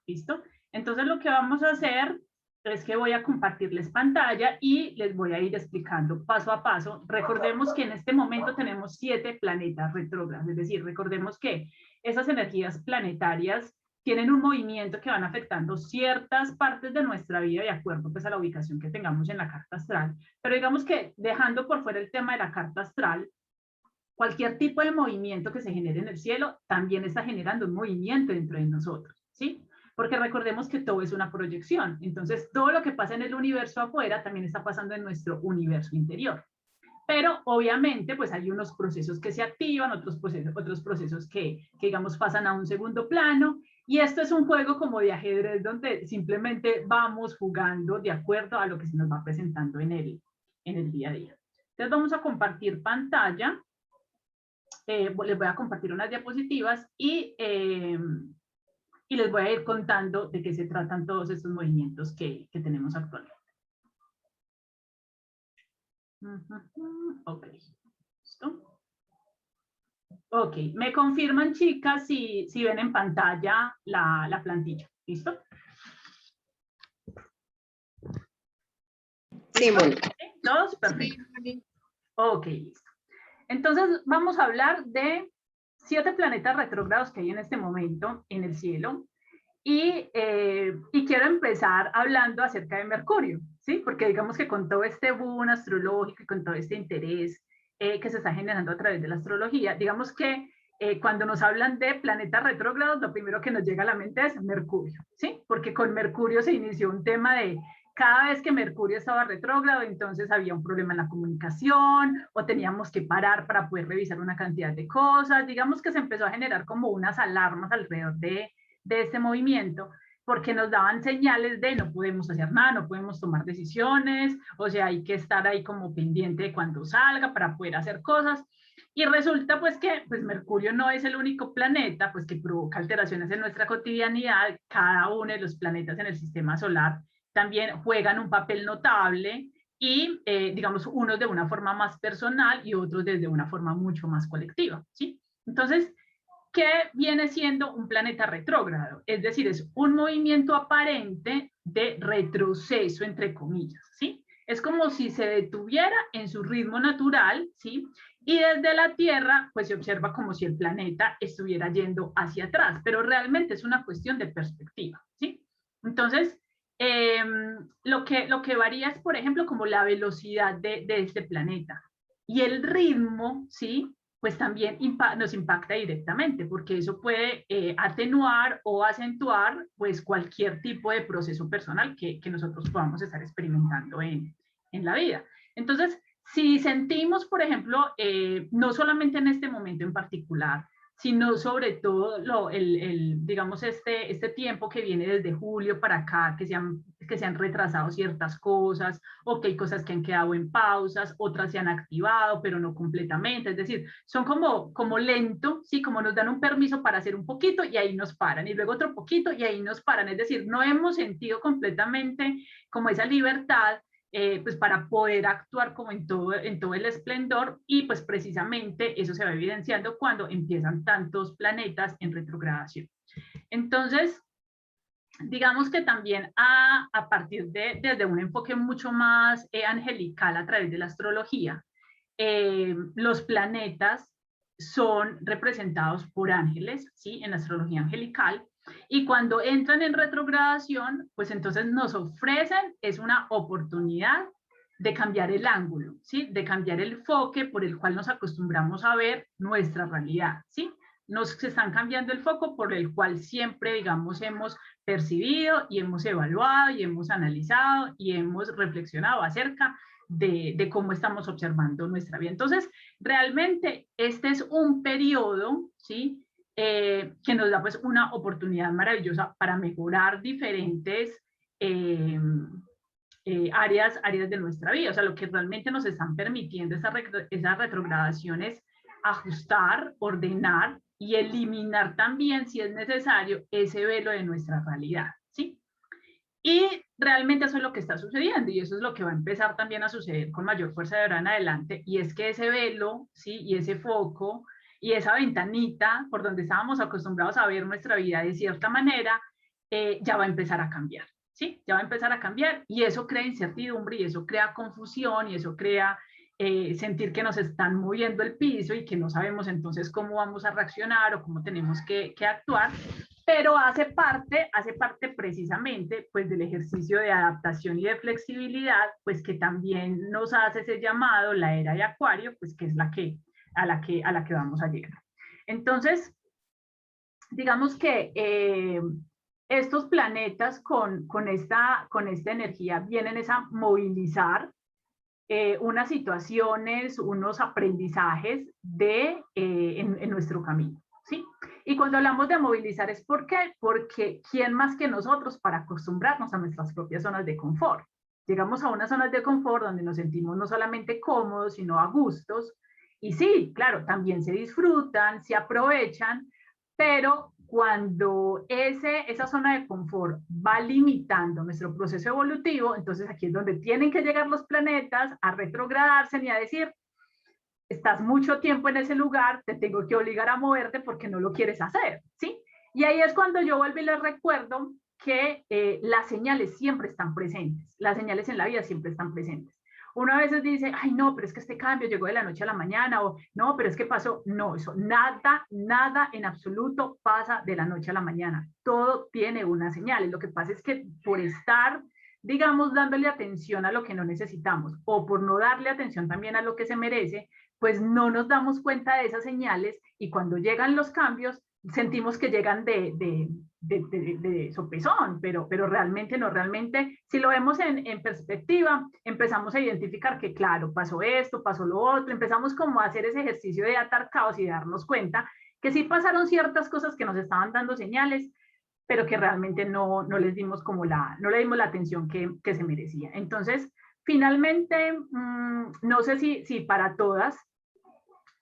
¿listo? Entonces lo que vamos a hacer es que voy a compartirles pantalla y les voy a ir explicando paso a paso. Recordemos que en este momento tenemos 7 planetas retrógrados, es decir, recordemos que esas energías planetarias tienen un movimiento que van afectando ciertas partes de nuestra vida de acuerdo pues a la ubicación que tengamos en la carta astral. Pero digamos que dejando por fuera el tema de la carta astral, cualquier tipo de movimiento que se genere en el cielo también está generando un movimiento dentro de nosotros, ¿sí? Porque recordemos que todo es una proyección. Entonces, todo lo que pasa en el universo afuera también está pasando en nuestro universo interior. Pero obviamente, pues hay unos procesos que se activan, otros procesos que digamos, pasan a un segundo plano. Y esto es un juego como de ajedrez donde simplemente vamos jugando de acuerdo a lo que se nos va presentando en el día a día. Entonces, vamos a compartir pantalla. Les voy a compartir unas diapositivas y les voy a ir contando de qué se tratan todos estos movimientos que tenemos actualmente. Ok, ¿listo? Ok, me confirman, chicas, si ven en pantalla la plantilla, ¿listo? Sí, Mónica. ¿Todos? Perfecto. Ok, listo. Entonces, vamos a hablar de 7 planetas retrógrados que hay en este momento en el cielo. Y quiero empezar hablando acerca de Mercurio, ¿sí? Porque digamos que con todo este boom astrológico y con todo este interés que se está generando a través de la astrología, digamos que cuando nos hablan de planetas retrógrados, lo primero que nos llega a la mente es Mercurio, ¿sí? Porque con Mercurio se inició un tema de cada vez que Mercurio estaba retrógrado, entonces había un problema en la comunicación o teníamos que parar para poder revisar una cantidad de cosas. Digamos que se empezó a generar como unas alarmas alrededor de este movimiento, porque nos daban señales de no podemos hacer nada, no podemos tomar decisiones, o sea, hay que estar ahí como pendiente de cuando salga para poder hacer cosas. Y resulta pues que pues Mercurio no es el único planeta pues que provoca alteraciones en nuestra cotidianidad. Cada uno de los planetas en el sistema solar también juegan un papel notable y digamos unos de una forma más personal y otros desde una forma mucho más colectiva, ¿sí? Entonces, ¿qué viene siendo un planeta retrógrado? Es decir, es un movimiento aparente de retroceso, entre comillas, ¿sí? Es como si se detuviera en su ritmo natural, ¿sí? Y desde la Tierra, pues se observa como si el planeta estuviera yendo hacia atrás, pero realmente es una cuestión de perspectiva, ¿sí? Entonces, lo que varía es, por ejemplo, como la velocidad de este planeta y el ritmo, ¿sí? Pues también nos impacta directamente, porque eso puede atenuar o acentuar pues cualquier tipo de proceso personal que nosotros podamos estar experimentando en la vida. Entonces, si sentimos, por ejemplo, no solamente en este momento en particular, sino sobre todo digamos, este tiempo que viene desde julio para acá, que se han retrasado ciertas cosas, o que hay cosas que han quedado en pausas, otras se han activado, pero no completamente, es decir, son como lento, ¿sí? Como nos dan un permiso para hacer un poquito y ahí nos paran, y luego otro poquito y ahí nos paran, es decir, no hemos sentido completamente como esa libertad pues para poder actuar como en todo el esplendor, y pues precisamente eso se va evidenciando cuando empiezan tantos planetas en retrogradación. Entonces, digamos que también a partir desde un enfoque mucho más angelical a través de la astrología, los planetas son representados por ángeles, ¿sí? En la astrología angelical, y cuando entran en retrogradación, pues entonces nos ofrecen, es una oportunidad de cambiar el ángulo, ¿sí? De cambiar el enfoque por el cual nos acostumbramos a ver nuestra realidad, ¿sí? Nos están cambiando el foco por el cual siempre, digamos, hemos percibido y hemos evaluado y hemos analizado y hemos reflexionado acerca de cómo estamos observando nuestra vida. Entonces, realmente este es un periodo, ¿sí? Que nos da pues una oportunidad maravillosa para mejorar diferentes áreas de nuestra vida. O sea, lo que realmente nos están permitiendo esas retrogradaciones, ajustar, ordenar y eliminar también, si es necesario, ese velo de nuestra realidad, ¿sí? Y realmente eso es lo que está sucediendo, y eso es lo que va a empezar también a suceder con mayor fuerza de ahora en adelante, y es que ese velo, ¿sí? Y ese foco y esa ventanita por donde estábamos acostumbrados a ver nuestra vida de cierta manera, ya va a empezar a cambiar, ¿sí? Ya va a empezar a cambiar y eso crea incertidumbre y eso crea confusión y eso crea sentir que nos están moviendo el piso y que no sabemos entonces cómo vamos a reaccionar o cómo tenemos que actuar, pero hace parte precisamente pues del ejercicio de adaptación y de flexibilidad, pues que también nos hace ese llamado, la era de Acuario, pues que es a la que vamos a llegar. Entonces, digamos que estos planetas con esta energía vienen a movilizar unas situaciones, unos aprendizajes en nuestro camino, ¿sí? Y cuando hablamos de movilizar es ¿por qué? Porque ¿quién más que nosotros para acostumbrarnos a nuestras propias zonas de confort? Llegamos a unas zonas de confort donde nos sentimos no solamente cómodos, sino a gustos. Y sí, claro, también se disfrutan, se aprovechan, pero cuando esa zona de confort va limitando nuestro proceso evolutivo, entonces aquí es donde tienen que llegar los planetas a retrogradarse y a decir, estás mucho tiempo en ese lugar, te tengo que obligar a moverte porque no lo quieres hacer, ¿sí? Y ahí es cuando yo vuelvo y les recuerdo que las señales siempre están presentes, las señales en la vida siempre están presentes. Uno a veces dice, ay no, pero es que este cambio llegó de la noche a la mañana, o no, pero es que pasó. No, eso nada en absoluto pasa de la noche a la mañana. Todo tiene una señal. Y lo que pasa es que por estar, digamos, dándole atención a lo que no necesitamos, o por no darle atención también a lo que se merece, pues no nos damos cuenta de esas señales y cuando llegan los cambios sentimos que llegan de sopesón, pero realmente no, realmente si lo vemos en perspectiva, empezamos a identificar que claro, pasó esto, pasó lo otro, empezamos como a hacer ese ejercicio de atar caos y de darnos cuenta que sí pasaron ciertas cosas que nos estaban dando señales, pero que realmente no les dimos como no le dimos la atención que se merecía. Entonces, finalmente, no sé si para todas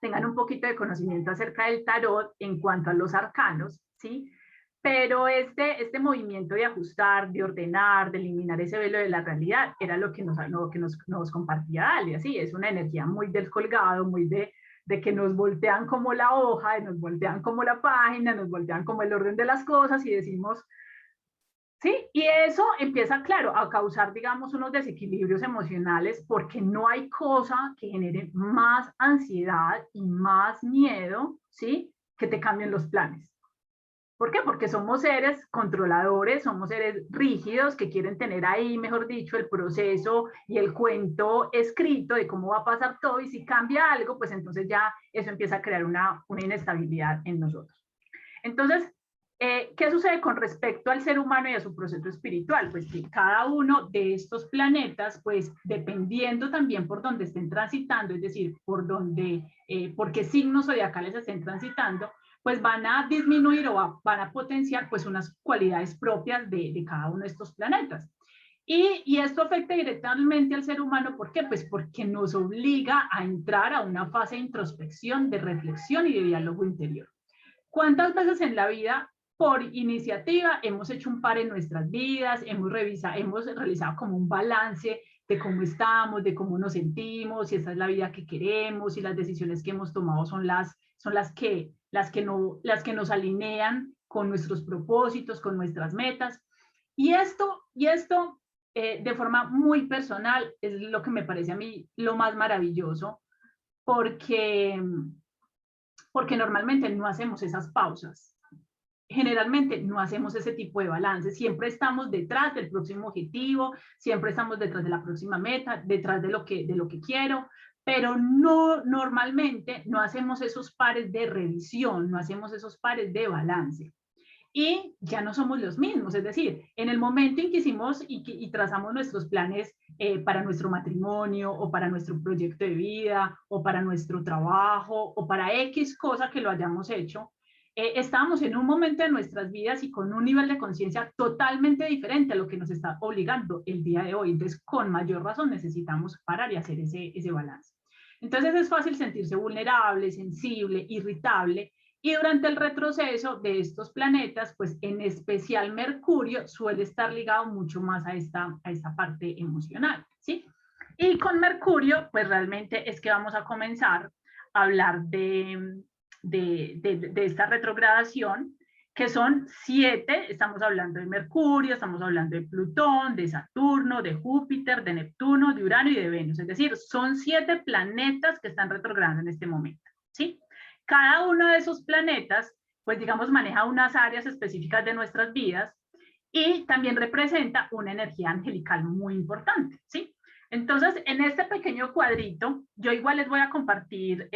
tengan un poquito de conocimiento acerca del tarot en cuanto a los arcanos, ¿sí? Pero este movimiento de ajustar, de ordenar, de eliminar ese velo de la realidad, era lo que nos compartía Dalia, ¿sí? Es una energía muy del colgado, muy de que nos voltean como la hoja, nos voltean como la página, nos voltean como el orden de las cosas y decimos, ¿sí? Y eso empieza, claro, a causar, digamos, unos desequilibrios emocionales porque no hay cosa que genere más ansiedad y más miedo, ¿sí? Que te cambien los planes. ¿Por qué? Porque somos seres controladores, somos seres rígidos que quieren tener ahí, mejor dicho, el proceso y el cuento escrito de cómo va a pasar todo y si cambia algo, pues entonces ya eso empieza a crear una inestabilidad en nosotros. Entonces, ¿qué sucede con respecto al ser humano y a su proceso espiritual? Pues que cada uno de estos planetas, pues dependiendo también por dónde estén transitando, es decir, por qué signos zodiacales estén transitando, pues van a disminuir o van a potenciar pues unas cualidades propias de cada uno de estos planetas. Y esto afecta directamente al ser humano, ¿por qué? Pues porque nos obliga a entrar a una fase de introspección, de reflexión y de diálogo interior. ¿Cuántas veces en la vida, por iniciativa, hemos hecho un par en nuestras vidas, hemos realizado como un balance de cómo estamos, de cómo nos sentimos, si esta es la vida que queremos, si las decisiones que hemos tomado son las que nos alinean con nuestros propósitos, con nuestras metas? Y esto de forma muy personal es lo que me parece a mí lo más maravilloso, porque normalmente no hacemos esas pausas. Generalmente no hacemos ese tipo de balance. Siempre estamos detrás del próximo objetivo, siempre estamos detrás de la próxima meta, detrás de lo que quiero, pero normalmente no hacemos esos pares de revisión, no hacemos esos pares de balance. Y ya no somos los mismos, es decir, en el momento en que hicimos y trazamos nuestros planes para nuestro matrimonio o para nuestro proyecto de vida o para nuestro trabajo o para X cosa que lo hayamos hecho, estábamos en un momento de nuestras vidas y con un nivel de conciencia totalmente diferente a lo que nos está obligando el día de hoy. Entonces, con mayor razón necesitamos parar y hacer ese balance. Entonces, es fácil sentirse vulnerable, sensible, irritable, y durante el retroceso de estos planetas, pues en especial Mercurio suele estar ligado mucho más a esta parte emocional, ¿sí? Y con Mercurio, pues realmente es que vamos a comenzar a hablar de esta retrogradación que son 7, estamos hablando de Mercurio, estamos hablando de Plutón, de Saturno, de Júpiter, de Neptuno, de Urano y de Venus. Es decir, son 7 planetas que están retrogradando en este momento, ¿sí? Cada uno de esos planetas, pues digamos, maneja unas áreas específicas de nuestras vidas y también representa una energía angelical muy importante, ¿sí? Entonces, en este pequeño cuadrito, yo igual les voy a compartir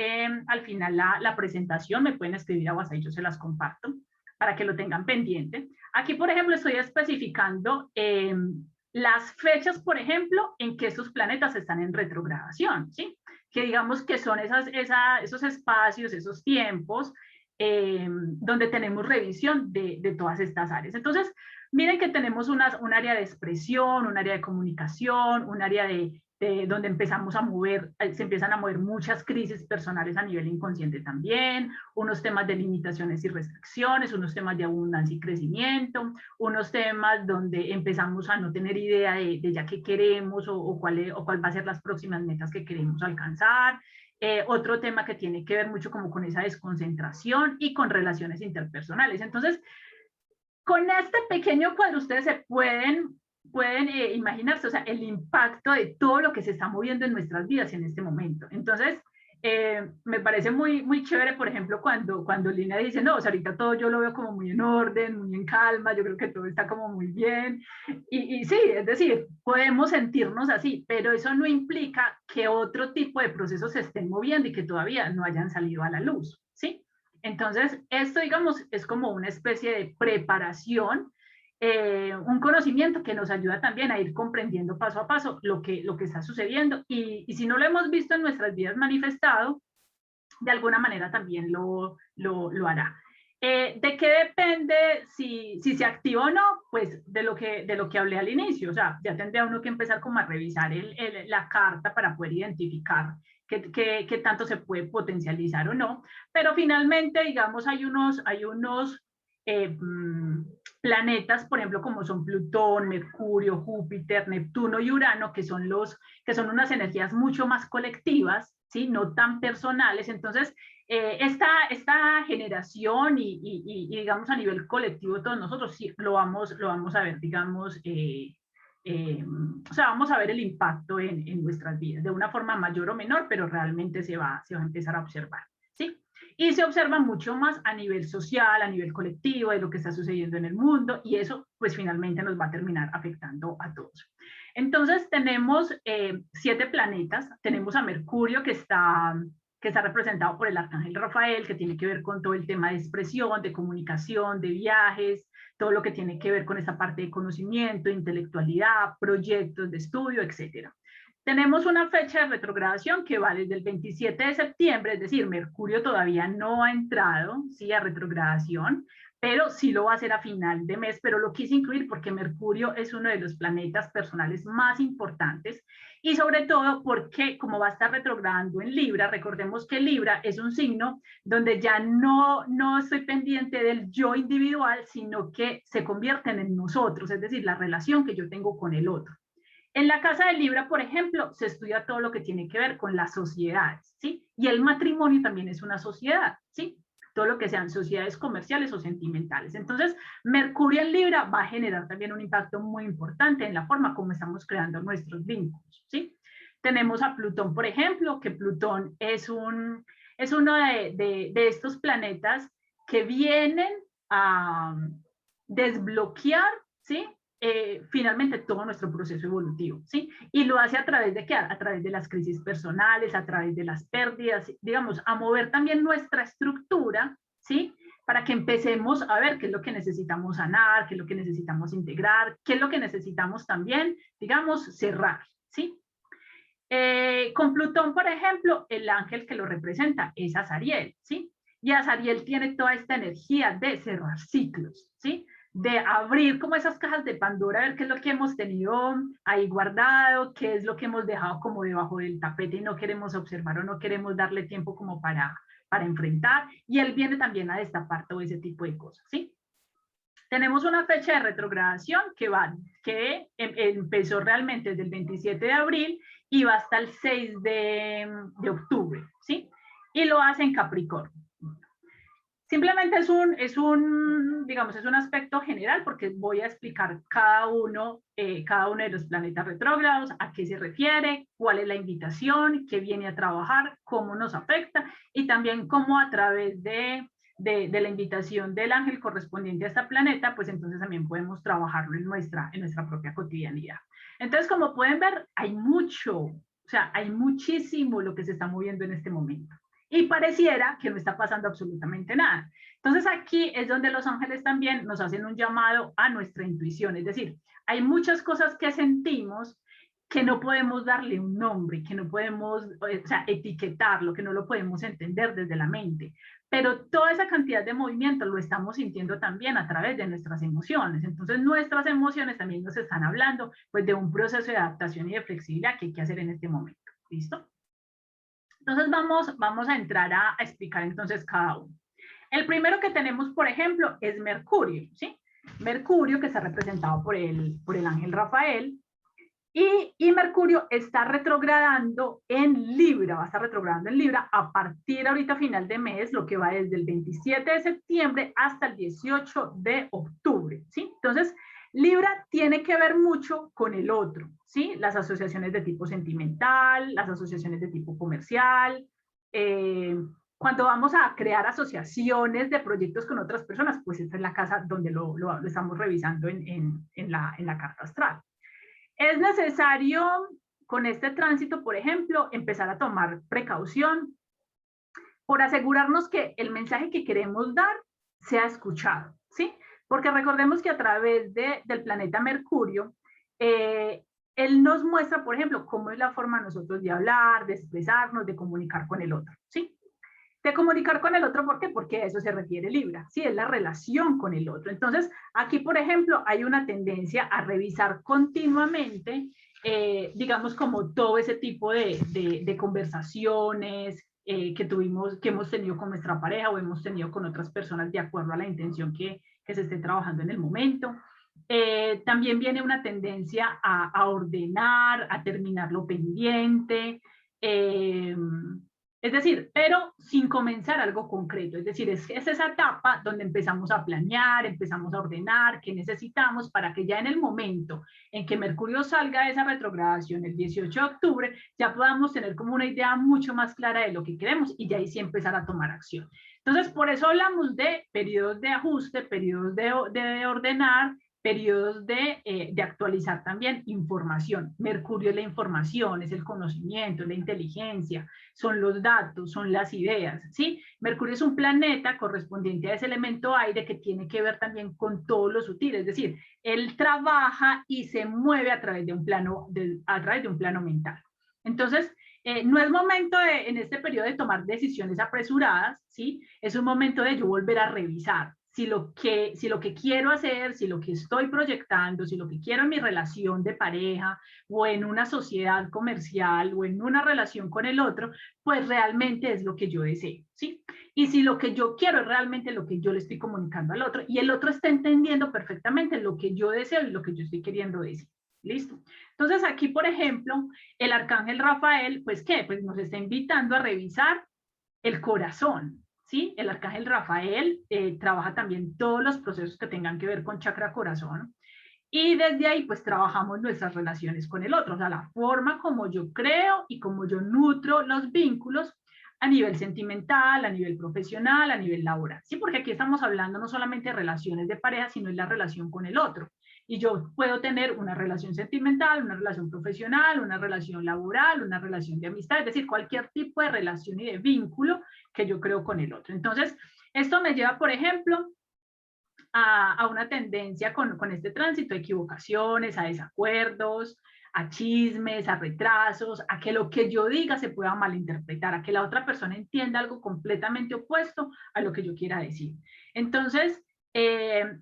al final la presentación, me pueden escribir a WhatsApp y yo se las comparto para que lo tengan pendiente. Aquí, por ejemplo, estoy especificando las fechas, por ejemplo, en que estos planetas están en retrogradación, ¿sí? Que digamos que son esos espacios, esos tiempos donde tenemos revisión de todas estas áreas. Entonces, miren que tenemos un área de expresión, un área de comunicación, un área de donde empezamos a mover, se empiezan a mover muchas crisis personales a nivel inconsciente también, unos temas de limitaciones y restricciones, unos temas de abundancia y crecimiento, unos temas donde empezamos a no tener idea de ya qué queremos o cuál va a ser las próximas metas que queremos alcanzar. Otro tema que tiene que ver mucho como con esa desconcentración y con relaciones interpersonales. Entonces, con este pequeño cuadro ustedes se pueden imaginarse, o sea, el impacto de todo lo que se está moviendo en nuestras vidas en este momento. Entonces, me parece muy chévere, por ejemplo, cuando Lina dice, no, o sea, ahorita todo yo lo veo como muy en orden, muy en calma, yo creo que todo está como muy bien. Y sí, es decir, podemos sentirnos así, pero eso no implica que otro tipo de procesos se estén moviendo y que todavía no hayan salido a la luz, ¿sí? Entonces, esto, digamos, es como una especie de preparación, un conocimiento que nos ayuda también a ir comprendiendo paso a paso lo que está sucediendo. Y si no lo hemos visto en nuestras vidas manifestado, de alguna manera también lo hará. ¿De qué depende si se activa o no? Pues de lo que hablé al inicio. O sea, ya tendría uno que empezar como a revisar la carta para poder identificar qué tanto se puede potencializar o no. Pero finalmente, digamos, hay unos eh, planetas, por ejemplo, como son Plutón, Mercurio, Júpiter, Neptuno y Urano, que son unas energías mucho más colectivas, ¿sí? No tan personales. Entonces, esta generación digamos, a nivel colectivo, todos nosotros sí lo vamos a ver, digamos, o sea, vamos a ver el impacto en nuestras vidas, de una forma mayor o menor, pero realmente se va a empezar a observar, ¿sí? Y se observa mucho más a nivel social, a nivel colectivo, de lo que está sucediendo en el mundo, y eso, pues, finalmente nos va a terminar afectando a todos. Entonces, tenemos 7 planetas. Tenemos a Mercurio, que está representado por el arcángel Rafael, que tiene que ver con todo el tema de expresión, de comunicación, de viajes, todo lo que tiene que ver con esa parte de conocimiento, intelectualidad, proyectos de estudio, etcétera. Tenemos una fecha de retrogradación que va desde el 27 de septiembre, es decir, Mercurio todavía no ha entrado, ¿sí?, a retrogradación, pero sí lo va a hacer a final de mes, pero lo quise incluir porque Mercurio es uno de los planetas personales más importantes y sobre todo porque como va a estar retrogradando en Libra, recordemos que Libra es un signo donde ya no estoy pendiente del yo individual, sino que se convierten en nosotros, es decir, la relación que yo tengo con el otro. En la casa de Libra, por ejemplo, se estudia todo lo que tiene que ver con las sociedades, ¿sí? Y el matrimonio también es una sociedad, ¿sí? Todo lo que sean sociedades comerciales o sentimentales. Entonces, Mercurio en Libra va a generar también un impacto muy importante en la forma como estamos creando nuestros vínculos, ¿sí? Tenemos a Plutón, por ejemplo, que Plutón es uno de estos planetas que vienen a desbloquear, ¿sí?, finalmente todo nuestro proceso evolutivo, ¿sí? Y lo hace a través de ¿qué? A través de las crisis personales, a través de las pérdidas, digamos, a mover también nuestra estructura, ¿sí? Para que empecemos a ver qué es lo que necesitamos sanar, qué es lo que necesitamos integrar, qué es lo que necesitamos también, digamos, cerrar, ¿sí? Con Plutón, por ejemplo, el ángel que lo representa es Azariel, ¿sí? Y Azariel tiene toda esta energía de cerrar ciclos, ¿sí? De abrir como esas cajas de Pandora, a ver qué es lo que hemos tenido ahí guardado, qué es lo que hemos dejado como debajo del tapete y no queremos observar o no queremos darle tiempo como para enfrentar. Y él viene también a destapar todo ese tipo de cosas, ¿sí? Tenemos una fecha de retrogradación que empezó realmente desde el 27 de abril y va hasta el 6 de octubre, ¿sí? Y lo hace en Capricornio. Simplemente digamos, es un aspecto general porque voy a explicar cada uno de los planetas retrógrados, a qué se refiere, cuál es la invitación, qué viene a trabajar, cómo nos afecta y también cómo a través de la invitación del ángel correspondiente a este planeta, pues entonces también podemos trabajarlo en nuestra propia cotidianidad. Entonces, como pueden ver, hay mucho, o sea, hay muchísimo lo que se está moviendo en este momento. Y pareciera que no está pasando absolutamente nada. Entonces aquí es donde los ángeles también nos hacen un llamado a nuestra intuición, es decir, hay muchas cosas que sentimos que no podemos darle un nombre, que no podemos, o sea, etiquetarlo, que no lo podemos entender desde la mente. Pero toda esa cantidad de movimiento lo estamos sintiendo también a través de nuestras emociones. Entonces nuestras emociones también nos están hablando pues de un proceso de adaptación y de flexibilidad que hay que hacer en este momento. ¿Listo? Entonces vamos a entrar a explicar entonces cada uno. El primero que tenemos, por ejemplo, es Mercurio, ¿sí? Mercurio, que está representado por el ángel Rafael, y Mercurio está retrogradando en Libra, va a estar retrogradando en Libra a partir ahorita final de mes, lo que va desde el 27 de septiembre hasta el 18 de octubre, ¿sí? Entonces, Libra tiene que ver mucho con el otro, ¿sí? Las asociaciones de tipo sentimental, las asociaciones de tipo comercial, cuando vamos a crear asociaciones de proyectos con otras personas, pues esta es la casa donde lo estamos revisando en la carta astral. Es necesario con este tránsito, por ejemplo, empezar a tomar precaución por asegurarnos que el mensaje que queremos dar sea escuchado, ¿sí? Porque recordemos que a través del planeta Mercurio, él nos muestra, por ejemplo, cómo es la forma nosotros de hablar, de expresarnos, de comunicar con el otro, ¿sí? De comunicar con el otro, ¿por qué? Porque a eso se refiere Libra, ¿sí? Es la relación con el otro. Entonces, aquí, por ejemplo, hay una tendencia a revisar continuamente, digamos, como todo ese tipo de conversaciones que hemos tenido con nuestra pareja o hemos tenido con otras personas de acuerdo a la intención que se esté trabajando en el momento. También viene una tendencia a ordenar, a terminar lo pendiente, es decir, pero sin comenzar algo concreto. Es decir, es esa etapa donde empezamos a planear, empezamos a ordenar qué necesitamos para que ya en el momento en que Mercurio salga de esa retrogradación el 18 de octubre, ya podamos tener como una idea mucho más clara de lo que queremos y ya ahí sí empezar a tomar acción. Entonces, por eso hablamos de periodos de ajuste, periodos de ordenar, periodos de actualizar también información. Mercurio es la información, es el conocimiento, es la inteligencia, son los datos, son las ideas, ¿sí? Mercurio es un planeta correspondiente a ese elemento aire que tiene que ver también con todo lo sutil, es decir, él trabaja y se mueve a través de un plano, mental. Entonces, no es momento en este periodo de tomar decisiones apresuradas, ¿sí? Es un momento de yo volver a revisar si lo que quiero hacer, si lo que estoy proyectando, si lo que quiero en mi relación de pareja o en una sociedad comercial o en una relación con el otro, pues realmente es lo que yo deseo, ¿sí? Y si lo que yo quiero es realmente lo que yo le estoy comunicando al otro y el otro está entendiendo perfectamente lo que yo deseo y lo que yo estoy queriendo decir. ¿Listo? Entonces aquí, por ejemplo, el arcángel Rafael, pues ¿qué? Pues nos está invitando a revisar el corazón, ¿sí? El arcángel Rafael trabaja también todos los procesos que tengan que ver con chakra corazón y desde ahí pues trabajamos nuestras relaciones con el otro, o sea, la forma como yo creo y como yo nutro los vínculos a nivel sentimental, a nivel profesional, a nivel laboral, ¿sí? Porque aquí estamos hablando no solamente de relaciones de pareja, sino de la relación con el otro. Y yo puedo tener una relación sentimental, una relación profesional, una relación laboral, una relación de amistad, es decir, cualquier tipo de relación y de vínculo que yo creo con el otro. Entonces, esto me lleva, por ejemplo, a una tendencia con este tránsito, a equivocaciones, a desacuerdos, a chismes, a retrasos, a que lo que yo diga se pueda malinterpretar, a que la otra persona entienda algo completamente opuesto a lo que yo quiera decir. Entonces,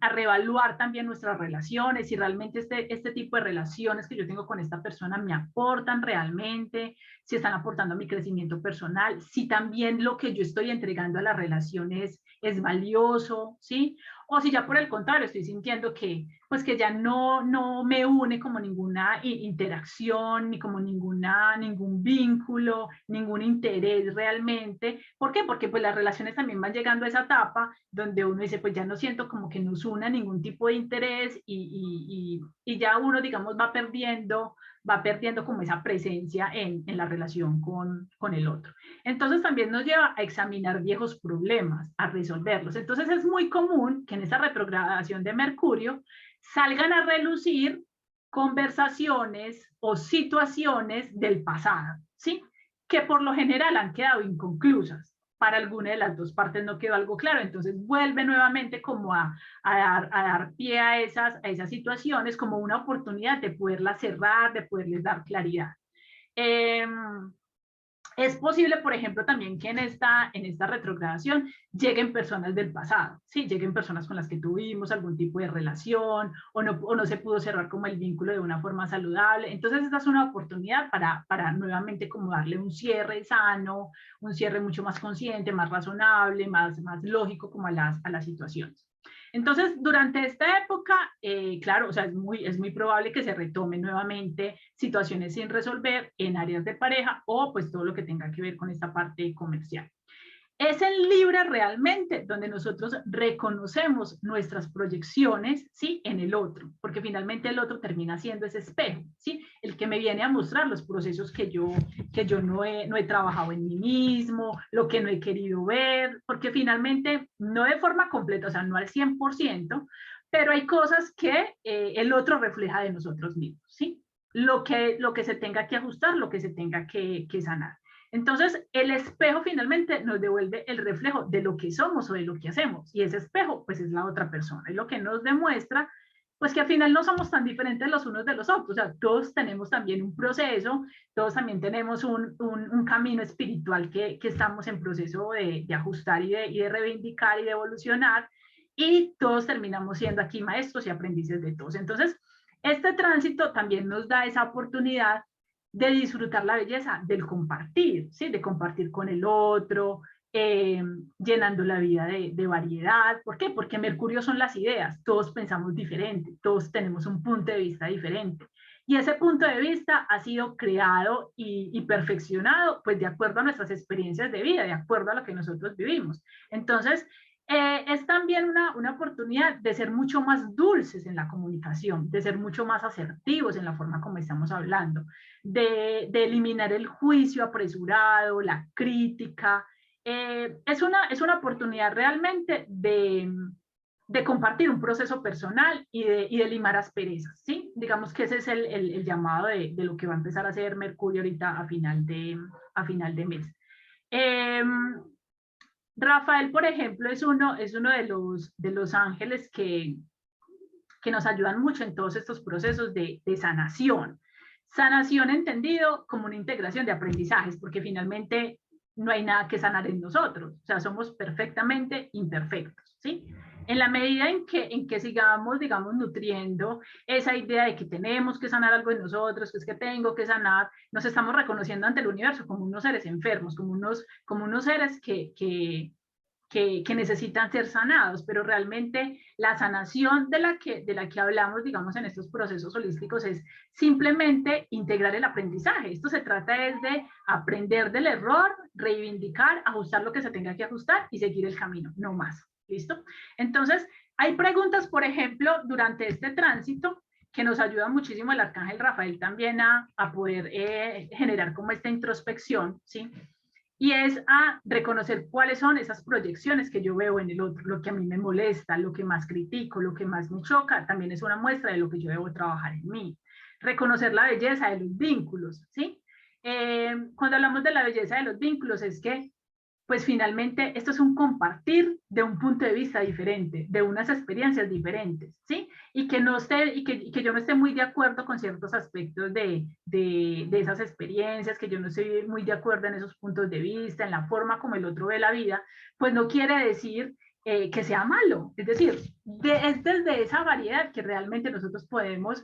a reevaluar también nuestras relaciones, si realmente este tipo de relaciones que yo tengo con esta persona me aportan realmente, si están aportando a mi crecimiento personal, si también lo que yo estoy entregando a la relación es valioso, ¿sí? o si ya por el contrario estoy sintiendo que, pues que ya no me une como ninguna interacción, ni como ningún vínculo, ningún interés realmente. ¿Por qué? Porque pues las relaciones también van llegando a esa etapa donde uno dice, pues ya no siento como que nos una ningún tipo de interés y ya uno, digamos, va perdiendo como esa presencia en la relación con el otro. Entonces también nos lleva a examinar viejos problemas, a resolverlos. Entonces es muy común que en esa retrogradación de Mercurio salgan a relucir conversaciones o situaciones del pasado, ¿sí? Que por lo general han quedado inconclusas. Para alguna de las dos partes no quedó algo claro, entonces vuelve nuevamente como a dar pie a esas situaciones como una oportunidad de poderlas cerrar, de poderles dar claridad. Es posible, por ejemplo, también que en esta retrogradación lleguen personas del pasado, ¿sí? Lleguen personas con las que tuvimos algún tipo de relación o no se pudo cerrar como el vínculo de una forma saludable. Entonces, esta es una oportunidad para nuevamente como darle un cierre sano, un cierre mucho más consciente, más razonable, más lógico como a las situaciones. Entonces, durante esta época, claro, o sea, es muy probable que se retomen nuevamente situaciones sin resolver en áreas de pareja o pues todo lo que tenga que ver con esta parte comercial. Es en Libra realmente donde nosotros reconocemos nuestras proyecciones, ¿sí? En el otro, porque finalmente el otro termina siendo ese espejo, ¿sí? El que me viene a mostrar los procesos que yo no he trabajado en mí mismo, lo que no he querido ver, porque finalmente no de forma completa, o sea, no al 100%, pero hay cosas que el otro refleja de nosotros mismos, ¿sí? Lo que se tenga que ajustar, lo que se tenga que sanar. Entonces, el espejo finalmente nos devuelve el reflejo de lo que somos o de lo que hacemos. Y ese espejo, pues, es la otra persona. Y lo que nos demuestra, pues, que al final no somos tan diferentes los unos de los otros. O sea, todos tenemos también un proceso, todos también tenemos un camino espiritual que estamos en proceso de ajustar y de reivindicar y de evolucionar. Y todos terminamos siendo aquí maestros y aprendices de todos. Entonces, este tránsito también nos da esa oportunidad de disfrutar la belleza del compartir, ¿sí? De compartir con el otro, llenando la vida de variedad. ¿Por qué? Porque Mercurio son las ideas, todos pensamos diferente, todos tenemos un punto de vista diferente. Y ese punto de vista ha sido creado y perfeccionado pues de acuerdo a nuestras experiencias de vida, de acuerdo a lo que nosotros vivimos. Entonces, es también una oportunidad de ser mucho más dulces en la comunicación, de ser mucho más asertivos en la forma como estamos hablando, de eliminar el juicio apresurado, la crítica. Es una oportunidad realmente de compartir un proceso personal y de limar asperezas, ¿sí? Digamos que ese es el llamado de lo que va a empezar a hacer Mercurio ahorita a final de mes. Rafael, por ejemplo, es uno de los ángeles que nos ayudan mucho en todos estos procesos de sanación. Sanación entendido como una integración de aprendizajes, porque finalmente no hay nada que sanar en nosotros, o sea, somos perfectamente imperfectos, ¿sí? En la medida en que sigamos, digamos, nutriendo esa idea de que tenemos que sanar algo en nosotros, que es que tengo que sanar, nos estamos reconociendo ante el universo como unos seres enfermos, como unos seres que necesitan ser sanados, pero realmente la sanación de la que hablamos, digamos, en estos procesos holísticos es simplemente integrar el aprendizaje. Esto se trata es de aprender del error, reivindicar, ajustar lo que se tenga que ajustar y seguir el camino, no más. ¿Listo? Entonces, hay preguntas, por ejemplo, durante este tránsito que nos ayuda muchísimo el arcángel Rafael también a poder generar como esta introspección, ¿sí? Y es a reconocer cuáles son esas proyecciones que yo veo en el otro, lo que a mí me molesta, lo que más critico, lo que más me choca, también es una muestra de lo que yo debo trabajar en mí. Reconocer la belleza de los vínculos, ¿sí? Cuando hablamos de la belleza de los vínculos es que pues finalmente esto es un compartir de un punto de vista diferente, de unas experiencias diferentes, ¿sí? Y que yo no esté muy de acuerdo con ciertos aspectos de esas experiencias, que yo no estoy muy de acuerdo en esos puntos de vista, en la forma como el otro ve la vida, pues no quiere decir que sea malo. Es decir, es desde esa variedad que realmente nosotros podemos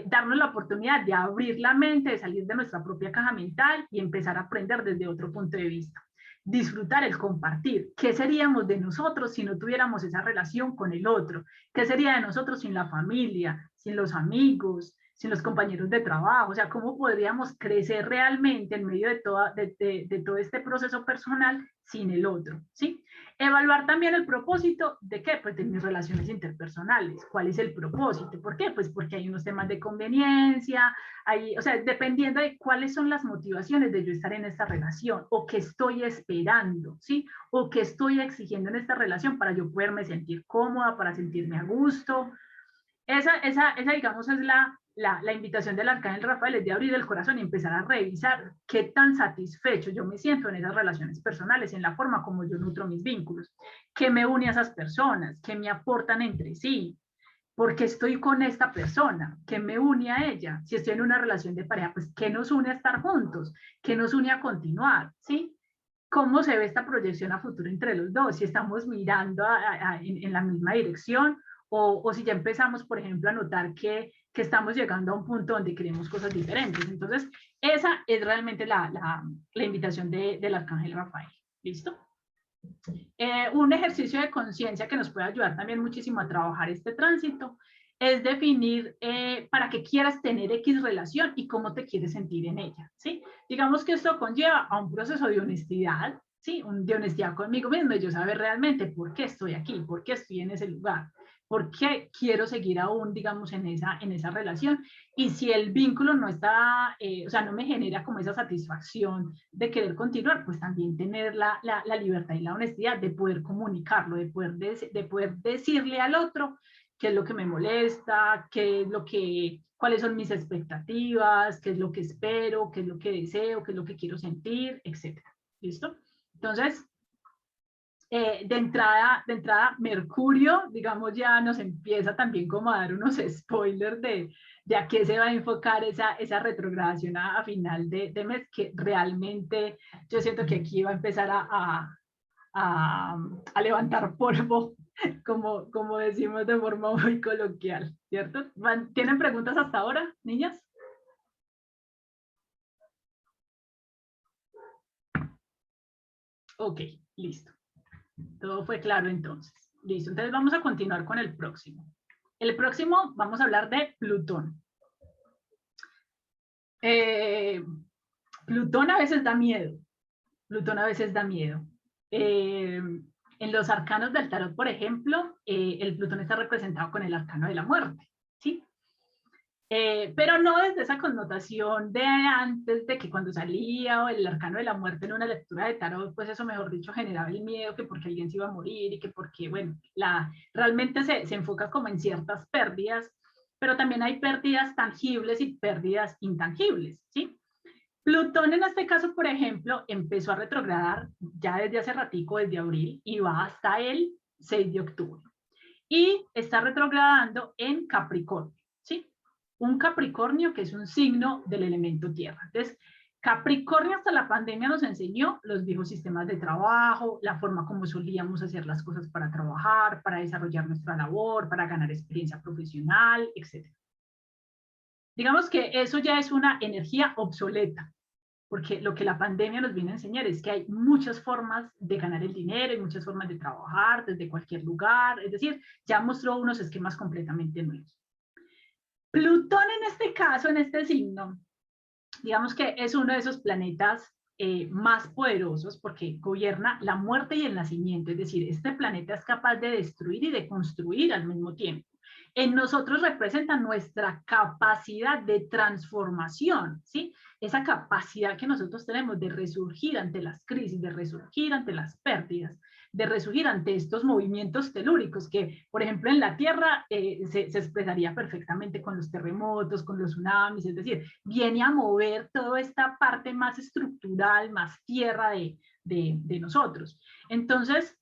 darnos la oportunidad de abrir la mente, de salir de nuestra propia caja mental y empezar a aprender desde otro punto de vista. disfrutar el compartir. ¿Qué seríamos de nosotros si no tuviéramos esa relación con el otro? ¿Qué sería de nosotros sin la familia, sin los amigos, sin los compañeros de trabajo? O sea, ¿cómo podríamos crecer realmente en medio de todo este proceso personal sin el otro? ¿Sí? Evaluar también el propósito de qué, pues de mis relaciones interpersonales. ¿Cuál es el propósito? ¿Por qué? Pues porque hay unos temas de conveniencia, o sea, dependiendo de cuáles son las motivaciones de yo estar en esta relación, o qué estoy esperando, ¿sí? O qué estoy exigiendo en esta relación para yo poderme sentir cómoda, para sentirme a gusto. Esa digamos, es la invitación del Arcángel Rafael, es de abrir el corazón y empezar a revisar qué tan satisfecho yo me siento en esas relaciones personales, en la forma como yo nutro mis vínculos, qué me une a esas personas, qué me aportan entre sí, porque estoy con esta persona, qué me une a ella. Si estoy en una relación de pareja, pues qué nos une a estar juntos, qué nos une a continuar, ¿sí? ¿Cómo se ve esta proyección a futuro entre los dos? Si estamos mirando en la misma dirección, o si ya empezamos, por ejemplo, a notar que estamos llegando a un punto donde queremos cosas diferentes. Entonces, esa es realmente la invitación del Arcángel Rafael. ¿Listo? Un ejercicio de conciencia que nos puede ayudar también muchísimo a trabajar este tránsito es definir para qué quieras tener X relación y cómo te quieres sentir en ella, ¿sí? Digamos que esto conlleva a un proceso de honestidad, ¿sí? De honestidad conmigo mismo, yo saber realmente por qué estoy aquí, por qué estoy en ese lugar, por qué quiero seguir aún, digamos, en esa relación. Y si el vínculo no está, o sea, no me genera como esa satisfacción de querer continuar, pues también tener la libertad y la honestidad de poder comunicarlo, de poder decirle al otro qué es lo que me molesta, cuáles son mis expectativas, qué es lo que espero, qué es lo que deseo, qué es lo que quiero sentir, etc. ¿Listo? Entonces, de entrada, Mercurio, digamos, ya nos empieza también como a dar unos spoilers de a qué se va a enfocar esa retrogradación a final de mes, que realmente yo siento que aquí va a empezar a levantar polvo, como decimos de forma muy coloquial, ¿cierto? ¿Tienen preguntas hasta ahora, niñas? Ok, listo. Todo fue claro entonces. Listo, entonces vamos a continuar con el próximo. El próximo vamos a hablar de Plutón. Eh, Plutón a veces da miedo. Plutón a veces da miedo. En los arcanos del tarot, por ejemplo, el Plutón está representado con el arcano de la muerte, ¿sí? Pero no desde esa connotación de antes, de que cuando salía o el arcano de la muerte en una lectura de tarot, pues eso, mejor dicho, generaba el miedo que porque alguien se iba a morir y que porque, bueno, realmente se enfoca como en ciertas pérdidas, pero también hay pérdidas tangibles y pérdidas intangibles, ¿sí? Plutón en este caso, por ejemplo, empezó a retrogradar ya desde hace ratico, desde abril, y va hasta el 6 de octubre. Y está retrogradando en Capricornio, ¿sí? Un Capricornio que es un signo del elemento tierra. Entonces, Capricornio hasta la pandemia nos enseñó los viejos sistemas de trabajo, la forma como solíamos hacer las cosas para trabajar, para desarrollar nuestra labor, para ganar experiencia profesional, etc. Digamos que eso ya es una energía obsoleta, porque lo que la pandemia nos viene a enseñar es que hay muchas formas de ganar el dinero y muchas formas de trabajar desde cualquier lugar, es decir, ya mostró unos esquemas completamente nuevos. Plutón en este caso, en este signo, digamos que es uno de esos planetas más poderosos porque gobierna la muerte y el nacimiento, es decir, este planeta es capaz de destruir y de construir al mismo tiempo. En nosotros representa nuestra capacidad de transformación, ¿sí? Esa capacidad que nosotros tenemos de resurgir ante las crisis, de resurgir ante las pérdidas, de resurgir ante estos movimientos telúricos que, por ejemplo, en la Tierra se expresaría perfectamente con los terremotos, con los tsunamis, es decir, viene a mover toda esta parte más estructural, más tierra de nosotros. Entonces,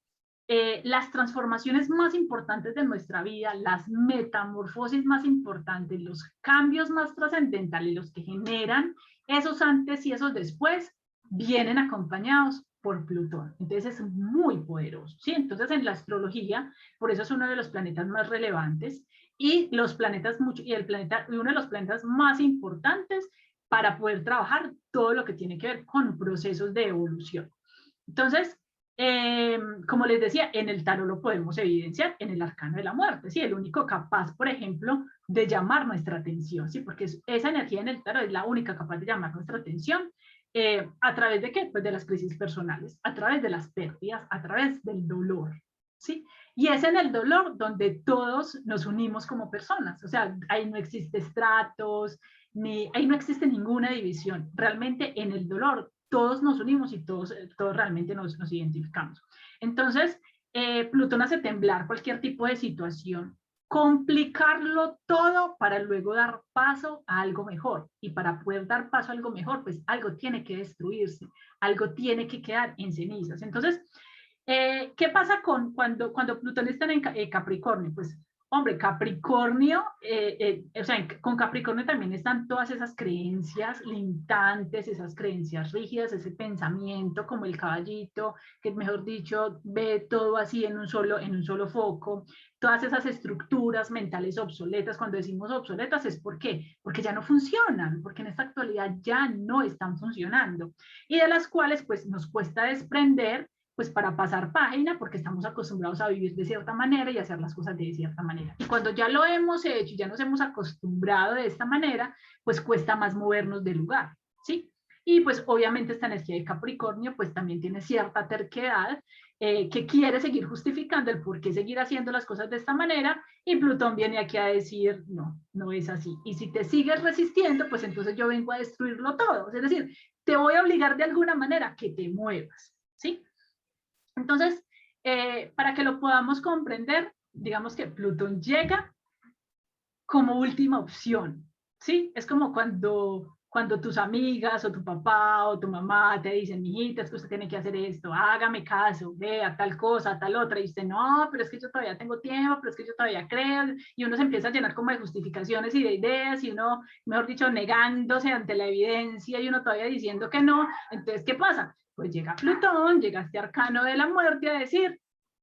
las transformaciones más importantes de nuestra vida, las metamorfosis más importantes, los cambios más trascendentales, los que generan esos antes y esos después, vienen acompañados por Plutón. Entonces es muy poderoso, ¿sí? Entonces en la astrología, por eso es uno de los planetas más relevantes y uno de los planetas más importantes para poder trabajar todo lo que tiene que ver con procesos de evolución. Entonces, como les decía, en el tarot lo podemos evidenciar en el arcano de la muerte, ¿sí? El único capaz, por ejemplo, de llamar nuestra atención, ¿sí? Porque esa energía en el tarot es la única capaz de llamar nuestra atención. ¿A través de qué? Pues de las crisis personales, a través de las pérdidas, a través del dolor, ¿sí? Y es en el dolor donde todos nos unimos como personas, o sea, ahí no existe estratos, ahí no existe ninguna división. Realmente en el dolor todos nos unimos y todos realmente nos identificamos. Entonces, Plutón hace temblar cualquier tipo de situación, complicarlo todo para luego dar paso a algo mejor. Y para poder dar paso a algo mejor, pues algo tiene que destruirse, algo tiene que quedar en cenizas. Entonces, ¿qué pasa cuando Plutón está en Capricornio? Pues, hombre, Capricornio, o sea, con Capricornio también están todas esas creencias limitantes, esas creencias rígidas, ese pensamiento como el caballito, que mejor dicho, ve todo así en un solo foco, todas esas estructuras mentales obsoletas. Cuando decimos obsoletas es ¿por qué? Porque ya no funcionan, porque en esta actualidad ya no están funcionando, y de las cuales pues nos cuesta desprender pues para pasar página, porque estamos acostumbrados a vivir de cierta manera y hacer las cosas de cierta manera. Y cuando ya lo hemos hecho y ya nos hemos acostumbrado de esta manera, pues cuesta más movernos del lugar, ¿sí? Y pues obviamente esta energía de Capricornio pues también tiene cierta terquedad, que quiere seguir justificando el por qué seguir haciendo las cosas de esta manera, y Plutón viene aquí a decir, no, no es así. Y si te sigues resistiendo, pues entonces yo vengo a destruirlo todo. Es decir, te voy a obligar de alguna manera a que te muevas, ¿sí? Entonces, para que lo podamos comprender, digamos que Plutón llega como última opción, ¿sí? Es como cuando tus amigas o tu papá o tu mamá te dicen, mijita, es que usted tiene que hacer esto, hágame caso, vea tal cosa, tal otra, y usted, no, pero es que yo todavía tengo tiempo, pero es que yo todavía creo, y uno se empieza a llenar como de justificaciones y de ideas, y uno, mejor dicho, negándose ante la evidencia, y uno todavía diciendo que no. Entonces, ¿qué pasa? Pues llega Plutón, llega este arcano de la muerte a decir,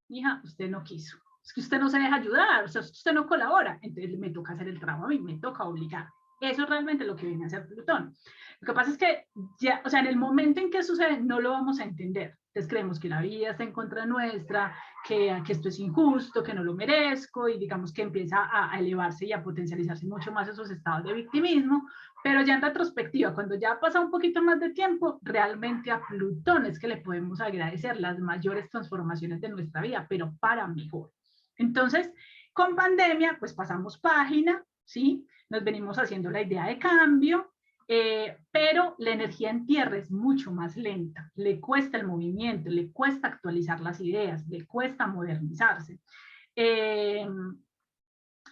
hija, usted no quiso, es que usted no se deja ayudar, o sea, usted no colabora, entonces me toca hacer el trabajo y me toca obligar. Eso es realmente lo que viene a hacer Plutón. Lo que pasa es que ya, o sea, en el momento en que sucede no lo vamos a entender. Entonces creemos que la vida está en contra nuestra, que esto es injusto, que no lo merezco, y digamos que empieza a elevarse y a potencializarse mucho más esos estados de victimismo. Pero ya en retrospectiva, cuando ya pasa un poquito más de tiempo, realmente a Plutón es que le podemos agradecer las mayores transformaciones de nuestra vida, pero para mejor. Entonces, con pandemia, pues pasamos página, ¿sí? Nos venimos haciendo la idea de cambio, pero la energía en tierra es mucho más lenta, le cuesta el movimiento, le cuesta actualizar las ideas, le cuesta modernizarse.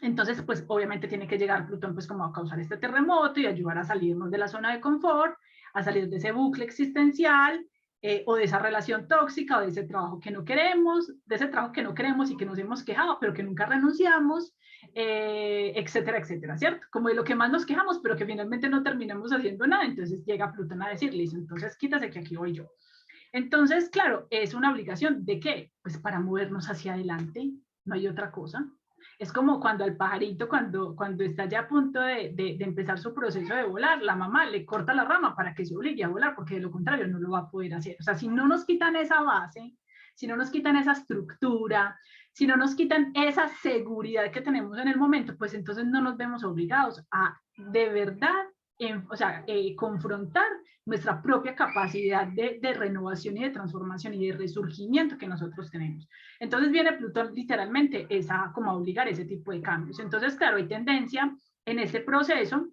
Entonces, pues obviamente tiene que llegar Plutón pues como a causar este terremoto y ayudar a salirnos de la zona de confort, a salir de ese bucle existencial, o de esa relación tóxica, o de ese trabajo que no queremos, de ese trabajo que no queremos y que nos hemos quejado, pero que nunca renunciamos, etcétera, etcétera, ¿cierto? Como de lo que más nos quejamos, pero que finalmente no terminamos haciendo nada. Entonces llega Plutón a decirle, entonces quítase que aquí voy yo. Entonces, claro, es una obligación de qué? Pues para movernos hacia adelante, no hay otra cosa. Es como cuando al pajarito, cuando está ya a punto de empezar su proceso de volar, la mamá le corta la rama para que se obligue a volar, porque de lo contrario no lo va a poder hacer. O sea, si no nos quitan esa base, si no nos quitan esa estructura, si no nos quitan esa seguridad que tenemos en el momento, pues entonces no nos vemos obligados a de verdad, o sea, confrontar nuestra propia capacidad de renovación y de transformación y de resurgimiento que nosotros tenemos. Entonces viene Plutón literalmente a como a obligar ese tipo de cambios. Entonces, claro, hay tendencia en ese proceso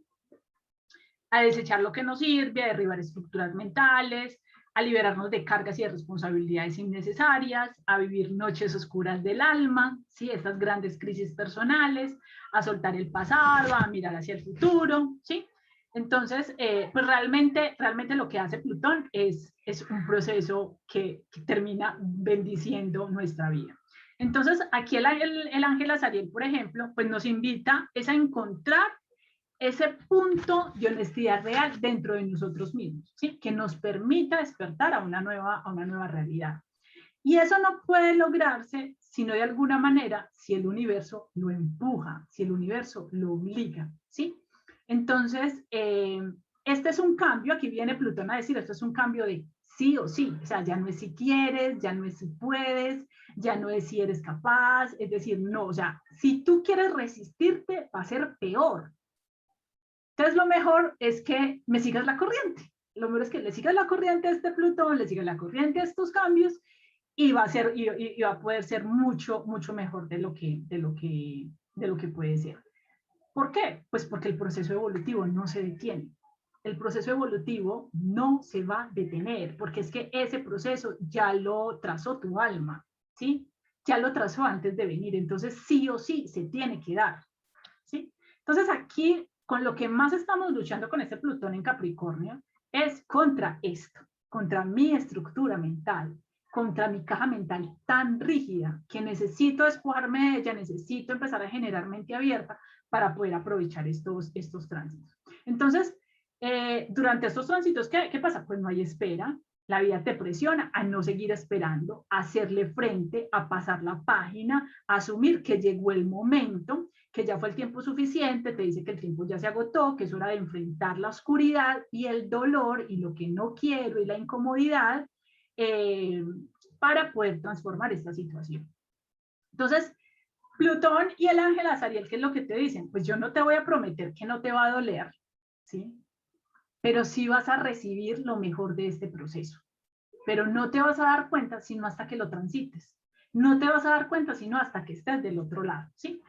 a desechar lo que nos sirve, a derribar estructuras mentales, a liberarnos de cargas y de responsabilidades innecesarias, a vivir noches oscuras del alma, ¿sí? Estas grandes crisis personales, a soltar el pasado, a mirar hacia el futuro, ¿sí? Entonces, pues realmente lo que hace Plutón es un proceso que termina bendiciendo nuestra vida. Entonces, aquí el ángel Azariel, por ejemplo, pues nos invita es a encontrar ese punto de honestidad real dentro de nosotros mismos, ¿sí? Que nos permita despertar a una nueva realidad. Y eso no puede lograrse sino de alguna manera si el universo lo empuja, si el universo lo obliga, ¿sí? Entonces, este es un cambio, aquí viene Plutón a decir, esto es un cambio de sí o sí, o sea, ya no es si quieres, ya no es si puedes, ya no es si eres capaz, es decir, no, o sea, si tú quieres resistirte, va a ser peor. Entonces lo mejor es que me sigas la corriente. Lo mejor es que le sigas la corriente a este Plutón, le sigas la corriente a estos cambios y va a ser, y va a poder ser mucho, mucho mejor de lo que puede ser. ¿Por qué? Pues porque el proceso evolutivo no se detiene. El proceso evolutivo no se va a detener, porque es que ese proceso ya lo trazó tu alma, ¿sí? Ya lo trazó antes de venir, entonces sí o sí se tiene que dar, ¿sí? Entonces aquí, con lo que más estamos luchando con este Plutón en Capricornio, es contra esto, contra mi estructura mental, contra mi caja mental tan rígida que necesito despojarme de ella, necesito empezar a generar mente abierta para poder aprovechar estos tránsitos. Entonces, durante estos tránsitos, ¿qué pasa? Pues no hay espera, la vida te presiona a no seguir esperando, a hacerle frente, a pasar la página, a asumir que llegó el momento, que ya fue el tiempo suficiente, te dice que el tiempo ya se agotó, que es hora de enfrentar la oscuridad y el dolor y lo que no quiero y la incomodidad eh, para poder transformar esta situación. Entonces, Plutón y el ángel Azariel, ¿qué es lo que te dicen? Pues yo no te voy a prometer que no te va a doler, ¿sí? Pero sí vas a recibir lo mejor de este proceso. Pero no te vas a dar cuenta sino hasta que lo transites. No te vas a dar cuenta sino hasta que estés del otro lado, ¿sí?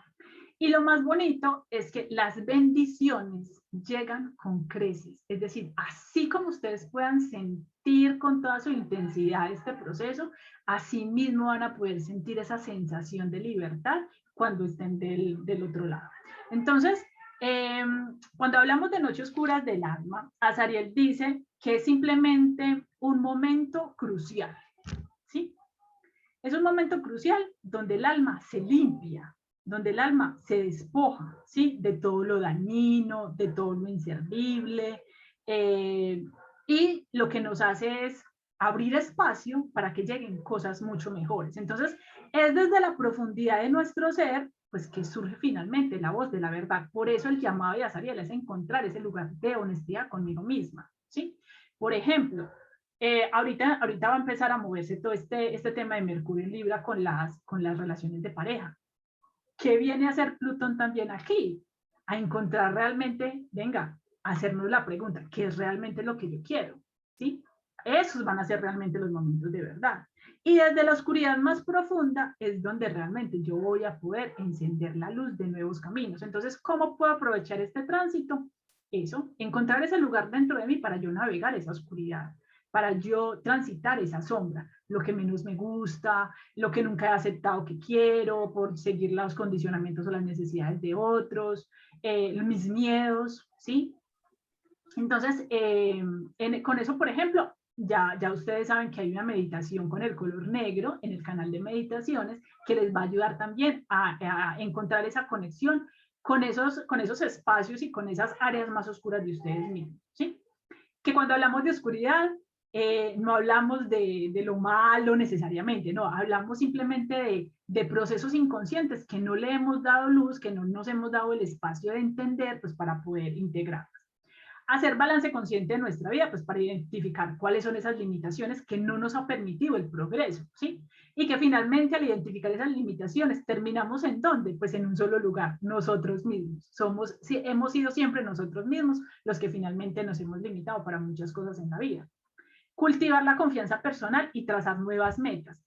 Y lo más bonito es que las bendiciones llegan con creces. Es decir, así como ustedes puedan sentir con toda su intensidad este proceso, así mismo van a poder sentir esa sensación de libertad cuando estén del otro lado. Entonces, cuando hablamos de noches oscuras del alma, Azariel dice que es simplemente un momento crucial, ¿sí? Es un momento crucial donde el alma se limpia, donde el alma se despoja, ¿sí? De todo lo dañino, de todo lo inservible, y lo que nos hace es abrir espacio para que lleguen cosas mucho mejores. Entonces, es desde la profundidad de nuestro ser, pues que surge finalmente la voz de la verdad. Por eso el llamado de Azariel es encontrar ese lugar de honestidad conmigo misma, ¿sí? Por ejemplo, ahorita va a empezar a moverse todo este tema de Mercurio en Libra con las relaciones de pareja. ¿Qué viene a hacer Plutón también aquí? A encontrar realmente, venga, a hacernos la pregunta, ¿qué es realmente lo que yo quiero? ¿Sí? Esos van a ser realmente los momentos de verdad. Y desde la oscuridad más profunda es donde realmente yo voy a poder encender la luz de nuevos caminos. Entonces, ¿cómo puedo aprovechar este tránsito? Eso, encontrar ese lugar dentro de mí para yo navegar esa oscuridad, para yo transitar esa sombra, lo que menos me gusta, lo que nunca he aceptado que quiero, por seguir los condicionamientos o las necesidades de otros, mis miedos, ¿sí? Entonces, con eso, por ejemplo, ya ustedes saben que hay una meditación con el color negro en el canal de meditaciones que les va a ayudar también a encontrar esa conexión con esos espacios y con esas áreas más oscuras de ustedes mismos, ¿sí? Que cuando hablamos de oscuridad, no hablamos de lo malo necesariamente, no, hablamos simplemente de procesos inconscientes que no le hemos dado luz, que no nos hemos dado el espacio de entender, pues para poder integrar. Hacer balance consciente de nuestra vida, pues para identificar cuáles son esas limitaciones que no nos ha permitido el progreso, ¿sí? Y que finalmente al identificar esas limitaciones terminamos en dónde? Pues en un solo lugar, nosotros mismos. Sí, hemos sido siempre nosotros mismos los que finalmente nos hemos limitado para muchas cosas en la vida. Cultivar la confianza personal y trazar nuevas metas.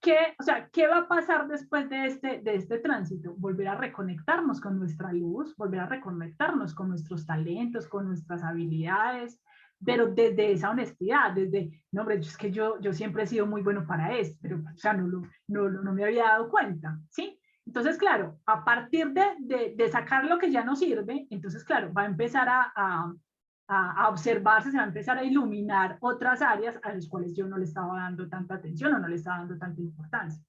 ¿Qué va a pasar después de este tránsito? Volver a reconectarnos con nuestra luz, volver a reconectarnos con nuestros talentos, con nuestras habilidades, pero desde esa honestidad, desde, no, hombre, es que yo siempre he sido muy bueno para esto, pero o sea, no me había dado cuenta, ¿sí? Entonces, claro, a partir de sacar lo que ya no sirve, entonces, claro, va a empezar a observarse, se va a empezar a iluminar otras áreas a las cuales yo no le estaba dando tanta atención o no le estaba dando tanta importancia.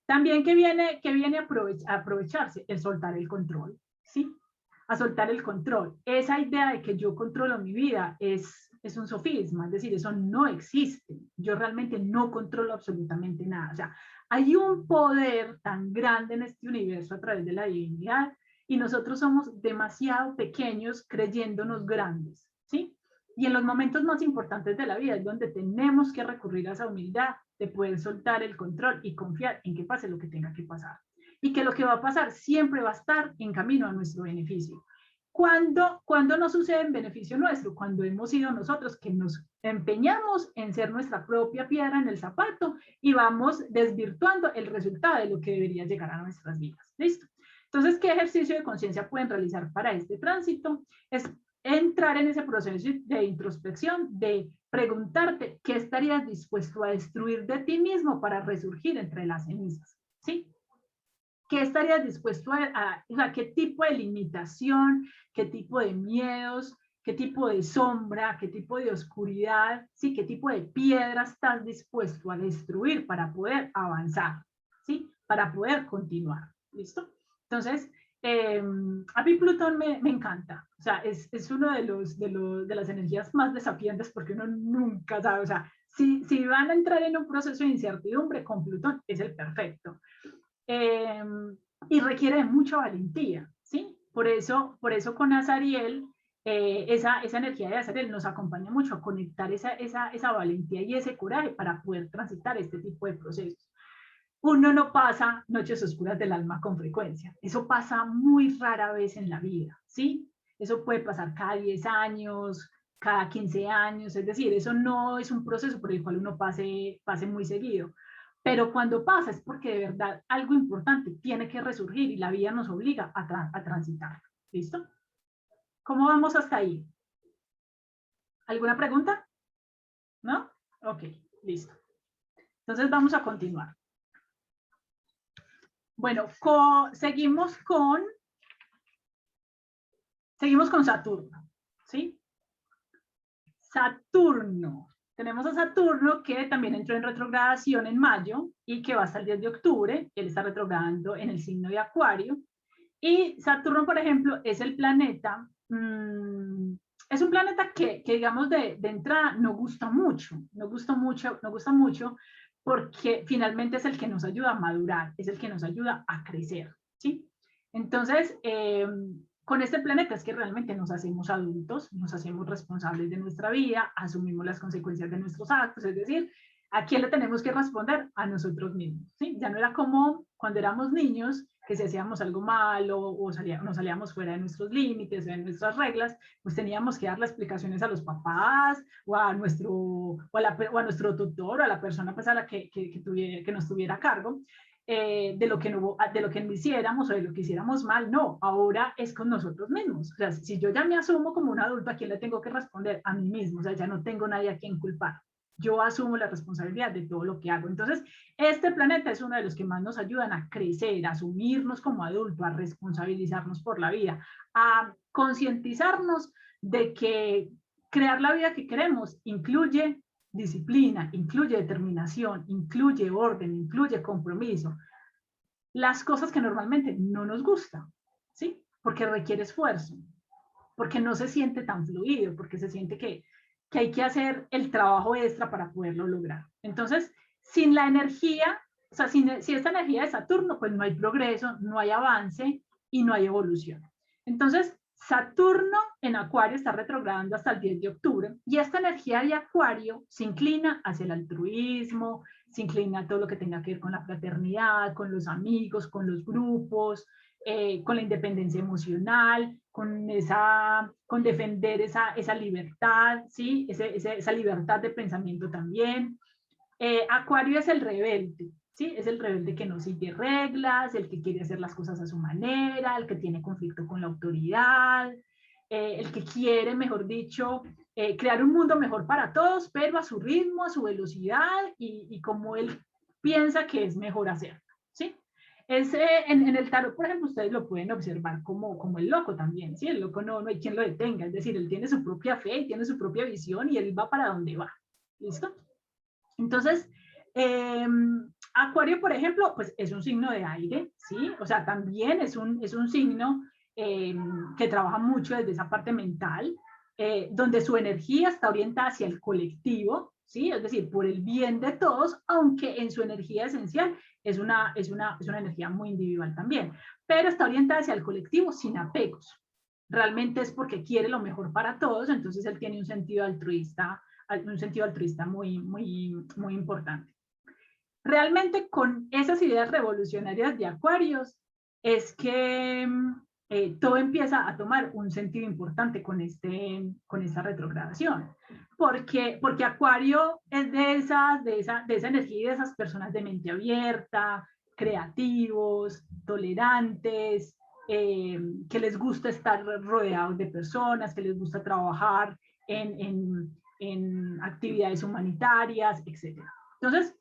También que viene a aprovecharse el soltar el control, ¿sí? A soltar el control. Esa idea de que yo controlo mi vida es un sofisma, es decir, eso no existe. Yo realmente no controlo absolutamente nada. O sea, hay un poder tan grande en este universo a través de la divinidad y nosotros somos demasiado pequeños creyéndonos grandes. ¿sí? Y en los momentos más importantes de la vida es donde tenemos que recurrir a esa humildad de poder soltar el control y confiar en que pase lo que tenga que pasar. Y que lo que va a pasar siempre va a estar en camino a nuestro beneficio. ¿Cuándo no sucede en beneficio nuestro? Cuando hemos sido nosotros que nos empeñamos en ser nuestra propia piedra en el zapato y vamos desvirtuando el resultado de lo que debería llegar a nuestras vidas. ¿Listo? Entonces, ¿qué ejercicio de conciencia pueden realizar para este tránsito? Es entrar en ese proceso de introspección, de preguntarte qué estarías dispuesto a destruir de ti mismo para resurgir entre las cenizas, ¿sí? ¿Qué estarías dispuesto o sea, qué tipo de limitación, qué tipo de miedos, qué tipo de sombra, qué tipo de oscuridad, ¿sí? ¿Qué tipo de piedra estás dispuesto a destruir para poder avanzar, ¿sí? Para poder continuar, ¿listo? Entonces, a mí Plutón me encanta, o sea, es uno de las energías más desafiantes porque uno nunca sabe, o sea, si van a entrar en un proceso de incertidumbre con Plutón, es el perfecto. Eh, y requiere de mucha valentía, ¿sí? Por eso con Azariel, esa energía de Azariel nos acompaña mucho a conectar esa valentía y ese coraje para poder transitar este tipo de procesos. Uno no pasa noches oscuras del alma con frecuencia, eso pasa muy rara vez en la vida, ¿sí? Eso puede pasar cada 10 años, cada 15 años, es decir, eso no es un proceso por el cual uno pase muy seguido. Pero cuando pasa es porque de verdad algo importante tiene que resurgir y la vida nos obliga a transitar. ¿Listo? ¿Cómo vamos hasta ahí? ¿Alguna pregunta? ¿No? Ok, listo. Entonces vamos a continuar. Bueno, seguimos con Saturno, ¿sí? Saturno. Tenemos a Saturno que también entró en retrogradación en mayo y que va hasta el 10 de octubre. Él está retrogradando en el signo de Acuario. Y Saturno, por ejemplo, es el planeta, es un planeta que digamos, de entrada no gusta mucho, porque finalmente es el que nos ayuda a madurar, es el que nos ayuda a crecer, ¿sí? Entonces, con este planeta es que realmente nos hacemos adultos, nos hacemos responsables de nuestra vida, asumimos las consecuencias de nuestros actos, es decir, ¿a quién le tenemos que responder? A nosotros mismos, ¿sí? Ya no era como cuando éramos niños, que si hacíamos algo malo o nos salíamos fuera de nuestros límites, de nuestras reglas, pues teníamos que dar las explicaciones a los papás o a nuestro tutor o a la persona pues, a la que nos tuviera a cargo. De lo que no hiciéramos o de lo que hiciéramos mal, no, ahora es con nosotros mismos. O sea, si yo ya me asumo como un adulto, ¿a quién le tengo que responder? A mí mismo, o sea, ya no tengo nadie a quien culpar. Yo asumo la responsabilidad de todo lo que hago. Entonces, este planeta es uno de los que más nos ayudan a crecer, a asumirnos como adultos, a responsabilizarnos por la vida, a concientizarnos de que crear la vida que queremos incluye disciplina, incluye determinación, incluye orden, incluye compromiso. Las cosas que normalmente no nos gustan, ¿sí? Porque requiere esfuerzo, porque no se siente tan fluido, porque se siente que hay que hacer el trabajo extra para poderlo lograr. Entonces, sin la energía, o sea, si esta energía de Saturno, pues no hay progreso, no hay avance y no hay evolución. Entonces, Saturno en Acuario está retrogradando hasta el 10 de octubre y esta energía de Acuario se inclina hacia el altruismo, se inclina a todo lo que tenga que ver con la fraternidad, con los amigos, con los grupos, con la independencia emocional, con defender esa libertad, ¿sí? Esa libertad de pensamiento también. Acuario es el rebelde, ¿sí? Es el rebelde que no sigue reglas, el que quiere hacer las cosas a su manera, el que tiene conflicto con la autoridad, el que quiere, mejor dicho, crear un mundo mejor para todos, pero a su ritmo, a su velocidad y como él piensa que es mejor hacer, ¿sí? En el tarot, por ejemplo, ustedes lo pueden observar como el loco también, ¿sí? El loco no hay quien lo detenga, es decir, él tiene su propia fe y tiene su propia visión y él va para donde va, ¿listo? Entonces, Acuario, por ejemplo, pues es un signo de aire, ¿sí? O sea, también es un signo que trabaja mucho desde esa parte mental, donde su energía está orientada hacia el colectivo, ¿sí? Es decir, por el bien de todos, aunque en su energía esencial es una energía muy individual también, pero está orientada hacia el colectivo sin apegos, realmente es porque quiere lo mejor para todos, entonces él tiene un sentido altruista muy, muy, muy importante. Realmente con esas ideas revolucionarias de Acuarios es que todo empieza a tomar un sentido importante con esta retrogradación. Porque Acuario es de esa energía y de esas personas de mente abierta, creativos, tolerantes, que les gusta estar rodeados de personas, que les gusta trabajar en actividades humanitarias, etc. Entonces,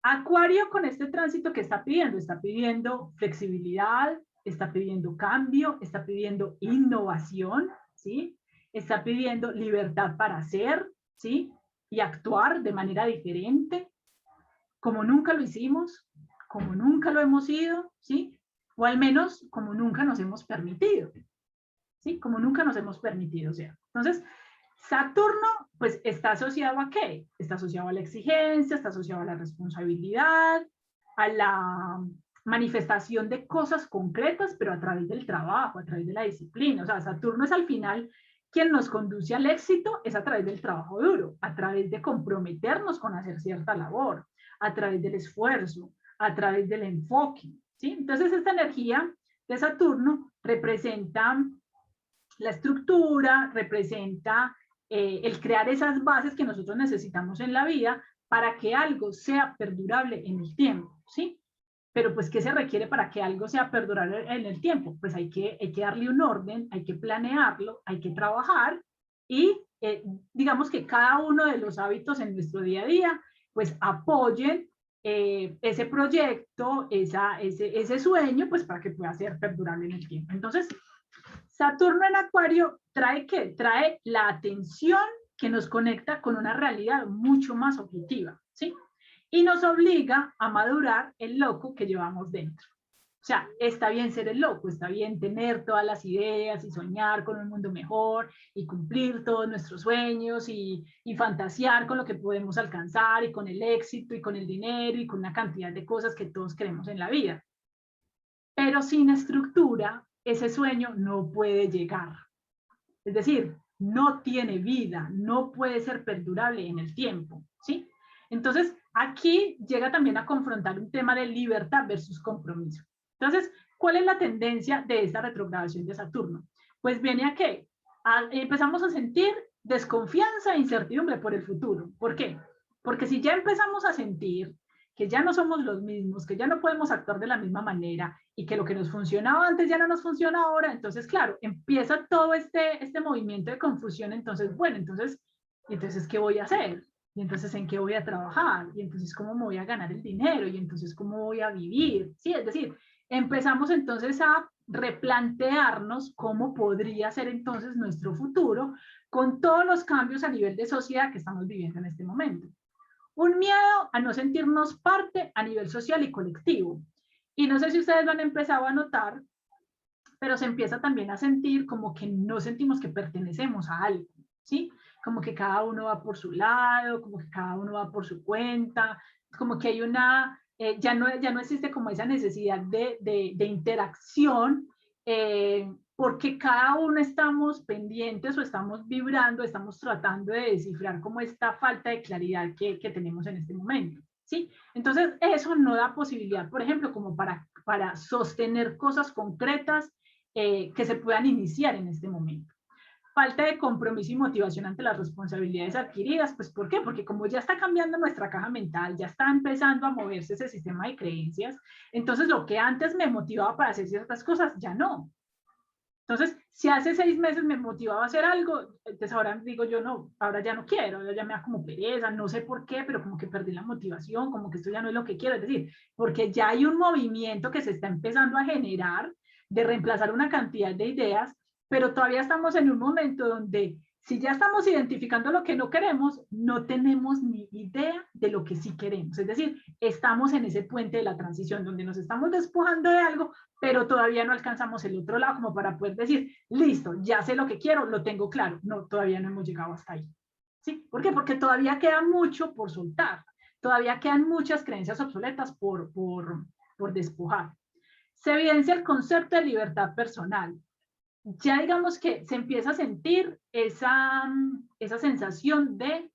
Acuario con este tránsito que está pidiendo flexibilidad, está pidiendo cambio, está pidiendo innovación, ¿sí? Está pidiendo libertad para hacer, ¿sí? Y actuar de manera diferente, como nunca lo hicimos, como nunca lo hemos ido, ¿sí? O al menos como nunca nos hemos permitido, ¿sí? Como nunca nos hemos permitido, o sea. Entonces, Saturno, pues, ¿está asociado a qué? Está asociado a la exigencia, está asociado a la responsabilidad, a la manifestación de cosas concretas, pero a través del trabajo, a través de la disciplina. O sea, Saturno es al final quien nos conduce al éxito, es a través del trabajo duro, a través de comprometernos con hacer cierta labor, a través del esfuerzo, a través del enfoque, ¿sí? Entonces, esta energía de Saturno representa la estructura, representa el crear esas bases que nosotros necesitamos en la vida para que algo sea perdurable en el tiempo, ¿sí? Pero pues, ¿qué se requiere para que algo sea perdurable en el tiempo? Pues hay que darle un orden, hay que planearlo, hay que trabajar y digamos que cada uno de los hábitos en nuestro día a día, pues apoyen ese proyecto, ese sueño, pues para que pueda ser perdurable en el tiempo. Entonces, Saturno en Acuario trae ¿qué? Trae la atención que nos conecta con una realidad mucho más objetiva, ¿sí? Y nos obliga a madurar el loco que llevamos dentro. O sea, está bien ser el loco, está bien tener todas las ideas y soñar con un mundo mejor y cumplir todos nuestros sueños y fantasear con lo que podemos alcanzar y con el éxito y con el dinero y con una cantidad de cosas que todos queremos en la vida. Pero sin estructura, ese sueño no puede llegar. Es decir, no tiene vida, no puede ser perdurable en el tiempo, ¿sí? Entonces, aquí llega también a confrontar un tema de libertad versus compromiso. Entonces, ¿cuál es la tendencia de esta retrogradación de Saturno? Pues viene a que empezamos a sentir desconfianza e incertidumbre por el futuro. ¿Por qué? Porque si ya empezamos a sentir que ya no somos los mismos, que ya no podemos actuar de la misma manera y que lo que nos funcionaba antes ya no nos funciona ahora, entonces, claro, empieza todo este movimiento de confusión. Entonces, bueno, entonces, ¿qué voy a hacer? Y entonces, ¿en qué voy a trabajar? Y entonces, ¿cómo me voy a ganar el dinero? Y entonces, ¿cómo voy a vivir? Sí, es decir, empezamos entonces a replantearnos cómo podría ser entonces nuestro futuro con todos los cambios a nivel de sociedad que estamos viviendo en este momento. Un miedo a no sentirnos parte a nivel social y colectivo. Y no sé si ustedes lo han empezado a notar, pero se empieza también a sentir como que no sentimos que pertenecemos a algo, ¿sí? Como que cada uno va por su lado, como que cada uno va por su cuenta, como que hay ya no existe como esa necesidad de interacción, porque cada uno estamos pendientes o estamos vibrando, estamos tratando de descifrar como esta falta de claridad que tenemos en este momento, ¿sí? Entonces, eso no da posibilidad, por ejemplo, como para sostener cosas concretas que se puedan iniciar en este momento. Falta de compromiso y motivación ante las responsabilidades adquiridas, pues ¿por qué? Porque como ya está cambiando nuestra caja mental, ya está empezando a moverse ese sistema de creencias, entonces lo que antes me motivaba para hacer ciertas cosas, ya no. Entonces, si hace 6 meses me motivaba a hacer algo, entonces ahora digo yo, no, ahora ya no quiero, ya me da como pereza, no sé por qué, pero como que perdí la motivación, como que esto ya no es lo que quiero, es decir, porque ya hay un movimiento que se está empezando a generar de reemplazar una cantidad de ideas, pero todavía estamos en un momento donde si ya estamos identificando lo que no queremos, no tenemos ni idea de lo que sí queremos. Es decir, estamos en ese puente de la transición donde nos estamos despojando de algo, pero todavía no alcanzamos el otro lado como para poder decir, listo, ya sé lo que quiero, lo tengo claro. No, todavía no hemos llegado hasta ahí. ¿Sí? ¿Por qué? Porque todavía queda mucho por soltar. Todavía quedan muchas creencias obsoletas por despojar. Se evidencia el concepto de libertad personal. ya digamos que se empieza a sentir esa sensación de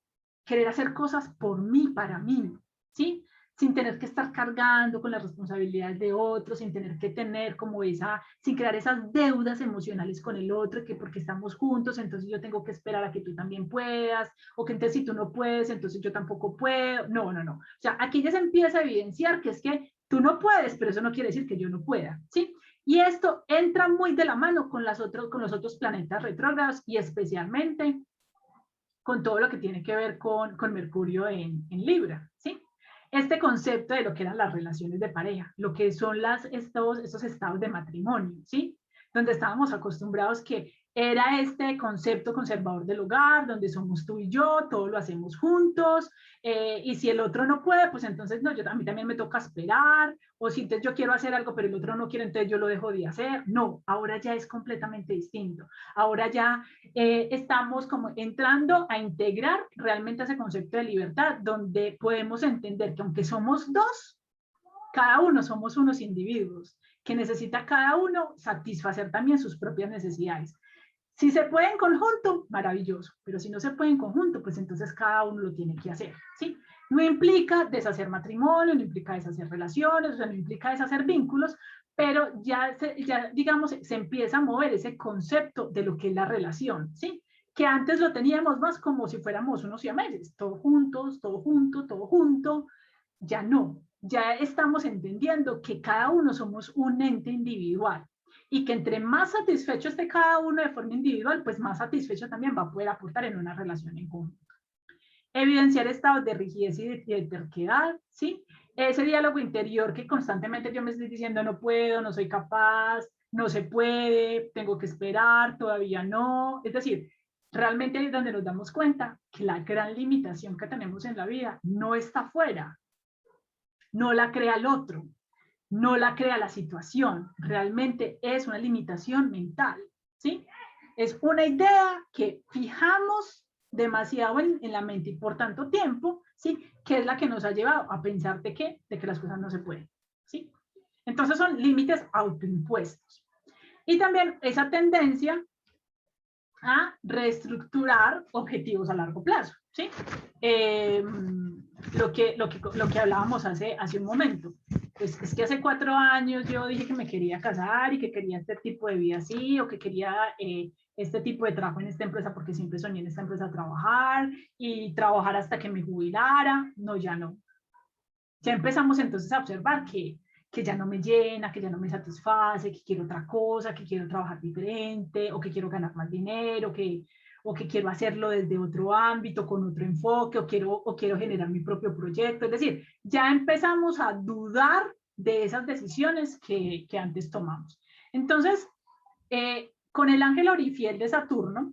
querer hacer cosas por mí, para mí, ¿sí? Sin tener que estar cargando con las responsabilidades de otros, sin tener que tener como sin crear esas deudas emocionales con el otro, que porque estamos juntos, entonces yo tengo que esperar a que tú también puedas, o que entonces si tú no puedes, entonces yo tampoco puedo. No, no, no. O sea, aquí ya se empieza a evidenciar que es que tú no puedes, pero eso no quiere decir que yo no pueda, ¿sí? Y esto entra muy de la mano con los otros planetas retrógrados y especialmente con todo lo que tiene que ver con Mercurio en Libra, ¿sí? Este concepto de lo que eran las relaciones de pareja, lo que son estos estados de matrimonio, ¿sí? Donde estábamos acostumbrados que era este concepto conservador del hogar, donde somos tú y yo, todo lo hacemos juntos, y si el otro no puede, pues entonces no, a mí también me toca esperar, o si entonces yo quiero hacer algo, pero el otro no quiere, entonces yo lo dejo de hacer. No, ahora ya es completamente distinto. Ahora ya estamos como entrando a integrar realmente ese concepto de libertad, donde podemos entender que aunque somos dos, cada uno somos unos individuos, que necesita cada uno satisfacer también sus propias necesidades. Si se puede en conjunto, maravilloso, pero si no se puede en conjunto, pues entonces cada uno lo tiene que hacer, ¿sí? No implica deshacer matrimonio, no implica deshacer relaciones, o sea, no implica deshacer vínculos, pero ya digamos, se empieza a mover ese concepto de lo que es la relación, ¿sí? Que antes lo teníamos más como si fuéramos unos siameses, todos juntos, todo junto, todo junto, ya no, ya estamos entendiendo que cada uno somos un ente individual y que entre más satisfecho esté cada uno de forma individual, pues más satisfecho también va a poder aportar en una relación en conjunto. Evidenciar estados de rigidez y de terquedad, ¿sí? Ese diálogo interior que constantemente yo me estoy diciendo no puedo, no soy capaz, no se puede, tengo que esperar, todavía no. Es decir, realmente ahí es donde nos damos cuenta que la gran limitación que tenemos en la vida no está afuera, no la crea el otro, no la crea la situación, realmente es una limitación mental, ¿sí? Es una idea que fijamos demasiado en la mente y por tanto tiempo, ¿sí? Que es la que nos ha llevado a pensar de que las cosas no se pueden, ¿sí? Entonces son límites autoimpuestos. Y también esa tendencia a reestructurar objetivos a largo plazo, ¿sí? Lo que hablábamos hace un momento. Pues es que hace 4 años yo dije que me quería casar y que quería este tipo de vida así, o que quería este tipo de trabajo en esta empresa porque siempre soñé en esta empresa trabajar y trabajar hasta que me jubilara. No, ya no. Ya empezamos entonces a observar que ya no me llena, que ya no me satisface, que quiero otra cosa, que quiero trabajar diferente, o que quiero ganar más dinero, o que quiero hacerlo desde otro ámbito, con otro enfoque, o quiero generar mi propio proyecto. Es decir, ya empezamos a dudar de esas decisiones que antes tomamos. Entonces, con el ángel orifiel de Saturno,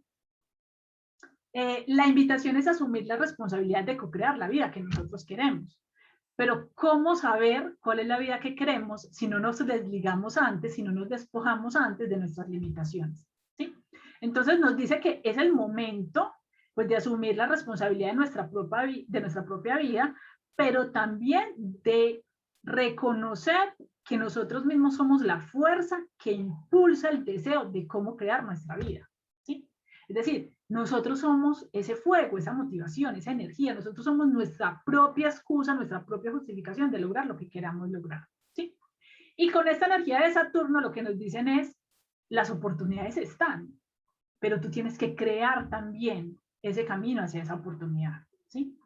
la invitación es asumir la responsabilidad de co-crear la vida que nosotros queremos. Pero ¿cómo saber cuál es la vida que queremos si no nos desligamos antes, si no nos despojamos antes de nuestras limitaciones? ¿Sí? Entonces nos dice que es el momento pues, de asumir la responsabilidad de nuestra propia vida, pero también de reconocer que nosotros mismos somos la fuerza que impulsa el deseo de cómo crear nuestra vida. ¿Sí? Es decir, nosotros somos ese fuego, esa motivación, esa energía, nosotros somos nuestra propia excusa, nuestra propia justificación de lograr lo que queramos lograr, ¿sí? Y con esta energía de Saturno lo que nos dicen es, las oportunidades están, pero tú tienes que crear también ese camino hacia esa oportunidad, ¿sí?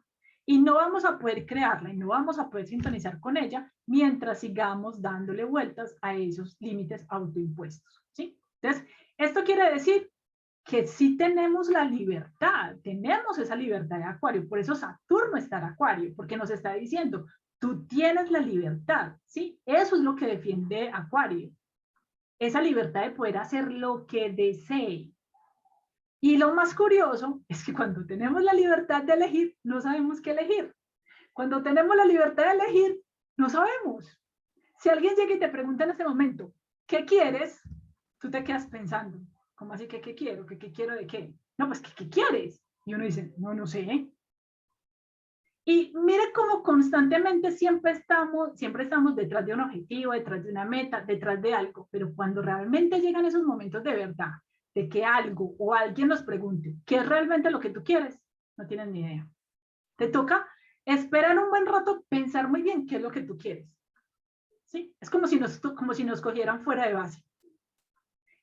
Y no vamos a poder crearla y no vamos a poder sintonizar con ella mientras sigamos dándole vueltas a esos límites autoimpuestos, ¿sí? Entonces, esto quiere decir que sí tenemos la libertad, tenemos esa libertad de Acuario, por eso Saturno está en Acuario, porque nos está diciendo, tú tienes la libertad, ¿sí? Eso es lo que defiende Acuario, esa libertad de poder hacer lo que desee. Y lo más curioso es que cuando tenemos la libertad de elegir, no sabemos qué elegir. Cuando tenemos la libertad de elegir, no sabemos. Si alguien llega y te pregunta en este momento, ¿qué quieres? Tú te quedas pensando, ¿cómo así que qué quiero? ¿Qué quiero de qué? No, pues ¿qué quieres? Y uno dice, no sé. Y mire cómo constantemente siempre estamos detrás de un objetivo, detrás de una meta, detrás de algo, pero cuando realmente llegan esos momentos de verdad, de que algo o alguien nos pregunte, ¿qué es realmente lo que tú quieres? No tienes ni idea. Te toca esperar un buen rato, pensar muy bien qué es lo que tú quieres. ¿Sí? Es como si nos cogieran fuera de base.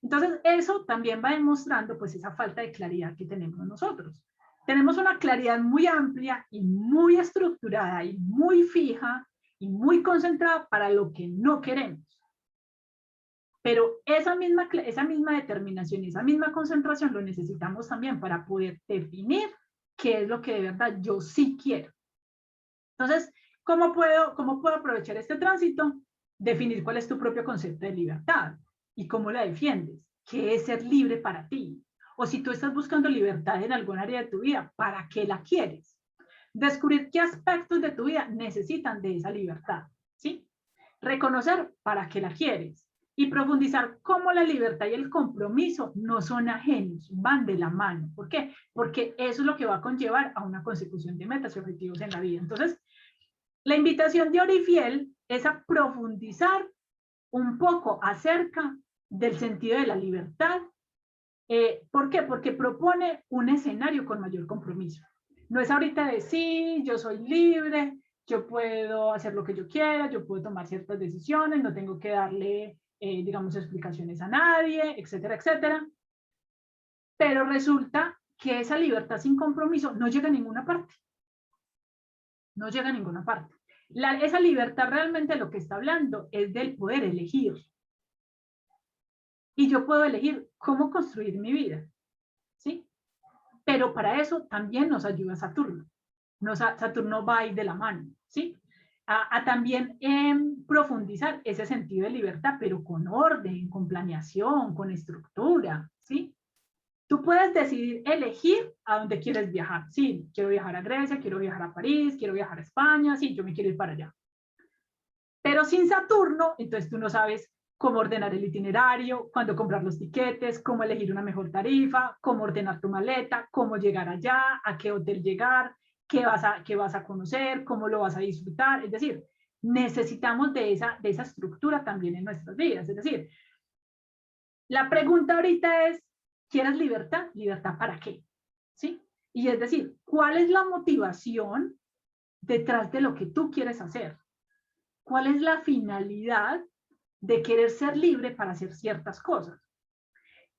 Entonces, eso también va demostrando pues esa falta de claridad que tenemos nosotros. Tenemos una claridad muy amplia y muy estructurada y muy fija y muy concentrada para lo que no queremos. Pero esa misma determinación y esa misma concentración lo necesitamos también para poder definir qué es lo que de verdad yo sí quiero. Entonces, cómo puedo aprovechar este tránsito? Definir cuál es tu propio concepto de libertad y cómo la defiendes. ¿Qué es ser libre para ti? O si tú estás buscando libertad en algún área de tu vida, ¿para qué la quieres? Descubrir qué aspectos de tu vida necesitan de esa libertad, ¿sí? Reconocer para qué la quieres y profundizar cómo la libertad y el compromiso no son ajenos, van de la mano. ¿Por qué? Porque eso es lo que va a conllevar a una consecución de metas y objetivos en la vida. Entonces, la invitación de Orifiel es a profundizar un poco acerca del sentido de la libertad. ¿Por qué? Porque propone un escenario con mayor compromiso. No es ahorita de sí, yo soy libre, yo puedo hacer lo que yo quiera, yo puedo tomar ciertas decisiones, no tengo que darle, digamos, explicaciones a nadie, etcétera, etcétera. Pero resulta que esa libertad sin compromiso no llega a ninguna parte. No llega a ninguna parte. Esa libertad realmente lo que está hablando es del poder elegir. Y yo puedo elegir cómo construir mi vida, ¿sí? Pero para eso también nos ayuda Saturno. Saturno va ahí de la mano, ¿sí? A también profundizar ese sentido de libertad, pero con orden, con planeación, con estructura, ¿sí? Tú puedes decidir elegir a dónde quieres viajar. Sí, quiero viajar a Grecia, quiero viajar a París, quiero viajar a España, sí, yo me quiero ir para allá. Pero sin Saturno, entonces tú no sabes cómo ordenar el itinerario, cuándo comprar los tiquetes, cómo elegir una mejor tarifa, cómo ordenar tu maleta, cómo llegar allá, a qué hotel llegar, qué vas a conocer, cómo lo vas a disfrutar. Es decir, necesitamos de esa estructura también en nuestras vidas. Es decir, la pregunta ahorita es, ¿quieres libertad? ¿Libertad para qué? ¿Sí? Y es decir, ¿cuál es la motivación detrás de lo que tú quieres hacer? ¿Cuál es la finalidad de querer ser libre para hacer ciertas cosas?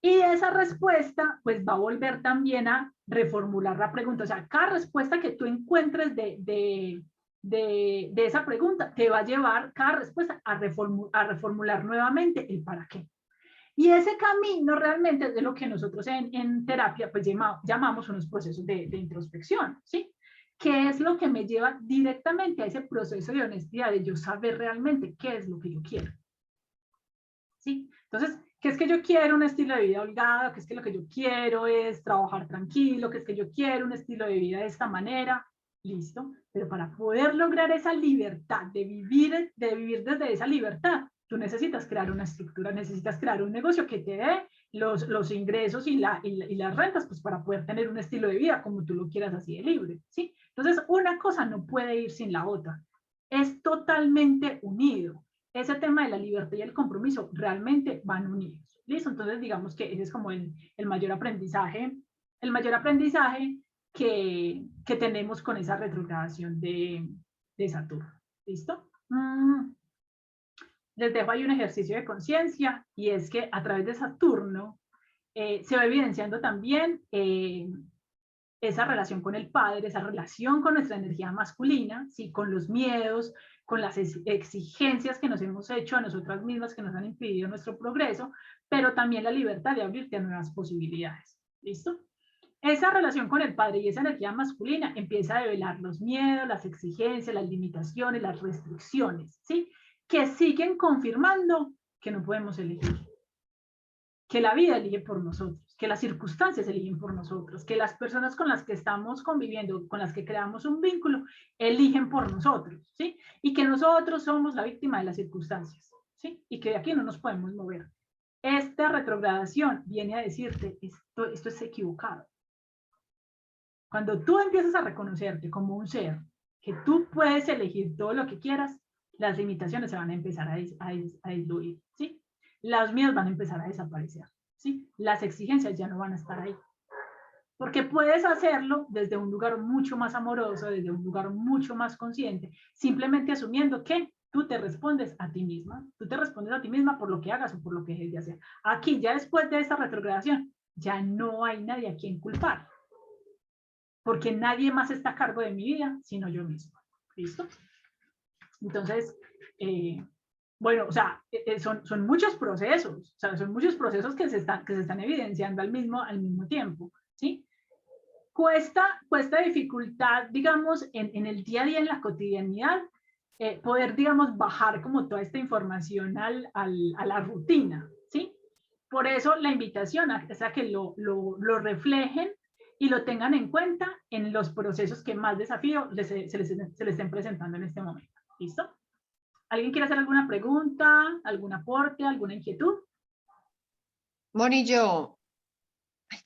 Y esa respuesta, pues va a volver también a reformular la pregunta. O sea, cada respuesta que tú encuentres de esa pregunta te va a llevar cada respuesta a reformular nuevamente el para qué. Y ese camino realmente es de lo que nosotros en terapia pues llamamos unos procesos de introspección, ¿sí? ¿Qué es lo que me lleva directamente a ese proceso de honestidad, de yo saber realmente qué es lo que yo quiero? ¿Sí? Entonces, ¿qué es que yo quiero? Un estilo de vida holgado, ¿qué es que lo que yo quiero es trabajar tranquilo? ¿Qué es que yo quiero? Un estilo de vida de esta manera. Listo. Pero para poder lograr esa libertad, de vivir desde esa libertad, tú necesitas crear una estructura, necesitas crear un negocio que te dé los ingresos y las rentas, pues para poder tener un estilo de vida como tú lo quieras así de libre, ¿sí? Entonces, una cosa no puede ir sin la otra. Es totalmente unido. Ese tema de la libertad y el compromiso realmente van unidos. ¿Listo? Entonces, digamos que ese es como el mayor aprendizaje, que tenemos con esa retrogradación de Saturno. ¿Listo? Les dejo ahí un ejercicio de conciencia y es que a través de Saturno se va evidenciando también esa relación con el padre, esa relación con nuestra energía masculina, ¿sí? Con los miedos, con las exigencias que nos hemos hecho a nosotras mismas que nos han impedido nuestro progreso, pero también la libertad de abrirte a nuevas posibilidades. ¿Listo? Esa relación con el padre y esa energía masculina empieza a develar los miedos, las exigencias, las limitaciones, las restricciones, ¿sí? Que siguen confirmando que no podemos elegir, que la vida elige por nosotros, que las circunstancias eligen por nosotros, que las personas con las que estamos conviviendo, con las que creamos un vínculo, eligen por nosotros, ¿sí? Y que nosotros somos la víctima de las circunstancias, ¿sí? Y que de aquí no nos podemos mover. Esta retrogradación viene a decirte, esto es equivocado. Cuando tú empiezas a reconocerte como un ser que tú puedes elegir todo lo que quieras, las limitaciones se van a empezar a diluir, ¿sí? Las mías van a empezar a desaparecer, ¿sí? Las exigencias ya no van a estar ahí. Porque puedes hacerlo desde un lugar mucho más amoroso, desde un lugar mucho más consciente, simplemente asumiendo que tú te respondes a ti misma, tú te respondes a ti misma por lo que hagas o por lo que dejes de hacer. Aquí, ya después de esta retrogradación, ya no hay nadie a quien culpar, porque nadie más está a cargo de mi vida, sino yo misma. ¿Listo? Entonces, bueno, o sea, son muchos procesos, o sea, son muchos procesos que se están evidenciando al mismo tiempo, ¿sí? Cuesta dificultad, digamos, en el día a día, en la cotidianidad, poder, digamos, bajar como toda esta información a la rutina, ¿sí? Por eso la invitación es a que lo reflejen y lo tengan en cuenta en los procesos que más desafío se les estén presentando en este momento. ¿Listo? ¿Alguien quiere hacer alguna pregunta, algún aporte, alguna inquietud? Moni, yo,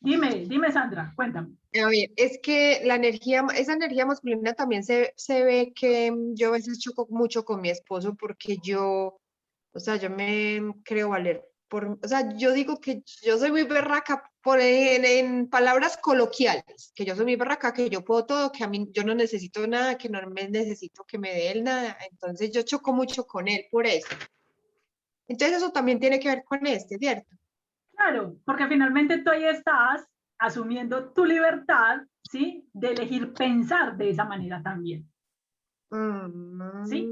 Dime, Sandra, cuéntame. a ver, es que esa energía masculina también se ve que yo a veces choco mucho con mi esposo porque yo, o sea, yo me creo valer o sea, yo digo que yo soy muy berraca en palabras coloquiales, que yo soy muy berraca, que yo puedo todo, que a mí yo no necesito nada, que no me necesito que me dé él nada, entonces yo choco mucho con él por eso. Entonces eso también tiene que ver con ¿cierto? Claro, porque finalmente tú ahí estás asumiendo tu libertad, ¿sí? De elegir pensar de esa manera también, ¿sí?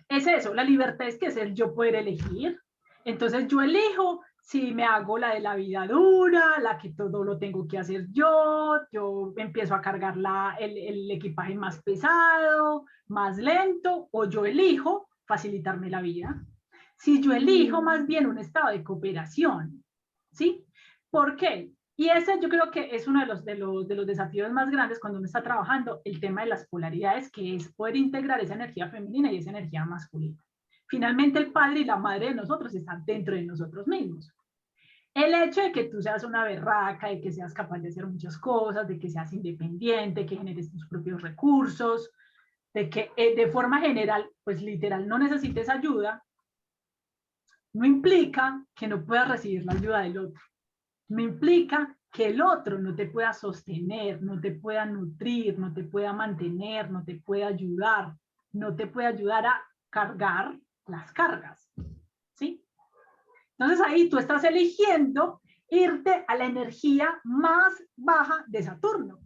Es eso, la libertad es que es el yo poder elegir. Entonces yo elijo si me hago la de la vida dura, la que todo lo tengo que hacer yo empiezo a cargar el equipaje más pesado, más lento, o yo elijo facilitarme la vida. Si yo elijo más bien un estado de cooperación, ¿sí? ¿Por qué? Y ese yo creo que es uno de los desafíos más grandes cuando uno está trabajando el tema de las polaridades, que es poder integrar esa energía femenina y esa energía masculina. Finalmente el padre y la madre de nosotros están dentro de nosotros mismos. El hecho de que tú seas una berraca, de que seas capaz de hacer muchas cosas, de que seas independiente, que generes tus propios recursos, de que de forma general, pues literal, no necesites ayuda, no implica que no puedas recibir la ayuda del otro. No implica que el otro no te pueda sostener, no te pueda nutrir, no te pueda mantener, no te pueda ayudar, no te puede ayudar a cargar las cargas, ¿sí? Entonces ahí tú estás eligiendo irte a la energía más baja de Saturno,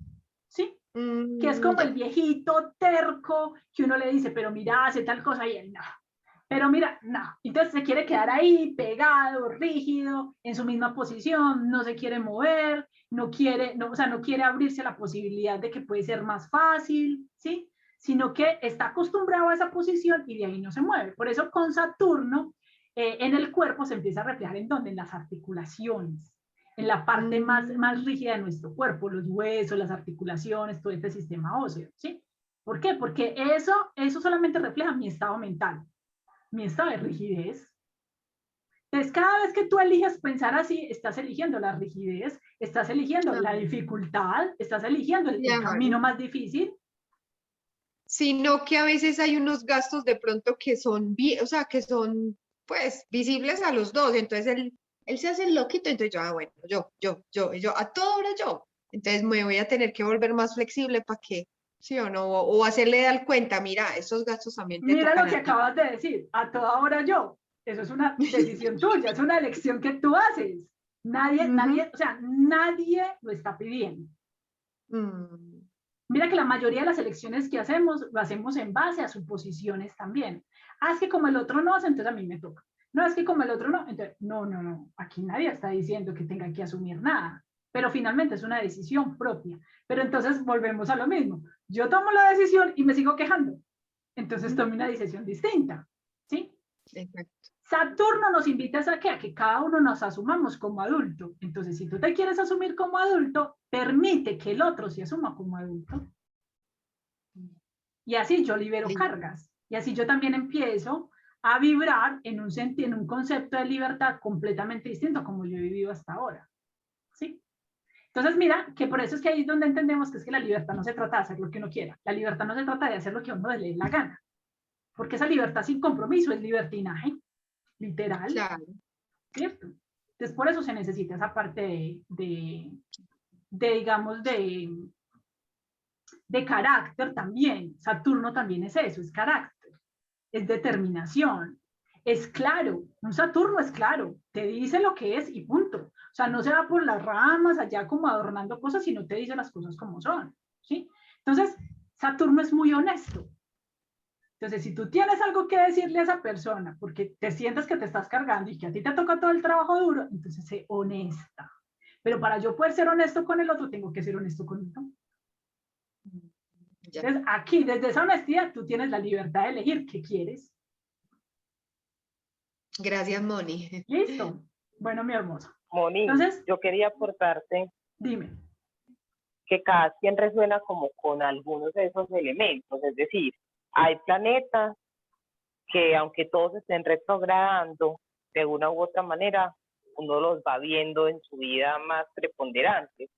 ¿sí? Que es como el viejito terco que uno le dice, pero mira, hace tal cosa y él no. Pero mira, no. Entonces se quiere quedar ahí pegado, rígido, en su misma posición, no se quiere mover, no quiere, no, o sea, no quiere abrirse a la posibilidad de que puede ser más fácil, ¿sí? Sino que está acostumbrado a esa posición y de ahí no se mueve. Por eso con Saturno en el cuerpo se empieza a reflejar en dónde, en las articulaciones, en la parte más rígida de nuestro cuerpo, los huesos, las articulaciones, todo este sistema óseo, ¿sí? ¿Por qué? Porque eso solamente refleja mi estado mental, mi estado de rigidez. Entonces, cada vez que tú eliges pensar así, estás eligiendo la rigidez, estás eligiendo la dificultad, estás eligiendo el camino más difícil. Sino que a veces hay unos gastos de pronto que son, o sea, que son, pues, visibles a los dos. Entonces él se hace el loquito, entonces yo, bueno, yo, a toda hora yo. Entonces me voy a tener que volver más flexible para que, sí o no, o hacerle dar cuenta, mira, esos gastos también te Mira tocan lo que a ti. acabas de decir, a toda hora yo. Eso es una decisión tuya, es una elección que tú haces. Nadie, o sea, nadie lo está pidiendo. Mira que la mayoría de las elecciones que hacemos, lo hacemos en base a suposiciones también. Ah, es que como el otro no, entonces a mí me toca. No, es que como el otro no, entonces, no, aquí nadie está diciendo que tenga que asumir nada, pero finalmente es una decisión propia. Pero entonces volvemos a lo mismo. Yo tomo la decisión y me sigo quejando. Entonces tomo una decisión distinta, ¿sí? Exacto. Saturno nos invita a que cada uno nos asumamos como adulto. Entonces, si tú te quieres asumir como adulto, permite que el otro se asuma como adulto. Y así yo libero cargas. Y así yo también empiezo a vibrar en en un concepto de libertad completamente distinto a como yo he vivido hasta ahora. ¿Sí? Entonces, mira, que por eso es que ahí es donde entendemos que es que la libertad no se trata de hacer lo que uno quiera. La libertad no se trata de hacer lo que a uno le dé la gana. Porque esa libertad sin compromiso es libertinaje, literal, Claro. ¿cierto? Entonces, por eso se necesita esa parte digamos, de carácter también. Saturno también es eso, es carácter, es determinación, es claro. Un Saturno es claro, te dice lo que es y punto. O sea, no se va por las ramas allá como adornando cosas, sino te dice las cosas como son, ¿sí? Entonces, Saturno es muy honesto. Entonces, si tú tienes algo que decirle a esa persona porque te sientes que te estás cargando y que a ti te toca todo el trabajo duro, entonces sé honesta. Pero para yo poder ser honesto con el otro, tengo que ser honesto conmigo. Ya. Entonces, aquí, desde esa honestidad, tú tienes la libertad de elegir qué quieres. Gracias, Moni. ¿Listo? Bueno, mi hermosa. Moni, Entonces, yo quería aportarte dime. que cada quien resuena como con algunos de esos elementos, es decir, hay planetas que aunque todos estén retrogradando, de una u otra manera, uno los va viendo en su vida más preponderantes.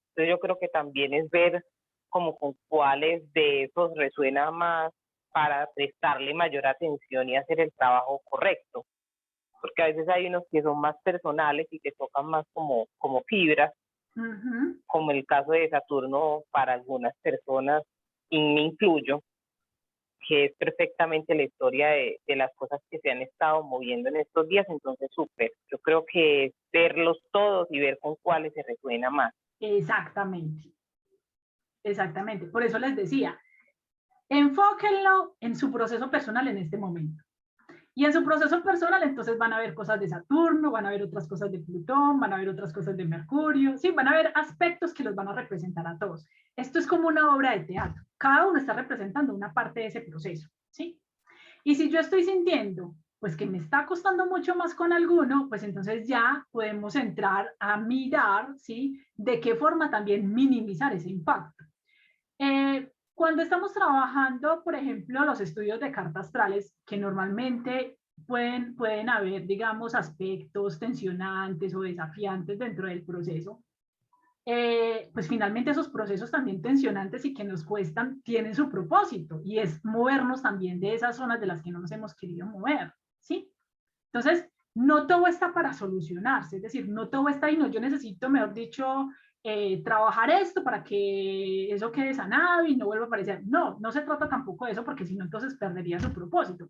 Entonces yo creo que también es ver como con cuáles de esos resuena más para prestarle mayor atención y hacer el trabajo correcto. Porque a veces hay unos que son más personales y que tocan más como fibras, como el caso de Saturno para algunas personas, y me incluyo, que es perfectamente la historia de las cosas que se han estado moviendo en estos días. Entonces, súper. Yo creo que es verlos todos y ver con cuáles se resuena más. Exactamente. Exactamente. Por eso les decía, enfóquenlo en su proceso personal en este momento. Y en su proceso personal, entonces van a ver cosas de Saturno, van a ver otras cosas de Plutón, van a ver otras cosas de Mercurio, sí, van a ver aspectos que los van a representar a todos. Esto es como una obra de teatro. Cada uno está representando una parte de ese proceso, ¿sí? Y si yo estoy sintiendo, pues que me está costando mucho más con alguno, pues entonces ya podemos entrar a mirar, ¿sí? De qué forma también minimizar ese impacto. Cuando estamos trabajando, por ejemplo, los estudios de cartas astrales, que normalmente pueden haber, digamos, aspectos tensionantes o desafiantes dentro del proceso, pues finalmente esos procesos también tensionantes y que nos cuestan tienen su propósito y es movernos también de esas zonas de las que no nos hemos querido mover, ¿sí? Entonces, no todo está para solucionarse, es decir, no todo está ahí, no, yo necesito, mejor dicho, trabajar esto para que eso quede sanado y no vuelva a aparecer. No, no se trata tampoco de eso porque si no, entonces perdería su propósito.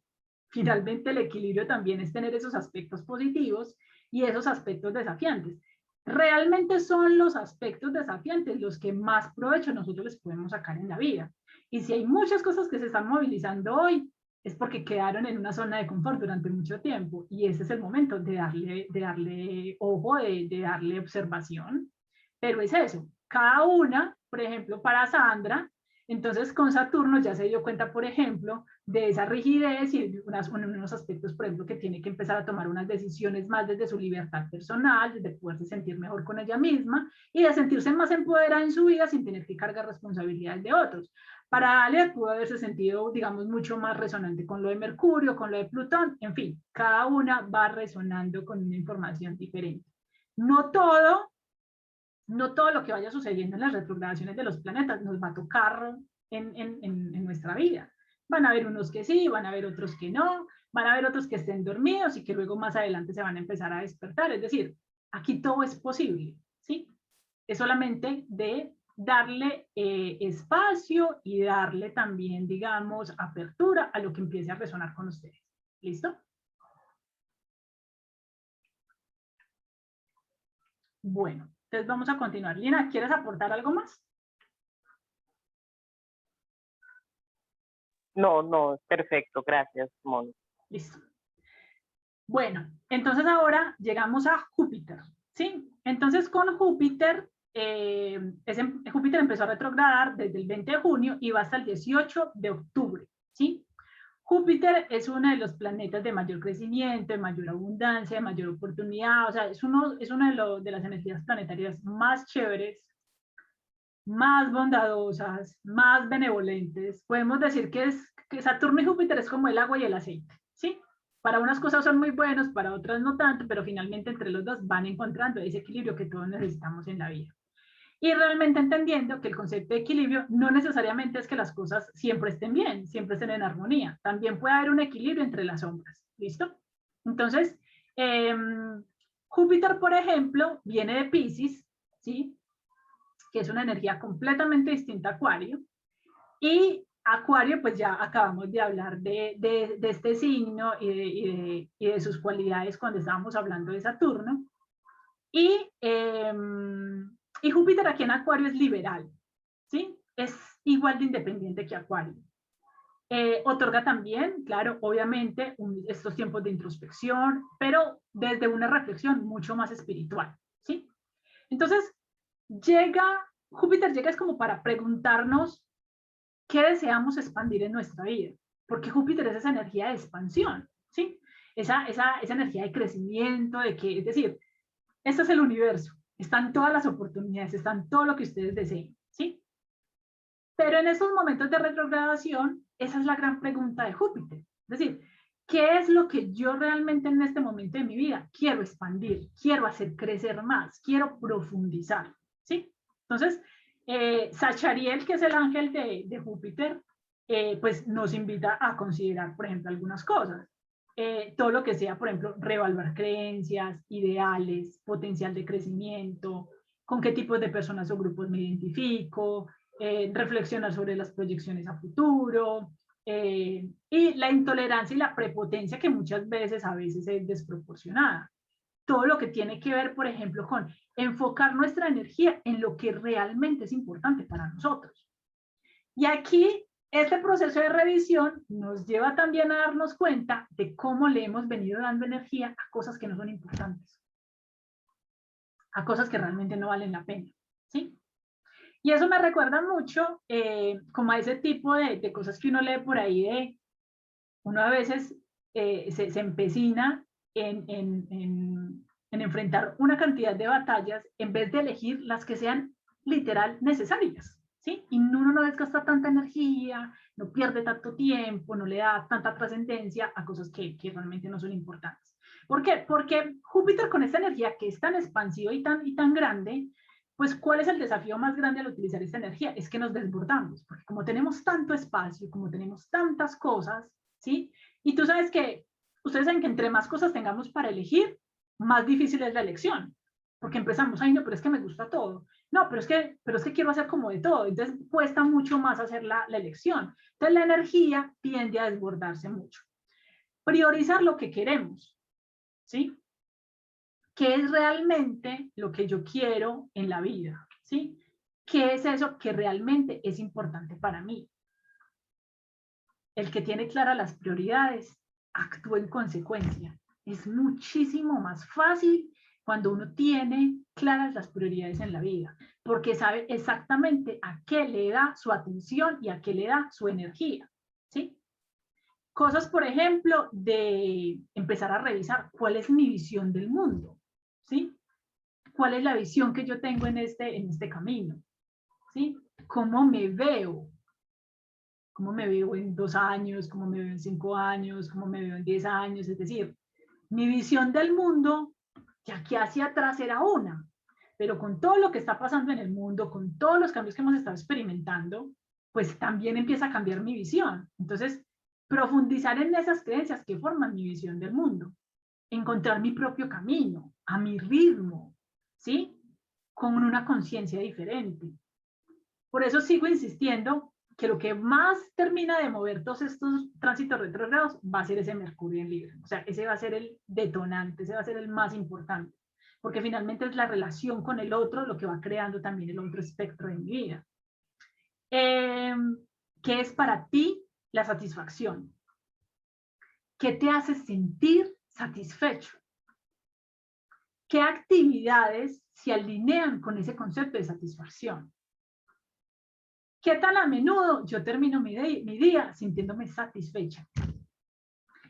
Finalmente, el equilibrio también es tener esos aspectos positivos y esos aspectos desafiantes. Realmente son los aspectos desafiantes los que más provecho nosotros les podemos sacar en la vida. Y si hay muchas cosas que se están movilizando hoy, es porque quedaron en una zona de confort durante mucho tiempo y ese es el momento de darle ojo, de darle observación. Pero es eso, cada una, por ejemplo, para Sandra, entonces con Saturno ya se dio cuenta, por ejemplo, de esa rigidez y unos aspectos, por ejemplo, que tiene que empezar a tomar unas decisiones más desde su libertad personal, desde poderse sentir mejor con ella misma y de sentirse más empoderada en su vida sin tener que cargar responsabilidades de otros. Para Ale pudo haberse sentido, digamos, mucho más resonante con lo de Mercurio, con lo de Plutón, en fin, cada una va resonando con una información diferente. No todo lo que vaya sucediendo en las retrogradaciones de los planetas nos va a tocar en nuestra vida. Van a haber unos que sí, van a haber otros que no, van a haber otros que estén dormidos y que luego más adelante se van a empezar a despertar. Es decir, aquí todo es posible, ¿sí? Es solamente de darle espacio y darle también, digamos, apertura a lo que empiece a resonar con ustedes. ¿Listo? Bueno, entonces vamos a continuar. Lina, ¿quieres aportar algo más? No, perfecto, gracias, Moni. Listo. Bueno, entonces ahora llegamos a Júpiter, ¿sí? Entonces con Júpiter, Júpiter empezó a retrogradar desde el 20 de junio y va hasta el 18 de octubre, ¿sí? Júpiter es uno de los planetas de mayor crecimiento, de mayor abundancia, de mayor oportunidad, o sea, es uno de las energías planetarias más chéveres, más bondadosas, más benevolentes. Podemos decir que Saturno y Júpiter es como el agua y el aceite, ¿sí? Para unas cosas son muy buenos, para otras no tanto, pero finalmente entre los dos van encontrando ese equilibrio que todos necesitamos en la vida. Y realmente entendiendo que el concepto de equilibrio no necesariamente es que las cosas siempre estén bien, siempre estén en armonía. También puede haber un equilibrio entre las sombras. ¿Listo? Entonces, Júpiter, por ejemplo, viene de Piscis, ¿sí? Que es una energía completamente distinta a Acuario. Y Acuario, pues ya acabamos de hablar de este signo y de sus cualidades cuando estábamos hablando de Saturno. Y Júpiter aquí en Acuario es liberal, ¿sí? Es igual de independiente que Acuario. Otorga también, claro, obviamente, estos tiempos de introspección, pero desde una reflexión mucho más espiritual, ¿sí? Entonces, Júpiter llega es como para preguntarnos qué deseamos expandir en nuestra vida, porque Júpiter es esa energía de expansión, ¿sí? Esa energía de crecimiento, de que, es decir, este es el universo, están todas las oportunidades, están todo lo que ustedes deseen, ¿sí? Pero en estos momentos de retrogradación, esa es la gran pregunta de Júpiter. Es decir, ¿qué es lo que yo realmente en este momento de mi vida quiero expandir, quiero hacer crecer más, quiero profundizar, ¿sí? Entonces, Sachariel, que es el ángel de Júpiter, pues nos invita a considerar, por ejemplo, algunas cosas. Todo lo que sea, por ejemplo, reevaluar creencias, ideales, potencial de crecimiento, con qué tipos de personas o grupos me identifico, reflexionar sobre las proyecciones a futuro, y la intolerancia y la prepotencia que muchas veces a veces es desproporcionada. Todo lo que tiene que ver, por ejemplo, con enfocar nuestra energía en lo que realmente es importante para nosotros. Y aquí, este proceso de revisión nos lleva también a darnos cuenta de cómo le hemos venido dando energía a cosas que no son importantes, a cosas que realmente no valen la pena, ¿sí? Y eso me recuerda mucho como a ese tipo de cosas que uno lee por ahí, de uno a veces se empecina en enfrentar una cantidad de batallas en vez de elegir las que sean literal necesarias, ¿sí? Y uno no desgasta tanta energía, no pierde tanto tiempo, no le da tanta trascendencia a cosas que realmente no son importantes. ¿Por qué? Porque Júpiter, con esta energía que es tan expansiva y tan grande, pues ¿cuál es el desafío más grande al utilizar esta energía? Es que nos desbordamos, porque como tenemos tanto espacio, como tenemos tantas cosas, ¿sí? Y tú sabes que, ustedes saben que entre más cosas tengamos para elegir, más difícil es la elección, porque empezamos, ay no, pero es que me gusta todo, no, pero es que quiero hacer como de todo, entonces cuesta mucho más hacer la elección. Entonces la energía tiende a desbordarse mucho. Priorizar lo que queremos, ¿sí? ¿Qué es realmente lo que yo quiero en la vida? ¿Sí? ¿Qué es eso que realmente es importante para mí? El que tiene claras las prioridades actúa en consecuencia. Es muchísimo más fácil cuando uno tiene claras las prioridades en la vida, porque sabe exactamente a qué le da su atención y a qué le da su energía, ¿sí? Cosas, por ejemplo, de empezar a revisar cuál es mi visión del mundo, ¿sí? ¿Cuál es la visión que yo tengo en este camino? ¿Sí? ¿Cómo me veo? ¿Cómo me veo en 2 años? ¿Cómo me veo en 5 años? ¿Cómo me veo en 10 años? Es decir, mi visión del mundo, ya que hacia atrás era una, pero con todo lo que está pasando en el mundo, con todos los cambios que hemos estado experimentando, pues también empieza a cambiar mi visión. Entonces, profundizar en esas creencias que forman mi visión del mundo, encontrar mi propio camino, a mi ritmo, ¿sí? Con una conciencia diferente. Por eso sigo insistiendo que lo que más termina de mover todos estos tránsitos retrógrados va a ser ese Mercurio en Libra. O sea, ese va a ser el detonante, ese va a ser el más importante, porque finalmente es la relación con el otro lo que va creando también el otro espectro de mi vida. ¿Qué es para ti la satisfacción? ¿Qué te hace sentir satisfecho? ¿Qué actividades se alinean con ese concepto de satisfacción? ¿Qué tan a menudo yo termino mi día sintiéndome satisfecha?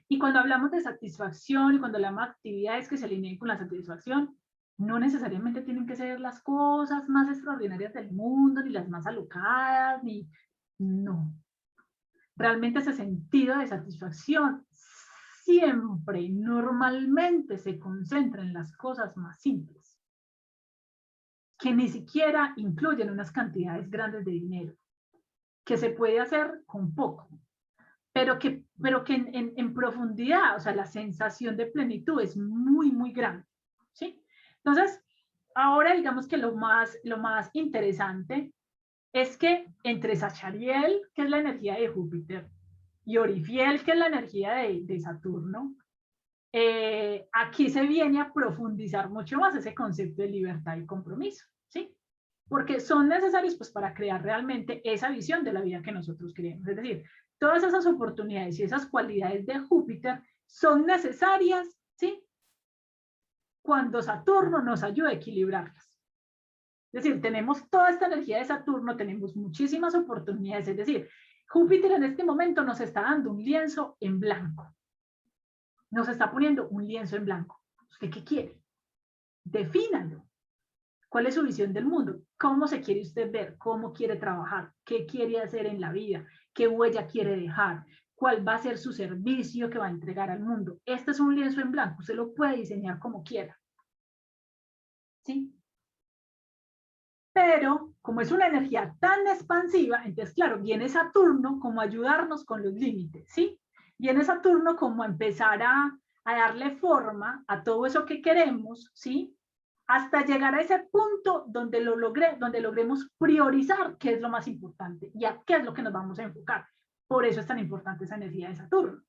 Y cuando hablamos de satisfacción y cuando hablamos de actividades que se alineen con la satisfacción, no necesariamente tienen que ser las cosas más extraordinarias del mundo, ni las más alocadas, ni... No. Realmente ese sentido de satisfacción siempre, normalmente se concentra en las cosas más simples. que ni siquiera incluyen unas cantidades grandes de dinero, que se puede hacer con poco, pero que en profundidad, o sea, la sensación de plenitud es muy, muy grande, ¿sí? Entonces, ahora digamos que lo más interesante es que entre Sachariel, que es la energía de Júpiter, y Orifiel, que es la energía de Saturno, aquí se viene a profundizar mucho más ese concepto de libertad y compromiso, ¿sí? Porque son necesarios pues para crear realmente esa visión de la vida que nosotros queremos. Es decir, todas esas oportunidades y esas cualidades de Júpiter son necesarias, ¿sí? Cuando Saturno nos ayuda a equilibrarlas. Es decir, tenemos toda esta energía de Saturno, tenemos muchísimas oportunidades, es decir, Júpiter en este momento nos está dando un lienzo en blanco. Nos está poniendo un lienzo en blanco. ¿Usted qué quiere? Defínalo. ¿Cuál es su visión del mundo? ¿Cómo se quiere usted ver? ¿Cómo quiere trabajar? ¿Qué quiere hacer en la vida? ¿Qué huella quiere dejar? ¿Cuál va a ser su servicio que va a entregar al mundo? Este es un lienzo en blanco. Usted lo puede diseñar como quiera. ¿Sí? Pero, como es una energía tan expansiva, entonces, claro, viene Saturno como a ayudarnos con los límites, ¿sí? Viene Saturno como a empezar a darle forma a todo eso que queremos, ¿sí? Hasta llegar a ese punto donde donde logremos priorizar qué es lo más importante y a qué es lo que nos vamos a enfocar. Por eso es tan importante esa energía de Saturno.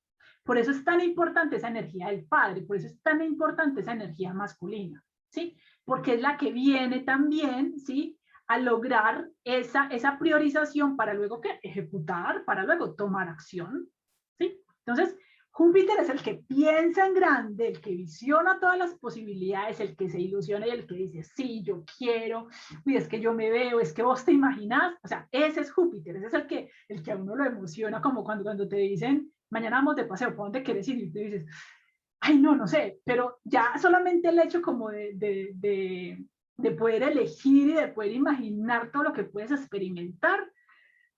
Por eso es tan importante esa energía del padre, por eso es tan importante esa energía masculina, ¿sí? Porque es la que viene también, ¿sí? A lograr esa priorización para luego ¿qué? Ejecutar, para luego tomar acción, ¿sí? Entonces, Júpiter es el que piensa en grande, el que visiona todas las posibilidades, el que se ilusiona y el que dice, sí, yo quiero, uy, es que yo me veo, es que vos te imaginás, o sea, ese es Júpiter, ese es el que a uno lo emociona, como cuando te dicen, mañana vamos de paseo, ¿para dónde quieres ir? Y tú dices, ay, no sé, pero ya solamente el hecho como de poder elegir y de poder imaginar todo lo que puedes experimentar,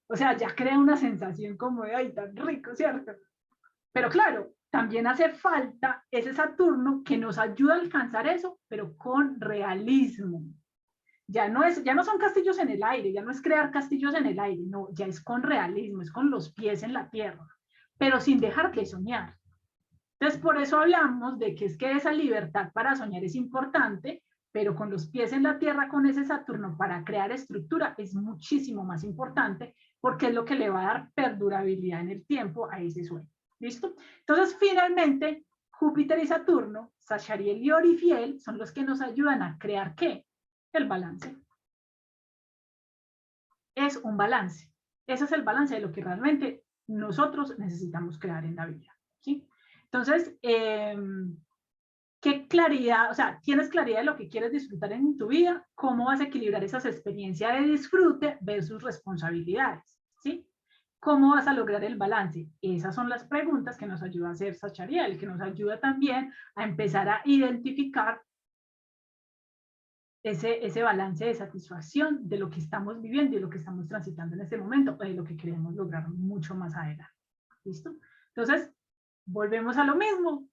o sea, ya crea una sensación como de, ay, tan rico, ¿cierto? Pero claro, también hace falta ese Saturno que nos ayuda a alcanzar eso, pero con realismo. Ya no son castillos en el aire, ya no es crear castillos en el aire, no, ya es con realismo, es con los pies en la tierra, pero sin dejar de soñar. Entonces, por eso hablamos de que es que esa libertad para soñar es importante, pero con los pies en la tierra, con ese Saturno para crear estructura, es muchísimo más importante porque es lo que le va a dar perdurabilidad en el tiempo a ese sueño. ¿Listo? Entonces, finalmente, Júpiter y Saturno, Sachariel y Orifiel, son los que nos ayudan a crear ¿qué? El balance. Es un balance. Ese es el balance de lo que realmente nosotros necesitamos crear en la vida. ¿Sí? Entonces, ¿qué claridad, o sea, tienes claridad de lo que quieres disfrutar en tu vida? ¿Cómo vas a equilibrar esas experiencias de disfrute versus responsabilidades? ¿Sí? ¿Cómo vas a lograr el balance? Esas son las preguntas que nos ayuda a hacer Sachariel, que nos ayuda también a empezar a identificar ese balance de satisfacción de lo que estamos viviendo y lo que estamos transitando en este momento o de lo que queremos lograr mucho más adelante. ¿Listo? Entonces, volvemos a lo mismo.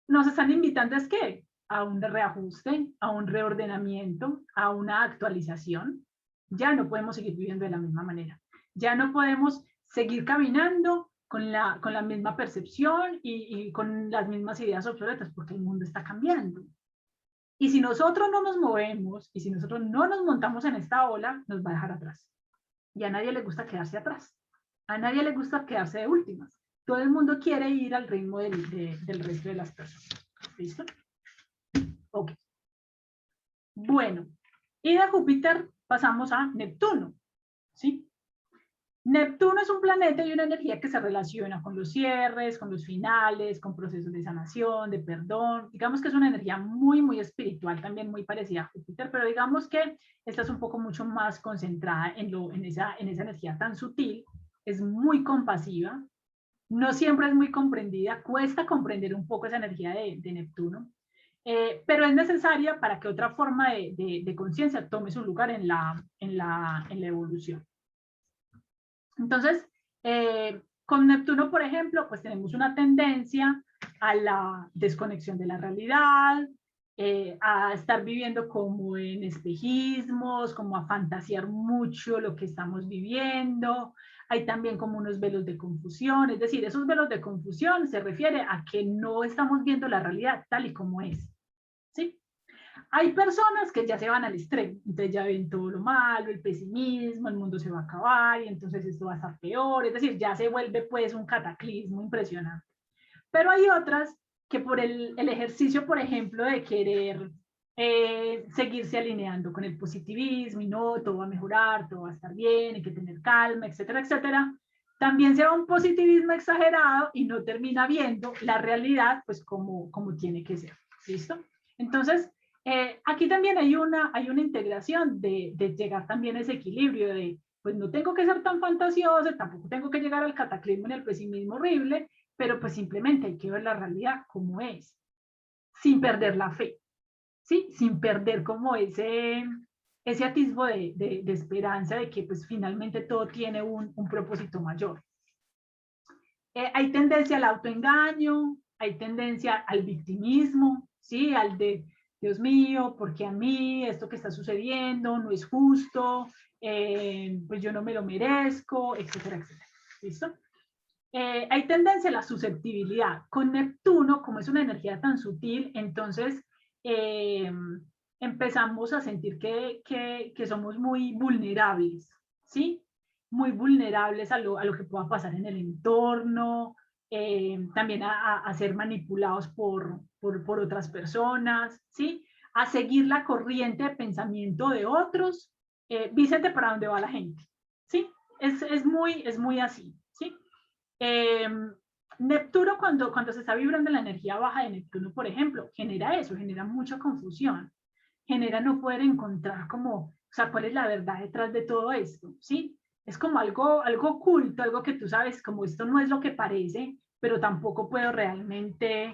Nos están invitando es que a un reajuste, a un reordenamiento, a una actualización. Ya no podemos seguir viviendo de la misma manera. Ya no podemos seguir caminando con la misma percepción y con las mismas ideas obsoletas porque el mundo está cambiando. Y si nosotros no nos movemos y si nosotros no nos montamos en esta ola, nos va a dejar atrás. Y a nadie le gusta quedarse atrás. A nadie le gusta quedarse de últimas. Todo el mundo quiere ir al ritmo del resto de las personas. ¿Listo? Ok. Bueno, y de Júpiter pasamos a Neptuno. ¿Sí? Neptuno es un planeta y una energía que se relaciona con los cierres, con los finales, con procesos de sanación, de perdón. Digamos que es una energía muy, muy espiritual, también muy parecida a Júpiter, pero digamos que esta es un poco mucho más concentrada en esa energía tan sutil, es muy compasiva, no siempre es muy comprendida, cuesta comprender un poco esa energía de Neptuno, pero es necesaria para que otra forma de conciencia tome su lugar en la evolución. Entonces, con Neptuno, por ejemplo, pues tenemos una tendencia a la desconexión de la realidad, a estar viviendo como en espejismos, como a fantasear mucho lo que estamos viviendo. Hay también como unos velos de confusión, es decir, esos velos de confusión se refiere a que no estamos viendo la realidad tal y como es, ¿sí? Hay personas que ya se van al extremo, entonces ya ven todo lo malo, el pesimismo, el mundo se va a acabar y entonces esto va a estar peor, es decir, ya se vuelve pues un cataclismo impresionante. Pero hay otras que por el ejercicio, por ejemplo, de querer seguirse alineando con el positivismo y no, todo va a mejorar, todo va a estar bien, hay que tener calma, etcétera, etcétera, también se va a un positivismo exagerado y no termina viendo la realidad pues como tiene que ser, ¿listo? Entonces, aquí también hay una integración de llegar también a ese equilibrio de, pues no tengo que ser tan fantasioso, tampoco tengo que llegar al cataclismo ni al pesimismo horrible, pero pues simplemente hay que ver la realidad como es, sin perder la fe, ¿sí? Sin perder como ese atisbo de esperanza de que pues finalmente todo tiene un propósito mayor. Hay tendencia al autoengaño, hay tendencia al victimismo, ¿sí? Al de, Dios mío, ¿por qué a mí? Esto que está sucediendo no es justo, pues yo no me lo merezco, etcétera, etcétera. ¿Listo? Hay tendencia a la susceptibilidad. Con Neptuno, como es una energía tan sutil, entonces empezamos a sentir que somos muy vulnerables, ¿sí? Muy vulnerables a lo que pueda pasar en el entorno, también a ser manipulados por otras personas, ¿sí? A seguir la corriente de pensamiento de otros. Vicente, ¿para dónde va la gente? ¿Sí? Es muy así, ¿sí? Neptuno, cuando se está vibrando la energía baja de Neptuno, por ejemplo, genera eso, genera mucha confusión, genera no poder encontrar como, o sea, cuál es la verdad detrás de todo esto, ¿sí? Es como algo oculto, algo que tú sabes, como esto no es lo que parece, pero tampoco puedo realmente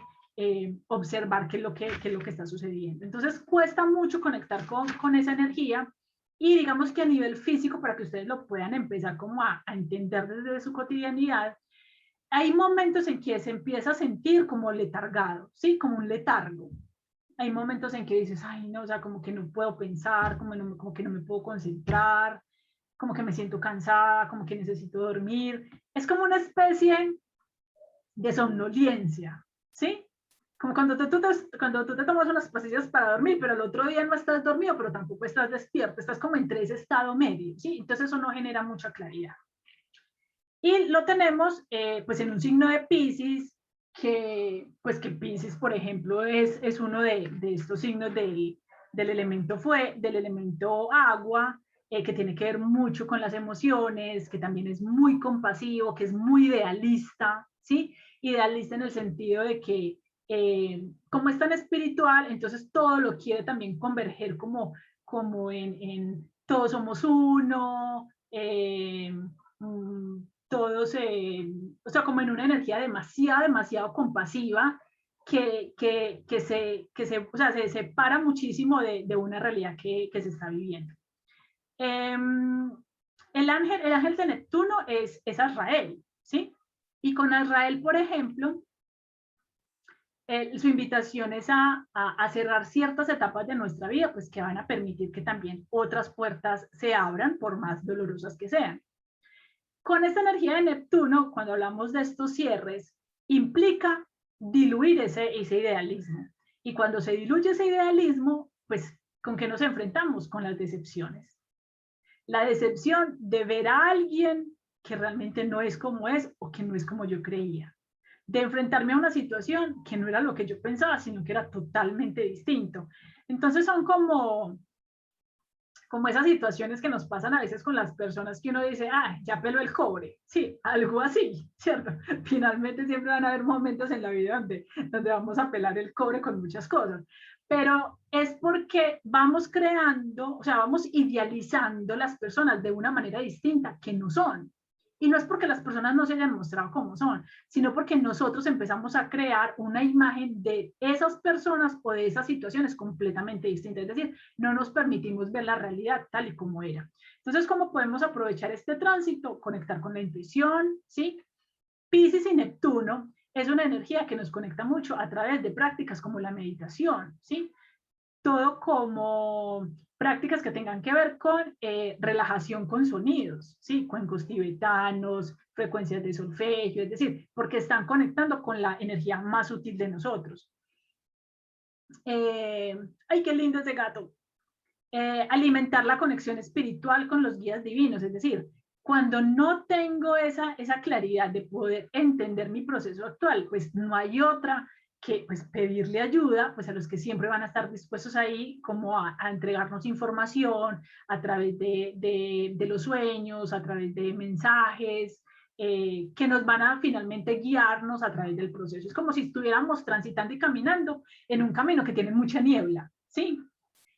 observar qué es lo que está sucediendo. Entonces cuesta mucho conectar con esa energía y digamos que a nivel físico, para que ustedes lo puedan empezar como a entender desde su cotidianidad, hay momentos en que se empieza a sentir como letargado, ¿sí? Como un letargo. Hay momentos en que dices, ay, no, o sea, como que no puedo pensar, como que no me puedo concentrar, como que me siento cansada, como que necesito dormir. Es como una especie de somnolencia, ¿sí? Como cuando tú te tomas unas pastillas para dormir, pero el otro día no estás dormido, pero tampoco estás despierto, estás como entre ese estado medio, ¿sí? Entonces eso no genera mucha claridad. Y lo tenemos pues en un signo de Piscis, pues que Piscis, por ejemplo, es uno de estos signos del elemento agua, que tiene que ver mucho con las emociones, que también es muy compasivo, que es muy idealista, ¿sí? Idealista en el sentido de que como es tan espiritual, entonces todo lo quiere también converger como en todos somos uno, todos, o sea, como en una energía demasiado compasiva o sea, se separa muchísimo de una realidad que se está viviendo. El ángel de Neptuno es Azrael, ¿sí? Y con Azrael, por ejemplo, su invitación es a cerrar ciertas etapas de nuestra vida, pues que van a permitir que también otras puertas se abran, por más dolorosas que sean. Con esta energía de Neptuno, cuando hablamos de estos cierres, implica diluir ese idealismo. Y cuando se diluye ese idealismo, pues, ¿con qué nos enfrentamos? Con las decepciones. La decepción de ver a alguien que realmente no es como es o que no es como yo creía. De enfrentarme a una situación que no era lo que yo pensaba, sino que era totalmente distinto. Entonces son como esas situaciones que nos pasan a veces con las personas que uno dice, ah, ya peló el cobre. Sí, algo así, ¿cierto? Finalmente siempre van a haber momentos en la vida donde vamos a pelar el cobre con muchas cosas. Pero es porque vamos creando, o sea, vamos idealizando las personas de una manera distinta que no son. Y no es porque las personas no se hayan mostrado como son, sino porque nosotros empezamos a crear una imagen de esas personas o de esas situaciones completamente distintas. Es decir, no nos permitimos ver la realidad tal y como era. Entonces, ¿cómo podemos aprovechar este tránsito? Conectar con la intuición, ¿sí? Piscis y Neptuno es una energía que nos conecta mucho a través de prácticas como la meditación, ¿sí? todo como prácticas que tengan que ver con relajación con sonidos, ¿sí? Cuencos tibetanos, frecuencias de solfegio, es decir, porque están conectando con la energía más sutil de nosotros. ¡Ay, qué lindo ese gato! Alimentar la conexión espiritual con los guías divinos, es decir, cuando no tengo esa claridad de poder entender mi proceso actual, pues no hay otra que pues, pedirle ayuda pues, a los que siempre van a estar dispuestos ahí como a entregarnos información a través de los sueños, a través de mensajes, que nos van a finalmente guiarnos a través del proceso. Es como si estuviéramos transitando y caminando en un camino que tiene mucha niebla, ¿sí?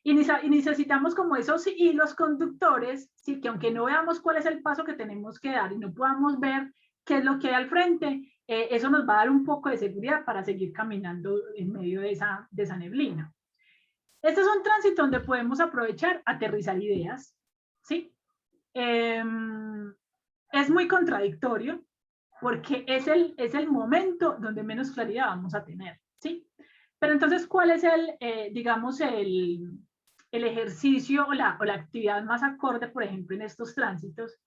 Y necesitamos como esos hilos conductores, ¿sí? Que aunque no veamos cuál es el paso que tenemos que dar y no podamos ver qué es lo que hay al frente, eso nos va a dar un poco de seguridad para seguir caminando en medio de esa neblina. Este es un tránsito donde podemos aprovechar, aterrizar ideas, ¿sí? Es muy contradictorio porque es el momento donde menos claridad vamos a tener, ¿sí? Pero entonces, ¿cuál es digamos, el ejercicio o la actividad más acorde, por ejemplo, en estos tránsitos?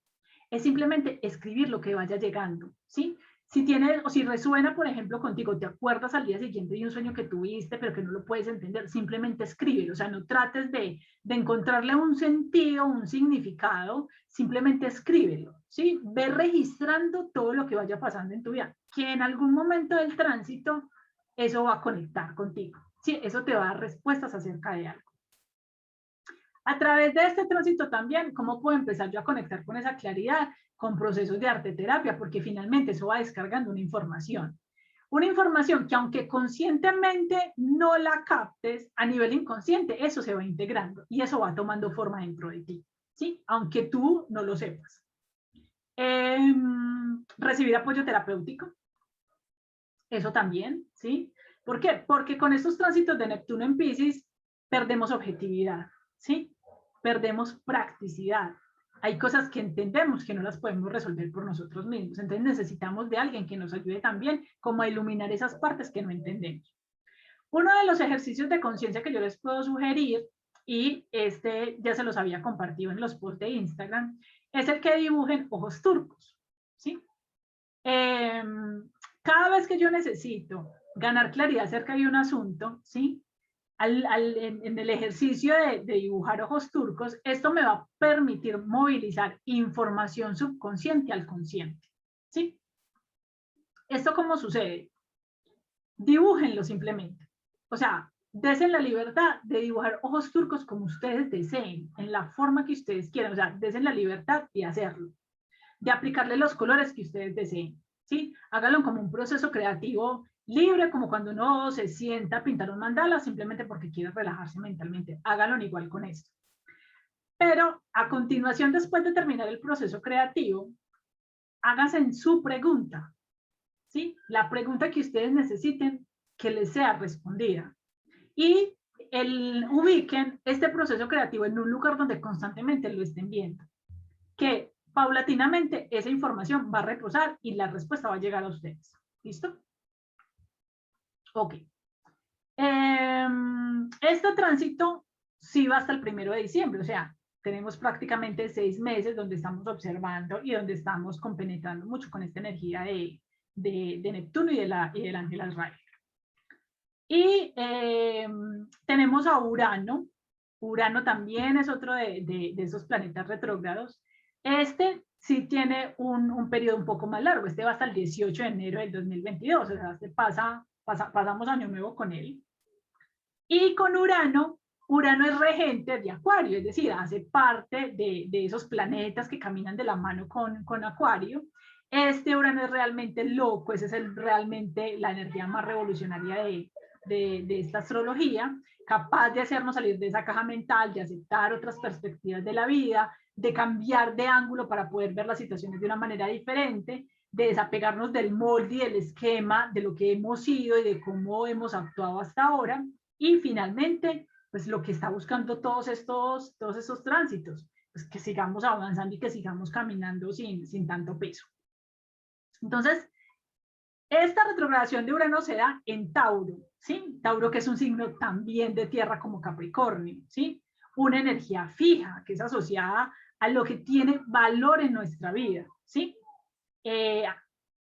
Es simplemente escribir lo que vaya llegando, ¿sí? Si tiene, o si resuena, por ejemplo, contigo, te acuerdas al día siguiente de un sueño que tuviste, pero que no lo puedes entender, simplemente escríbelo, o sea, no trates de encontrarle un sentido, un significado, simplemente escríbelo, ¿sí? Ve registrando todo lo que vaya pasando en tu vida, que en algún momento del tránsito eso va a conectar contigo, ¿sí? Eso te va a dar respuestas acerca de algo. A través de este tránsito también, ¿cómo puedo empezar yo a conectar con esa claridad? Con procesos de arte terapia, porque finalmente eso va descargando una información. Una información que aunque conscientemente no la captes, a nivel inconsciente eso se va integrando y eso va tomando forma dentro de ti, ¿sí? Aunque tú no lo sepas. Recibir apoyo terapéutico, eso también, ¿sí? ¿Por qué? Porque con estos tránsitos de Neptuno en Piscis perdemos objetividad, ¿sí? Perdemos practicidad. Hay cosas que entendemos que no las podemos resolver por nosotros mismos. Entonces necesitamos de alguien que nos ayude también como a iluminar esas partes que no entendemos. Uno de los ejercicios de conciencia que yo les puedo sugerir, y este ya se los había compartido en los posts de Instagram, es el que dibujen ojos turcos, ¿sí? Cada vez que yo necesito ganar claridad acerca de un asunto, ¿sí? En el ejercicio de dibujar ojos turcos, esto me va a permitir movilizar información subconsciente al consciente, ¿sí? ¿Esto cómo sucede? Dibújenlo simplemente. O sea, desen la libertad de dibujar ojos turcos como ustedes deseen, en la forma que ustedes quieran. O sea, desen la libertad de hacerlo, de aplicarle los colores que ustedes deseen, ¿sí? Háganlo como un proceso creativo libre, como cuando uno se sienta a pintar un mandala simplemente porque quiere relajarse mentalmente. Háganlo igual con esto. Pero a continuación, después de terminar el proceso creativo, háganse en su pregunta, ¿sí? La pregunta que ustedes necesiten que les sea respondida. Y ubiquen este proceso creativo en un lugar donde constantemente lo estén viendo. Que paulatinamente esa información va a reposar y la respuesta va a llegar a ustedes. ¿Listo? Ok. Este tránsito sí va hasta el 1 de diciembre, o sea, tenemos prácticamente 6 meses donde estamos observando y donde estamos compenetrando mucho con esta energía de Neptuno y del ángel Azrael. Y tenemos a Urano. Urano también es otro de esos planetas retrógrados. Este sí tiene un periodo un poco más largo. Este va hasta el 18 de enero del 2022. O sea, pasamos año nuevo con él. Y con Urano, Urano es regente de Acuario, es decir, hace parte de esos planetas que caminan de la mano con Acuario. Este Urano es realmente loco, esa es realmente la energía más revolucionaria de esta astrología, capaz de hacernos salir de esa caja mental, de aceptar otras perspectivas de la vida, de cambiar de ángulo para poder ver las situaciones de una manera diferente, de desapegarnos del molde y del esquema de lo que hemos sido y de cómo hemos actuado hasta ahora. Y finalmente, pues lo que está buscando todos estos tránsitos, pues que sigamos avanzando y que sigamos caminando sin tanto peso. Entonces, Esta retrogradación de Urano se da en Tauro, ¿sí? Tauro, que es un signo también de tierra como Capricornio, ¿sí? Una energía fija que es asociada a lo que tiene valor en nuestra vida, ¿sí?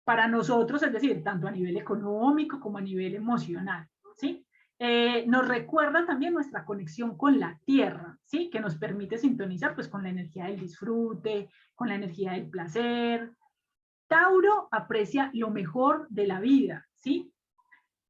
Para nosotros, es decir, tanto a nivel económico como a nivel emocional, ¿sí? Nos recuerda también nuestra conexión con la tierra, ¿sí? Que nos permite sintonizar pues con la energía del disfrute, con la energía del placer. Tauro aprecia lo mejor de la vida, ¿sí?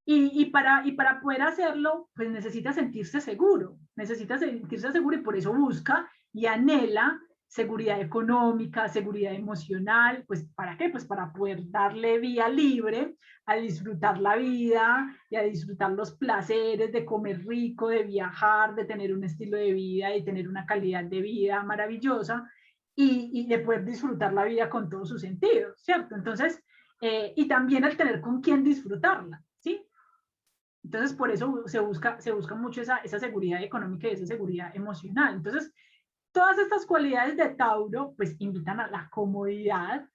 Y para poder hacerlo, pues necesita sentirse seguro y por eso busca y anhela seguridad económica, seguridad emocional, pues ¿para qué? Pues para poder darle vía libre a disfrutar la vida y a disfrutar los placeres de comer rico, de viajar, de tener un estilo de vida y tener una calidad de vida maravillosa y de poder disfrutar la vida con todos sus sentidos, ¿cierto? Entonces, y también el tener con quién disfrutarla, ¿sí? Entonces, por eso se busca mucho esa seguridad económica y esa seguridad emocional. Entonces, todas estas cualidades de Tauro, pues invitan a la comodidad,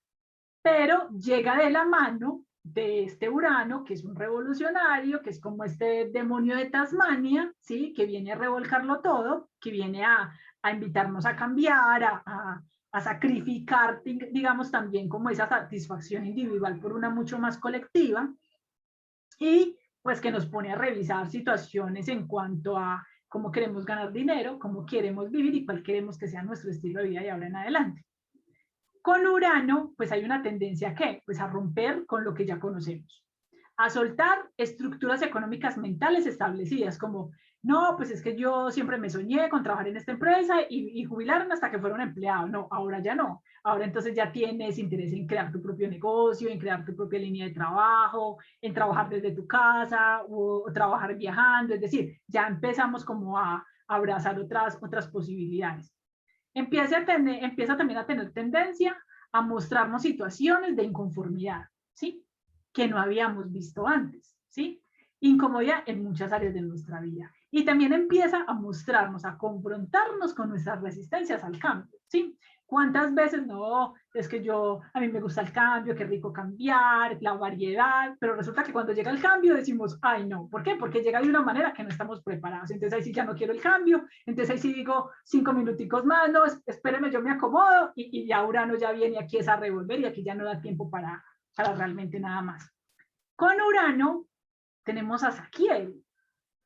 pero llega de la mano de este Urano, que es un revolucionario, que es como este demonio de Tasmania, ¿sí? Que viene a revolcarlo todo, que viene a invitarnos a cambiar, a sacrificar, digamos, también como esa satisfacción individual por una mucho más colectiva, y pues que nos pone a revisar situaciones en cuanto a cómo queremos ganar dinero, cómo queremos vivir y cuál queremos que sea nuestro estilo de vida de ahora en adelante. Con Urano, pues hay una tendencia a ¿qué? Pues a romper con lo que ya conocemos, a soltar estructuras económicas mentales establecidas, como, no, pues es que yo siempre me soñé con trabajar en esta empresa y jubilarme hasta que fuera un empleado. No, ahora ya no. Ahora entonces ya tienes interés en crear tu propio negocio, en crear tu propia línea de trabajo, en trabajar desde tu casa o trabajar viajando. Es decir, ya empezamos como a abrazar otras posibilidades. Empieza también a tener tendencia a mostrarnos situaciones de inconformidad, ¿sí? Que no habíamos visto antes, ¿sí? Incomodidad en muchas áreas de nuestra vida. Y también empieza a mostrarnos, a confrontarnos con nuestras resistencias al cambio, ¿sí? ¿Cuántas veces no? Es que a mí me gusta el cambio, qué rico cambiar, la variedad, pero resulta que cuando llega el cambio decimos, ay no, ¿por qué? Porque llega de una manera que no estamos preparados, entonces ahí sí ya no quiero el cambio, entonces ahí sí digo 5 minuticos más, no, espéreme, yo me acomodo y ya Urano ya viene aquí a revolver y aquí ya no da tiempo para realmente nada más. Con Urano tenemos a Saquiel,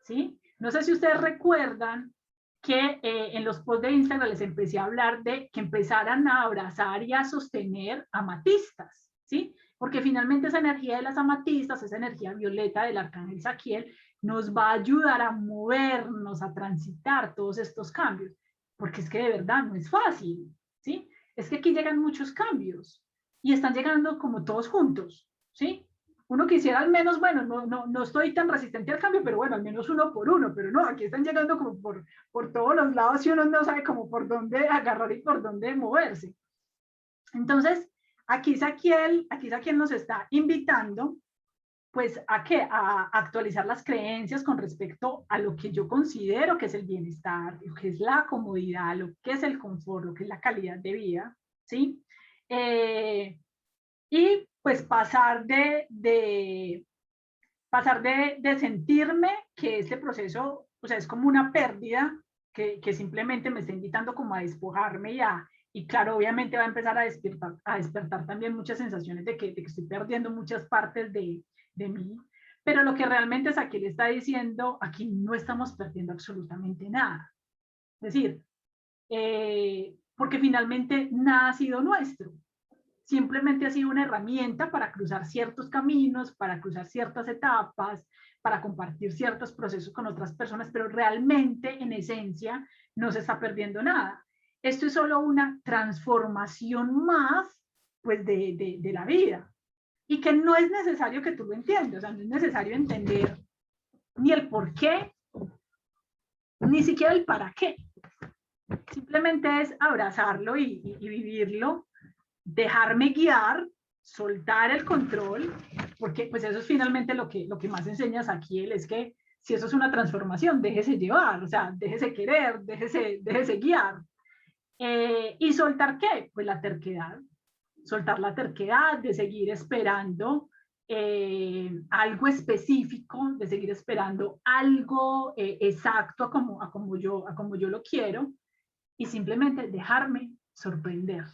¿sí? No sé si ustedes recuerdan que en los posts de Instagram les empecé a hablar de que empezaran a abrazar y a sostener amatistas, ¿sí? Porque finalmente esa energía de las amatistas, esa energía violeta del arcángel Saquiel, nos va a ayudar a movernos, a transitar todos estos cambios, porque es que de verdad no es fácil, ¿sí? Es que aquí llegan muchos cambios y están llegando como todos juntos, ¿sí? Uno quisiera al menos, bueno, no estoy tan resistente al cambio, pero bueno, al menos uno por uno, pero no, aquí están llegando como por todos los lados y uno no sabe como por dónde agarrar y por dónde moverse. Entonces, aquí Saquiel nos está invitando, pues, ¿a qué? A actualizar las creencias con respecto a lo que yo considero que es el bienestar, lo que es la comodidad, lo que es el confort, lo que es la calidad de vida, ¿sí? Y pues pasar de sentirme que este proceso, o sea, es como una pérdida que simplemente me está invitando como a despojarme y claro, obviamente va a empezar a despertar también muchas sensaciones de que estoy perdiendo muchas partes de mí, pero lo que realmente es aquí le está diciendo, aquí no estamos perdiendo absolutamente nada. Es decir, porque finalmente nada ha sido nuestro. Simplemente ha sido una herramienta para cruzar ciertos caminos, para cruzar ciertas etapas, para compartir ciertos procesos con otras personas, pero realmente, en esencia, no se está perdiendo nada. Esto es solo una transformación más, pues, de la vida. Y que no es necesario que tú lo entiendas, o sea, no es necesario entender ni el por qué, ni siquiera el para qué. Simplemente es abrazarlo y vivirlo, dejarme guiar, soltar el control, porque pues eso es finalmente lo que más enseñas aquí, es que si eso es una transformación, déjese llevar, o sea, déjese querer, déjese guiar. ¿Y soltar qué? Pues la terquedad. Soltar la terquedad de seguir esperando algo específico, de seguir esperando algo exacto a como yo lo quiero, y simplemente dejarme sorprender.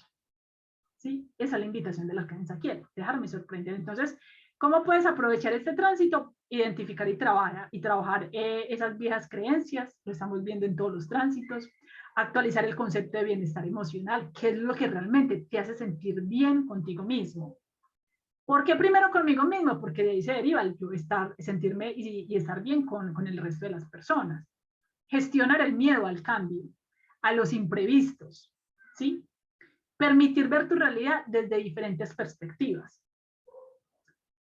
¿Sí? Esa es la invitación de la creencia quiero, dejarme sorprender. Entonces, ¿cómo puedes aprovechar este tránsito? Identificar y trabajar esas viejas creencias, lo estamos viendo en todos los tránsitos, actualizar el concepto de bienestar emocional, qué es lo que realmente te hace sentir bien contigo mismo. ¿Por qué primero conmigo mismo? Porque de ahí se deriva el yo sentirme y estar bien con el resto de las personas. Gestionar el miedo al cambio, a los imprevistos, ¿sí? Permitir ver tu realidad desde diferentes perspectivas.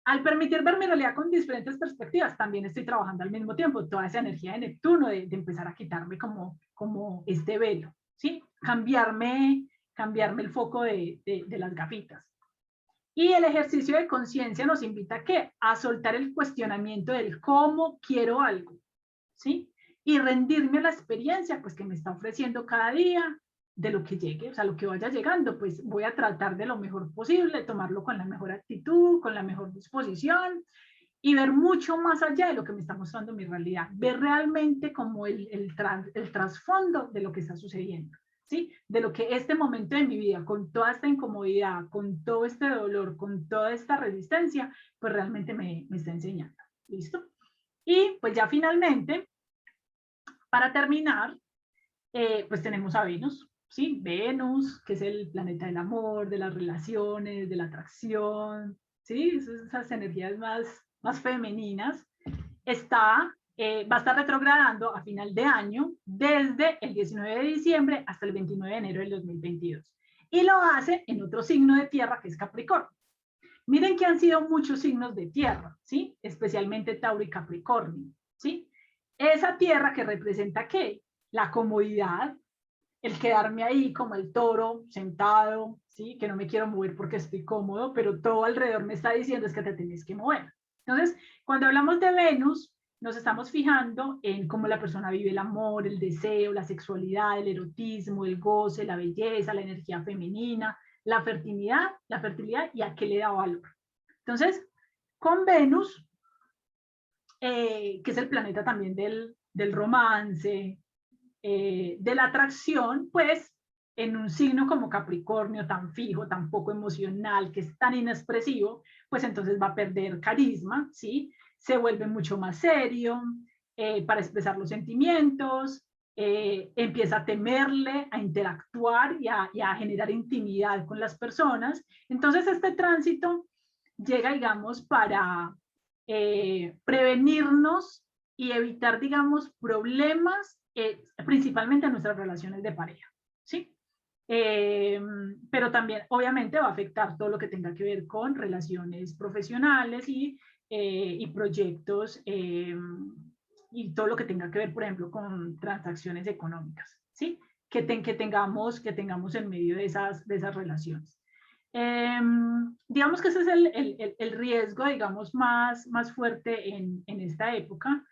Al permitir ver mi realidad con diferentes perspectivas, también estoy trabajando al mismo tiempo toda esa energía de Neptuno, de empezar a quitarme como este velo, ¿sí? Cambiarme el foco de las gafitas. Y el ejercicio de conciencia nos invita a ¿qué? A soltar el cuestionamiento del cómo quiero algo, ¿sí? Y rendirme a la experiencia pues, que me está ofreciendo cada día, de lo que llegue, o sea, lo que vaya llegando, pues voy a tratar de lo mejor posible, tomarlo con la mejor actitud, con la mejor disposición, y ver mucho más allá de lo que me está mostrando mi realidad, ver realmente como el trasfondo de lo que está sucediendo. ¿Sí? De lo que este momento de mi vida, con toda esta incomodidad, con todo este dolor, con toda esta resistencia, pues realmente me está enseñando. ¿Listo? Y pues ya finalmente, para terminar, pues tenemos a Venus, ¿sí? Venus, que es el planeta del amor, de las relaciones, de la atracción, ¿sí? Esas energías más femeninas, va a estar retrogradando a final de año, desde el 19 de diciembre hasta el 29 de enero del 2022. Y lo hace en otro signo de tierra, que es Capricornio. Miren que han sido muchos signos de tierra, ¿sí? Especialmente Tauro y Capricornio, ¿sí? Esa tierra que representa, ¿qué? La comodidad, el quedarme ahí como el toro, sentado, ¿sí? Que no me quiero mover porque estoy cómodo, pero todo alrededor me está diciendo es que te tenés que mover. Entonces, cuando hablamos de Venus, nos estamos fijando en cómo la persona vive el amor, el deseo, la sexualidad, el erotismo, el goce, la belleza, la energía femenina, la fertilidad y a qué le da valor. Entonces, con Venus, que es el planeta también del romance, de la atracción, pues en un signo como Capricornio, tan fijo, tan poco emocional, que es tan inexpresivo, pues entonces va a perder carisma, ¿sí? Se vuelve mucho más serio para expresar los sentimientos, empieza a temerle, a interactuar y a generar intimidad con las personas. Entonces este tránsito llega, digamos, para prevenirnos y evitar, digamos, problemas, principalmente en nuestras relaciones de pareja, ¿sí? Pero también, obviamente, va a afectar todo lo que tenga que ver con relaciones profesionales y proyectos y todo lo que tenga que ver, por ejemplo, con transacciones económicas, ¿sí? Que tengamos en medio de esas relaciones. Digamos que ese es el riesgo, digamos, más fuerte en esta época,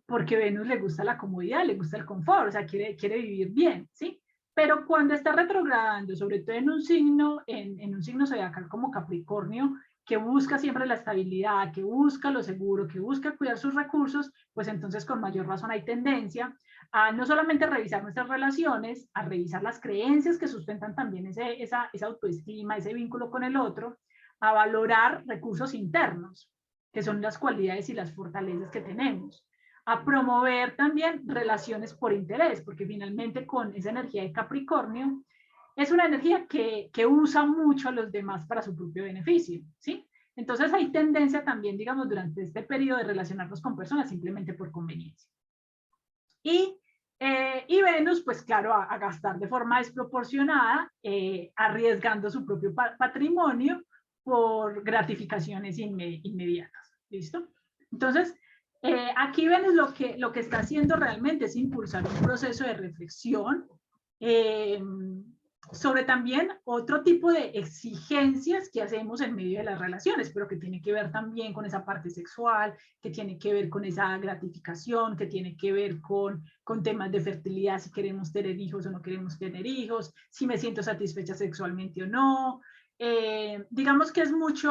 porque Venus le gusta la comodidad, le gusta el confort, o sea, quiere vivir bien, ¿sí? Pero cuando está retrogradando, sobre todo en un signo zodiacal como Capricornio, que busca siempre la estabilidad, que busca lo seguro, que busca cuidar sus recursos, pues entonces con mayor razón hay tendencia a no solamente revisar nuestras relaciones, a revisar las creencias que sustentan también esa autoestima, ese vínculo con el otro, a valorar recursos internos, que son las cualidades y las fortalezas que tenemos, a promover también relaciones por interés, porque finalmente con esa energía de Capricornio, es una energía que usa mucho a los demás para su propio beneficio, ¿sí? Entonces hay tendencia también, digamos, durante este periodo de relacionarnos con personas simplemente por conveniencia. Y Venus, pues claro, a gastar de forma desproporcionada, arriesgando su propio patrimonio por gratificaciones inmediatas. ¿Listo? Entonces, aquí Venus lo que está haciendo realmente es impulsar un proceso de reflexión sobre también otro tipo de exigencias que hacemos en medio de las relaciones, pero que tiene que ver también con esa parte sexual, que tiene que ver con esa gratificación, que tiene que ver con temas de fertilidad, si queremos tener hijos o no queremos tener hijos, si me siento satisfecha sexualmente o no. Digamos que es mucho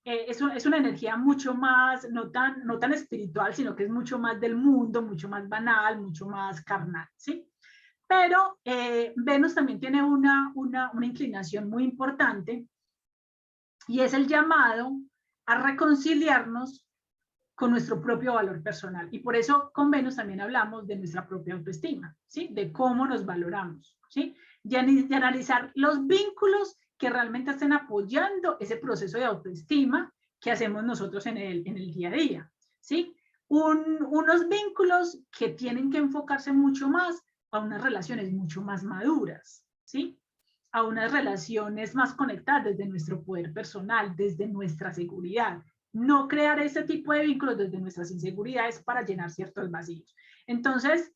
es una energía mucho más, no tan espiritual, sino que es mucho más del mundo, mucho más banal, mucho más carnal, ¿sí? Pero Venus también tiene una inclinación muy importante y es el llamado a reconciliarnos con nuestro propio valor personal. Y por eso con Venus también hablamos de nuestra propia autoestima, ¿sí? De cómo nos valoramos, ¿sí? De analizar los vínculos que realmente estén apoyando ese proceso de autoestima que hacemos nosotros en el día a día, ¿sí? Unos vínculos que tienen que enfocarse mucho más a unas relaciones mucho más maduras, ¿sí? A unas relaciones más conectadas desde nuestro poder personal, desde nuestra seguridad. No crear ese tipo de vínculos desde nuestras inseguridades para llenar ciertos vacíos. Entonces,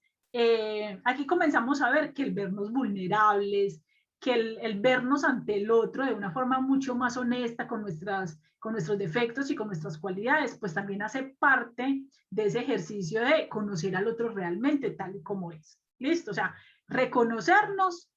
aquí comenzamos a ver que el vernos vulnerables, que el vernos ante el otro de una forma mucho más honesta con nuestros defectos y con nuestras cualidades, pues también hace parte de ese ejercicio de conocer al otro realmente tal y como es. ¿Listo? O sea, reconocernos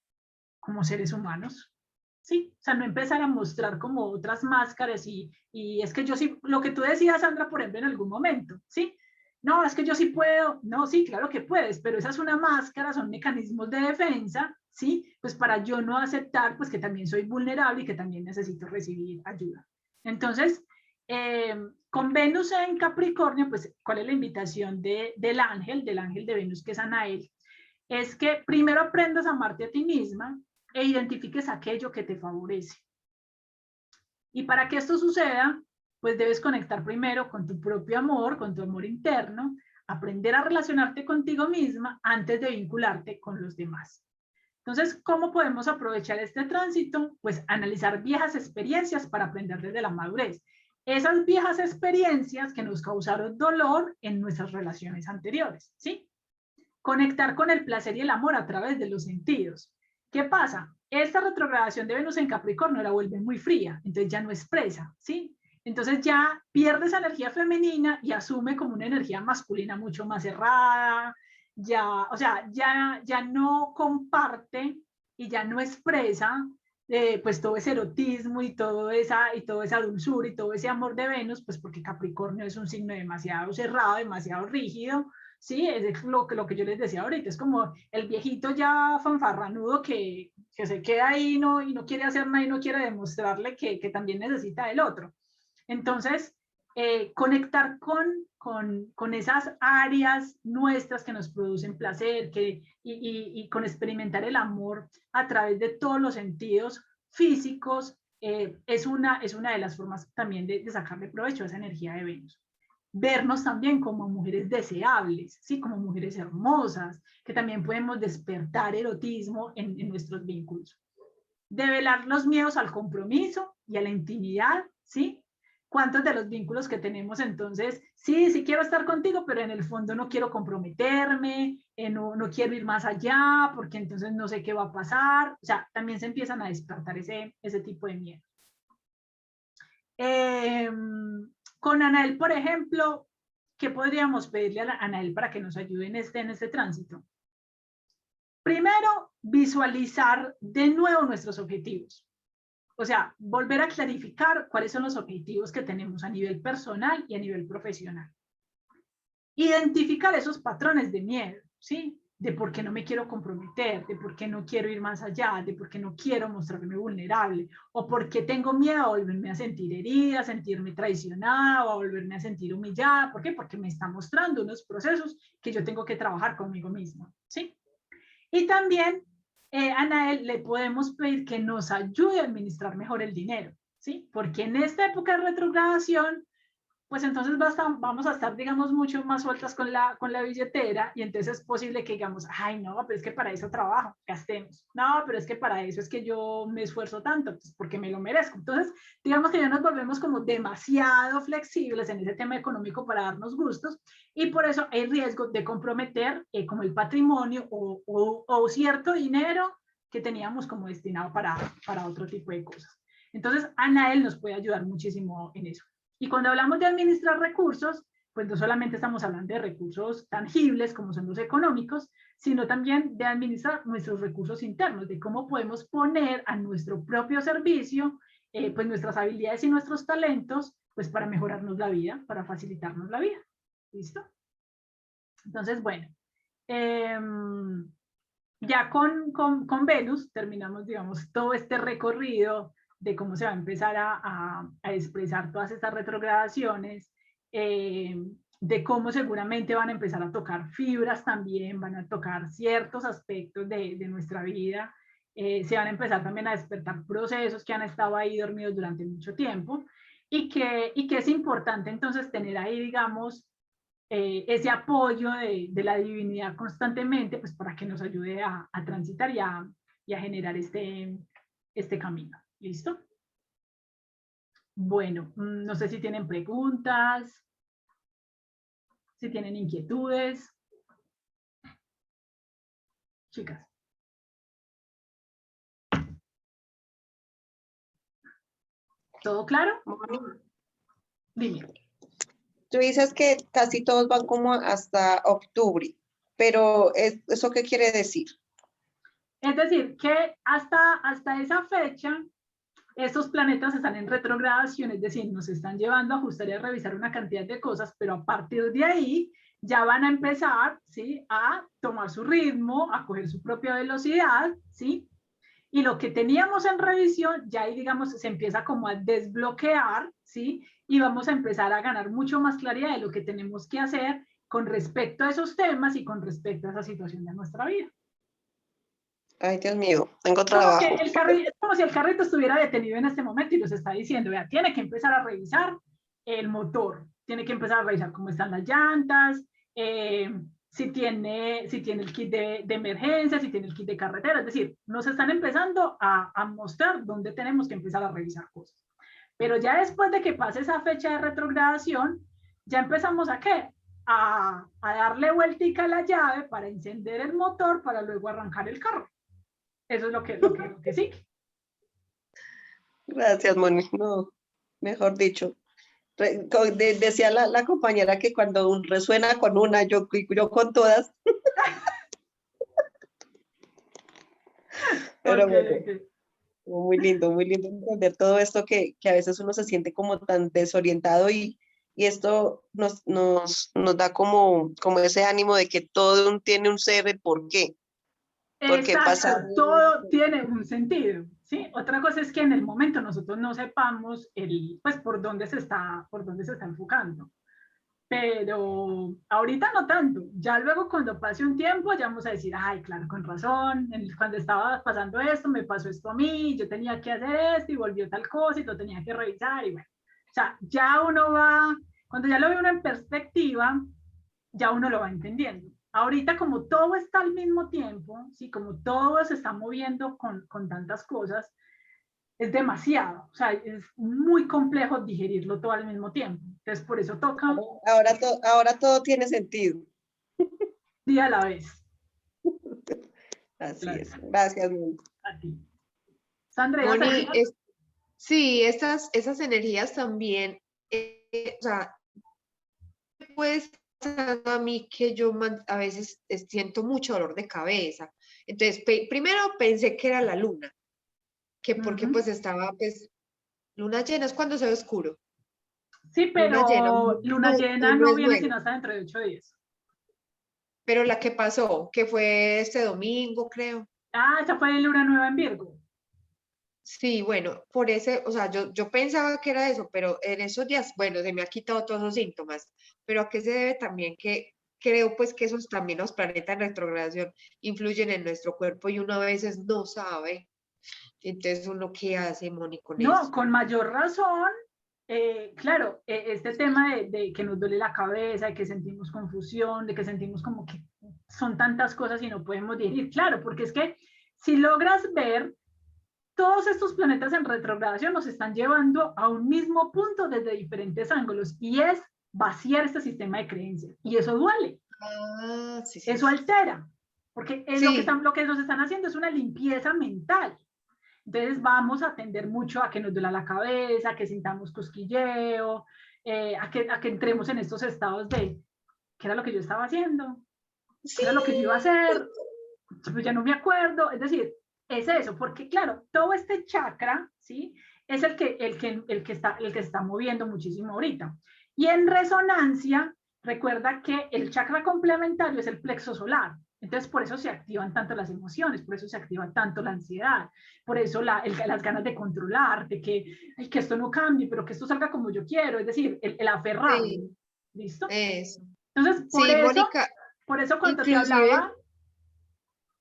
como seres humanos, ¿sí? O sea, no empezar a mostrar como otras máscaras y es que yo sí, lo que tú decías, Sandra, por ejemplo, en algún momento, ¿sí? No, es que yo sí puedo, no, sí, claro que puedes, pero esa es una máscara, son mecanismos de defensa, ¿sí? Pues para yo no aceptar, pues que también soy vulnerable y que también necesito recibir ayuda. Entonces, con Venus en Capricornio, pues, ¿cuál es la invitación del ángel de Venus, que es Anael? Es que primero aprendas a amarte a ti misma e identifiques aquello que te favorece. Y para que esto suceda, pues debes conectar primero con tu propio amor, con tu amor interno, aprender a relacionarte contigo misma antes de vincularte con los demás. Entonces, ¿cómo podemos aprovechar este tránsito? Pues analizar viejas experiencias para aprender desde la madurez. Esas viejas experiencias que nos causaron dolor en nuestras relaciones anteriores, ¿sí? Conectar con el placer y el amor a través de los sentidos. ¿Qué pasa? Esta retrogradación de Venus en Capricornio la vuelve muy fría, entonces ya no expresa, ¿sí? Entonces ya pierde esa energía femenina y asume como una energía masculina mucho más cerrada, ya, o sea, ya no comparte y ya no expresa pues todo ese erotismo y toda esa dulzura y todo ese amor de Venus, pues porque Capricornio es un signo demasiado cerrado, demasiado rígido, sí, es lo que yo les decía ahorita, es como el viejito ya fanfarranudo que se queda ahí y no quiere hacer nada y no quiere demostrarle que también necesita del otro. Entonces, conectar con esas áreas nuestras que nos producen placer y con experimentar el amor a través de todos los sentidos físicos, es una de las formas también de sacarle provecho a esa energía de Venus. Vernos también como mujeres deseables, ¿sí? Como mujeres hermosas, que también podemos despertar erotismo en nuestros vínculos. Develar los miedos al compromiso y a la intimidad, ¿sí? ¿Cuántos de los vínculos que tenemos entonces, sí quiero estar contigo, pero en el fondo no quiero comprometerme, no quiero ir más allá, porque entonces no sé qué va a pasar? O sea, también se empiezan a despertar ese tipo de miedo. Con Anael, por ejemplo, ¿qué podríamos pedirle a Anael para que nos ayude en este tránsito? Primero, visualizar de nuevo nuestros objetivos. O sea, volver a clarificar cuáles son los objetivos que tenemos a nivel personal y a nivel profesional. Identificar esos patrones de miedo, ¿sí? De por qué no me quiero comprometer, de por qué no quiero ir más allá, de por qué no quiero mostrarme vulnerable, o por qué tengo miedo a volverme a sentir herida, a sentirme traicionada, o a volverme a sentir humillada. ¿Por qué? Porque me está mostrando unos procesos que yo tengo que trabajar conmigo misma, ¿sí? Y también a Anael le podemos pedir que nos ayude a administrar mejor el dinero, ¿sí? Porque en esta época de retrogradación, pues entonces vamos a estar, digamos, mucho más sueltas con la billetera y entonces es posible que digamos, ay, no, pero es que para eso trabajo, gastemos. No, pero es que para eso es que yo me esfuerzo tanto, pues porque me lo merezco. Entonces, digamos que ya nos volvemos como demasiado flexibles en ese tema económico para darnos gustos y por eso hay riesgo de comprometer como el patrimonio o cierto dinero que teníamos como destinado para otro tipo de cosas. Entonces, Anael nos puede ayudar muchísimo en eso. Y cuando hablamos de administrar recursos, pues no solamente estamos hablando de recursos tangibles como son los económicos, sino también de administrar nuestros recursos internos, de cómo podemos poner a nuestro propio servicio pues nuestras habilidades y nuestros talentos, pues para mejorarnos la vida, para facilitarnos la vida. ¿Listo? Entonces, bueno, ya con Venus terminamos, digamos, todo este recorrido de cómo se va a empezar a expresar todas estas retrogradaciones, de cómo seguramente van a empezar a tocar fibras también, van a tocar ciertos aspectos de nuestra vida, se van a empezar también a despertar procesos que han estado ahí dormidos durante mucho tiempo y que es importante entonces tener ahí, digamos, ese apoyo de la divinidad constantemente, pues para que nos ayude a transitar y a generar este camino. ¿Listo? Bueno, no sé si tienen preguntas, si tienen inquietudes. Chicas. ¿Todo claro? Dime. Tú dices que casi todos van como hasta octubre, pero ¿eso qué quiere decir? Es decir, que hasta esa fecha, estos planetas están en retrogradación, es decir, nos están llevando a ajustar y a revisar una cantidad de cosas, pero a partir de ahí ya van a empezar, ¿sí?, a tomar su ritmo, a coger su propia velocidad, ¿sí? Y lo que teníamos en revisión, ya ahí, digamos, se empieza como a desbloquear, ¿sí? Y vamos a empezar a ganar mucho más claridad de lo que tenemos que hacer con respecto a esos temas y con respecto a esa situación de nuestra vida. Ay, Dios mío, tengo Como trabajo. que es como si el carrito estuviera detenido en este momento y nos está diciendo, vea, tiene que empezar a revisar el motor, tiene que empezar a revisar cómo están las llantas, si tiene el kit de emergencia, si tiene el kit de carretera, es decir, nos están empezando a mostrar dónde tenemos que empezar a revisar cosas. Pero ya después de que pase esa fecha de retrogradación, ya empezamos a ¿qué? A darle vueltica a la llave para encender el motor para luego arrancar el carro. Eso es lo que sí. Gracias, Moni. No, mejor dicho. Decía la compañera que cuando resuena con una, yo con todas. Pero Okay, bueno, okay. muy lindo entender todo esto que a veces uno se siente como tan desorientado y esto nos da como ese ánimo de que todo tiene un ser por qué. Porque pasa. Exacto, todo tiene un sentido, ¿sí? Otra cosa es que en el momento nosotros no sepamos pues por dónde se está enfocando. Pero ahorita no tanto. Ya luego cuando pase un tiempo ya vamos a decir, ay, claro, con razón, cuando estaba pasando esto, me pasó esto a mí, yo tenía que hacer esto y volvió tal cosa y lo tenía que revisar y bueno. O sea, ya uno va, cuando ya lo ve uno en perspectiva, ya uno lo va entendiendo. Ahorita como todo está al mismo tiempo, ¿sí? Como todo se está moviendo con tantas cosas, es demasiado, o sea, es muy complejo digerirlo todo al mismo tiempo. Entonces, por eso toca Ahora todo tiene sentido. día a la vez. Así Claro. es. Gracias, Moni. A ti. Sandra, Moni, sí, esas energías también, o sea, puede pasar a mí que yo a veces siento mucho dolor de cabeza. Entonces, primero pensé que era la luna, que porque pues estaba, pues, luna llena es cuando se ve oscuro. Sí, pero luna llena no es viene bueno. sino hasta dentro de 8 días. Pero la que pasó, que fue este domingo, creo. Ah, esa fue luna nueva en Virgo. Sí, bueno, por ese, o sea, yo pensaba que era eso, pero en esos días, bueno, se me ha quitado todos los síntomas, pero ¿a qué se debe también? Que creo pues que esos también los planetas en retrogradación influyen en nuestro cuerpo y uno a veces no sabe. Entonces, ¿uno qué hace, Moni, con No, eso? con mayor razón, claro, este tema de que nos duele la cabeza, de que sentimos confusión, de que sentimos como que son tantas cosas y no podemos digerir, claro, porque es que si logras ver, todos estos planetas en retrogradación nos están llevando a un mismo punto desde diferentes ángulos y es vaciar este sistema de creencias y eso duele. Ah, sí, Eso altera, porque es sí. lo que nos están haciendo es una limpieza mental. Entonces vamos a tender mucho a que nos duela la cabeza, a que sintamos cosquilleo, a que entremos en estos estados de ¿qué era lo que yo estaba haciendo? ¿Qué era lo que yo iba a hacer? Pues ya no me acuerdo. Es decir, es eso, porque claro, todo este chakra, ¿sí? es el que se está moviendo muchísimo ahorita. Y en resonancia, recuerda que el chakra complementario es el plexo solar. Entonces, por eso se activan tanto las emociones, por eso se activa tanto la ansiedad, por eso las ganas de controlar, de que esto no cambie, pero que esto salga como yo quiero, es decir, el aferrarme. Sí, ¿Listo? eso. Entonces, Sí, Mónica, por eso cuando te inclusive, hablaba,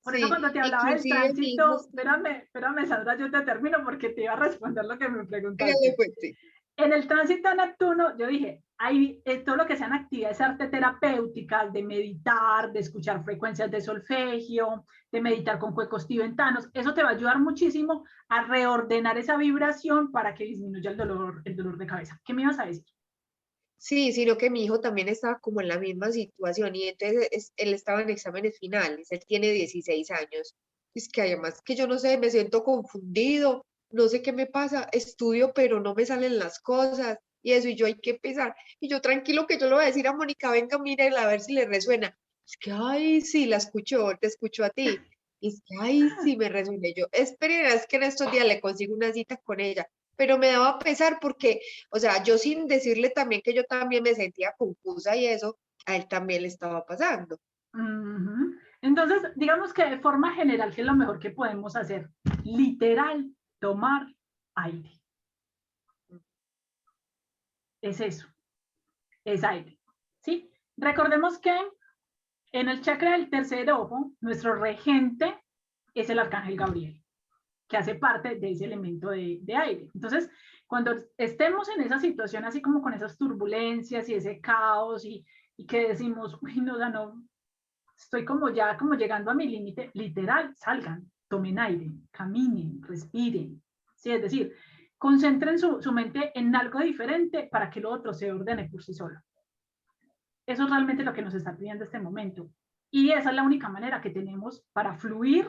por eso sí, cuando te hablaba del inclusive mi hijo, tránsito, espérame, Sandra, yo te termino porque te iba a responder lo que me hágale preguntaste. pues, sí. En el tránsito de Neptuno, yo dije, hay todo lo que sean actividades arte terapéuticas, de meditar, de escuchar frecuencias de solfegio, de meditar con cuecos tibetanos, eso te va a ayudar muchísimo a reordenar esa vibración para que disminuya el dolor de cabeza. ¿Qué me ibas a decir? Sí, sino que mi hijo también estaba como en la misma situación y entonces él estaba en exámenes finales, él tiene 16 años. Es que además que yo no sé, me siento confundido, no sé qué me pasa, estudio pero no me salen las cosas y eso, y yo hay que empezar. Y yo tranquilo que yo le voy a decir a Mónica, venga, mírela a ver si le resuena. Es que, ay, sí, la escuchó, te escuchó a ti. Y es que, ay, sí, me resuena. Y yo, esperen, es que en estos días le consigo una cita con ella. Pero me daba pesar porque o sea, yo sin decirle también que yo también me sentía confusa y eso, a él también le estaba pasando. Uh-huh. Entonces, digamos que de forma general, ¿qué es lo mejor que podemos hacer? Literal, tomar aire. Es eso, es aire. ¿Sí? Recordemos que en el chakra del tercer ojo, nuestro regente es el arcángel Gabriel, que hace parte de ese elemento de aire. Entonces, cuando estemos en esa situación, así como con esas turbulencias y ese caos y que decimos, uy, no, no, estoy como ya como llegando a mi límite, literal, salgan, tomen aire, caminen, respiren. ¿Sí? Es decir, concentren su mente en algo diferente para que lo otro se ordene por sí solo. Eso es realmente lo que nos está pidiendo este momento. Y esa es la única manera que tenemos para fluir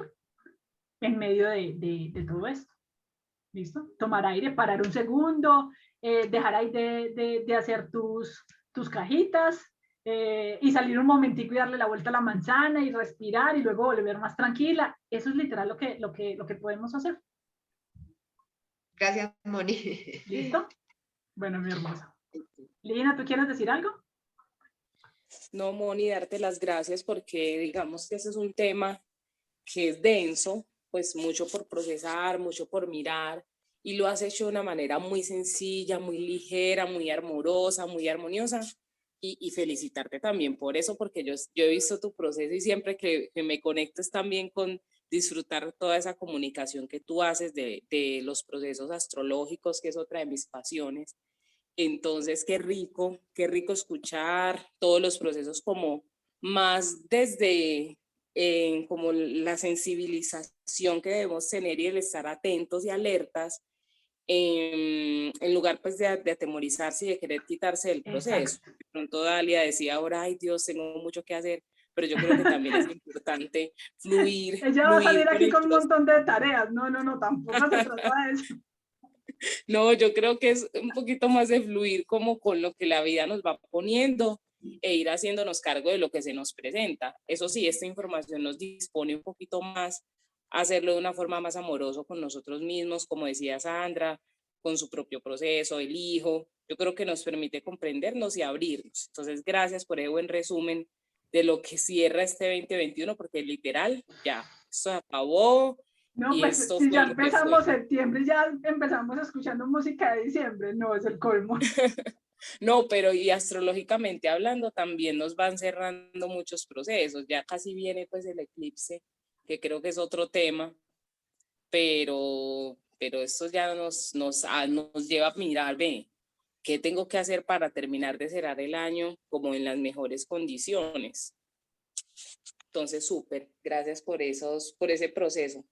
en medio de todo esto. ¿Listo? Tomar aire, parar un segundo, dejar ahí de hacer tus cajitas y salir un momentico y darle la vuelta a la manzana y respirar y luego volver más tranquila. Eso es literal lo que podemos hacer. Gracias, Moni. ¿Listo? Bueno, mi hermosa. Lina, ¿tú quieres decir algo? No, Moni, darte las gracias porque digamos que ese es un tema que es denso, pues mucho por procesar, mucho por mirar, y lo has hecho de una manera muy sencilla, muy ligera, muy amorosa, muy armoniosa, y felicitarte también por eso, porque yo he visto tu proceso y siempre que me conectas también con disfrutar toda esa comunicación que tú haces de los procesos astrológicos, que es otra de mis pasiones. Entonces, qué rico escuchar todos los procesos como más desde como la sensibilización que debemos tener y el estar atentos y alertas en lugar pues de atemorizarse y de querer quitarse del proceso. Exacto. De pronto Dalia decía ahora, ay Dios, tengo mucho que hacer, pero yo creo que también es importante fluir Ella va a salir con aquí el con un proceso. montón de tareas. No, tampoco se trata de eso. No, yo creo que es un poquito más de fluir como con lo que la vida nos va poniendo e ir haciéndonos cargo de lo que se nos presenta. Eso sí, esta información nos dispone un poquito más a hacerlo de una forma más amorosa con nosotros mismos, como decía Sandra, con su propio proceso, el hijo. Yo creo que nos permite comprendernos y abrirnos. Entonces, gracias por ese buen resumen de lo que cierra este 2021, porque literal, ya, esto acabó. No, Y pues esto si fue ya lo que fue. empezamos septiembre y ya empezamos escuchando música de diciembre, no es el colmo. No, pero y astrológicamente hablando también nos van cerrando muchos procesos. Ya casi viene pues el eclipse, que creo que es otro tema, pero esto ya nos lleva a mirar, ve, ¿qué tengo que hacer para terminar de cerrar el año como en las mejores condiciones? Entonces, súper, gracias por ese proceso.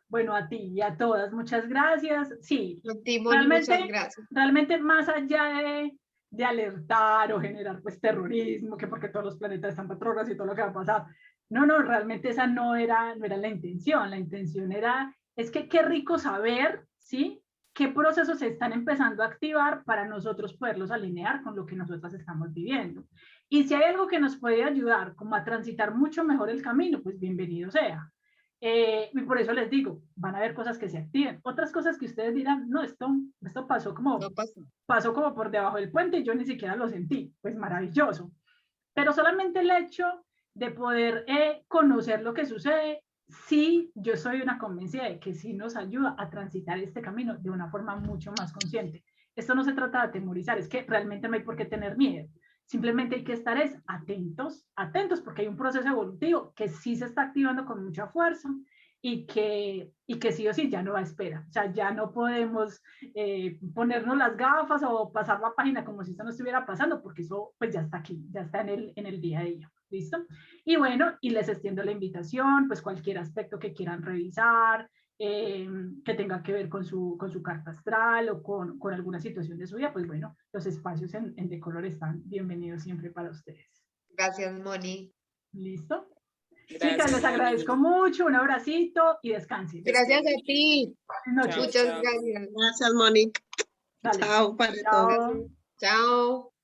Bueno, a ti y a todas, muchas gracias. Sí, A ti, Moni, muchas gracias. realmente más allá de alertar o generar pues terrorismo, que porque todos los planetas están retrógrados y todo lo que va a pasar. No, realmente esa no era la intención. La intención es que qué rico saber, ¿sí? Qué procesos se están empezando a activar para nosotros poderlos alinear con lo que nosotras estamos viviendo. Y si hay algo que nos puede ayudar como a transitar mucho mejor el camino, pues bienvenido sea. Y por eso les digo, van a haber cosas que se activen. Otras cosas que ustedes dirán, no, esto pasó como, No pasó. pasó como por debajo del puente y yo ni siquiera lo sentí. Pues maravilloso. Pero solamente el hecho de poder conocer lo que sucede, sí, yo soy una convencida de que sí nos ayuda a transitar este camino de una forma mucho más consciente. Esto no se trata de atemorizar, es que realmente no hay por qué tener miedo. Simplemente hay que estar atentos, atentos, porque hay un proceso evolutivo que sí se está activando con mucha fuerza y que sí o sí ya no va a espera. O sea, ya no podemos ponernos las gafas o pasar la página como si esto no estuviera pasando, porque eso pues ya está aquí, ya está en el día a día. ¿Listo? Y bueno, y les extiendo la invitación, pues cualquier aspecto que quieran revisar, que tenga que ver con su carta astral o con alguna situación de su vida, pues bueno, los espacios en Decolor están bienvenidos siempre para ustedes. Gracias, Moni. ¿Listo? Gracias, Chicas, les Moni. agradezco mucho, un abracito y descansen. Gracias a ti. Buenas noches. Chao, Muchas chao. gracias. Gracias, Mónica. Dale. Chao para todos. Chao. Chao.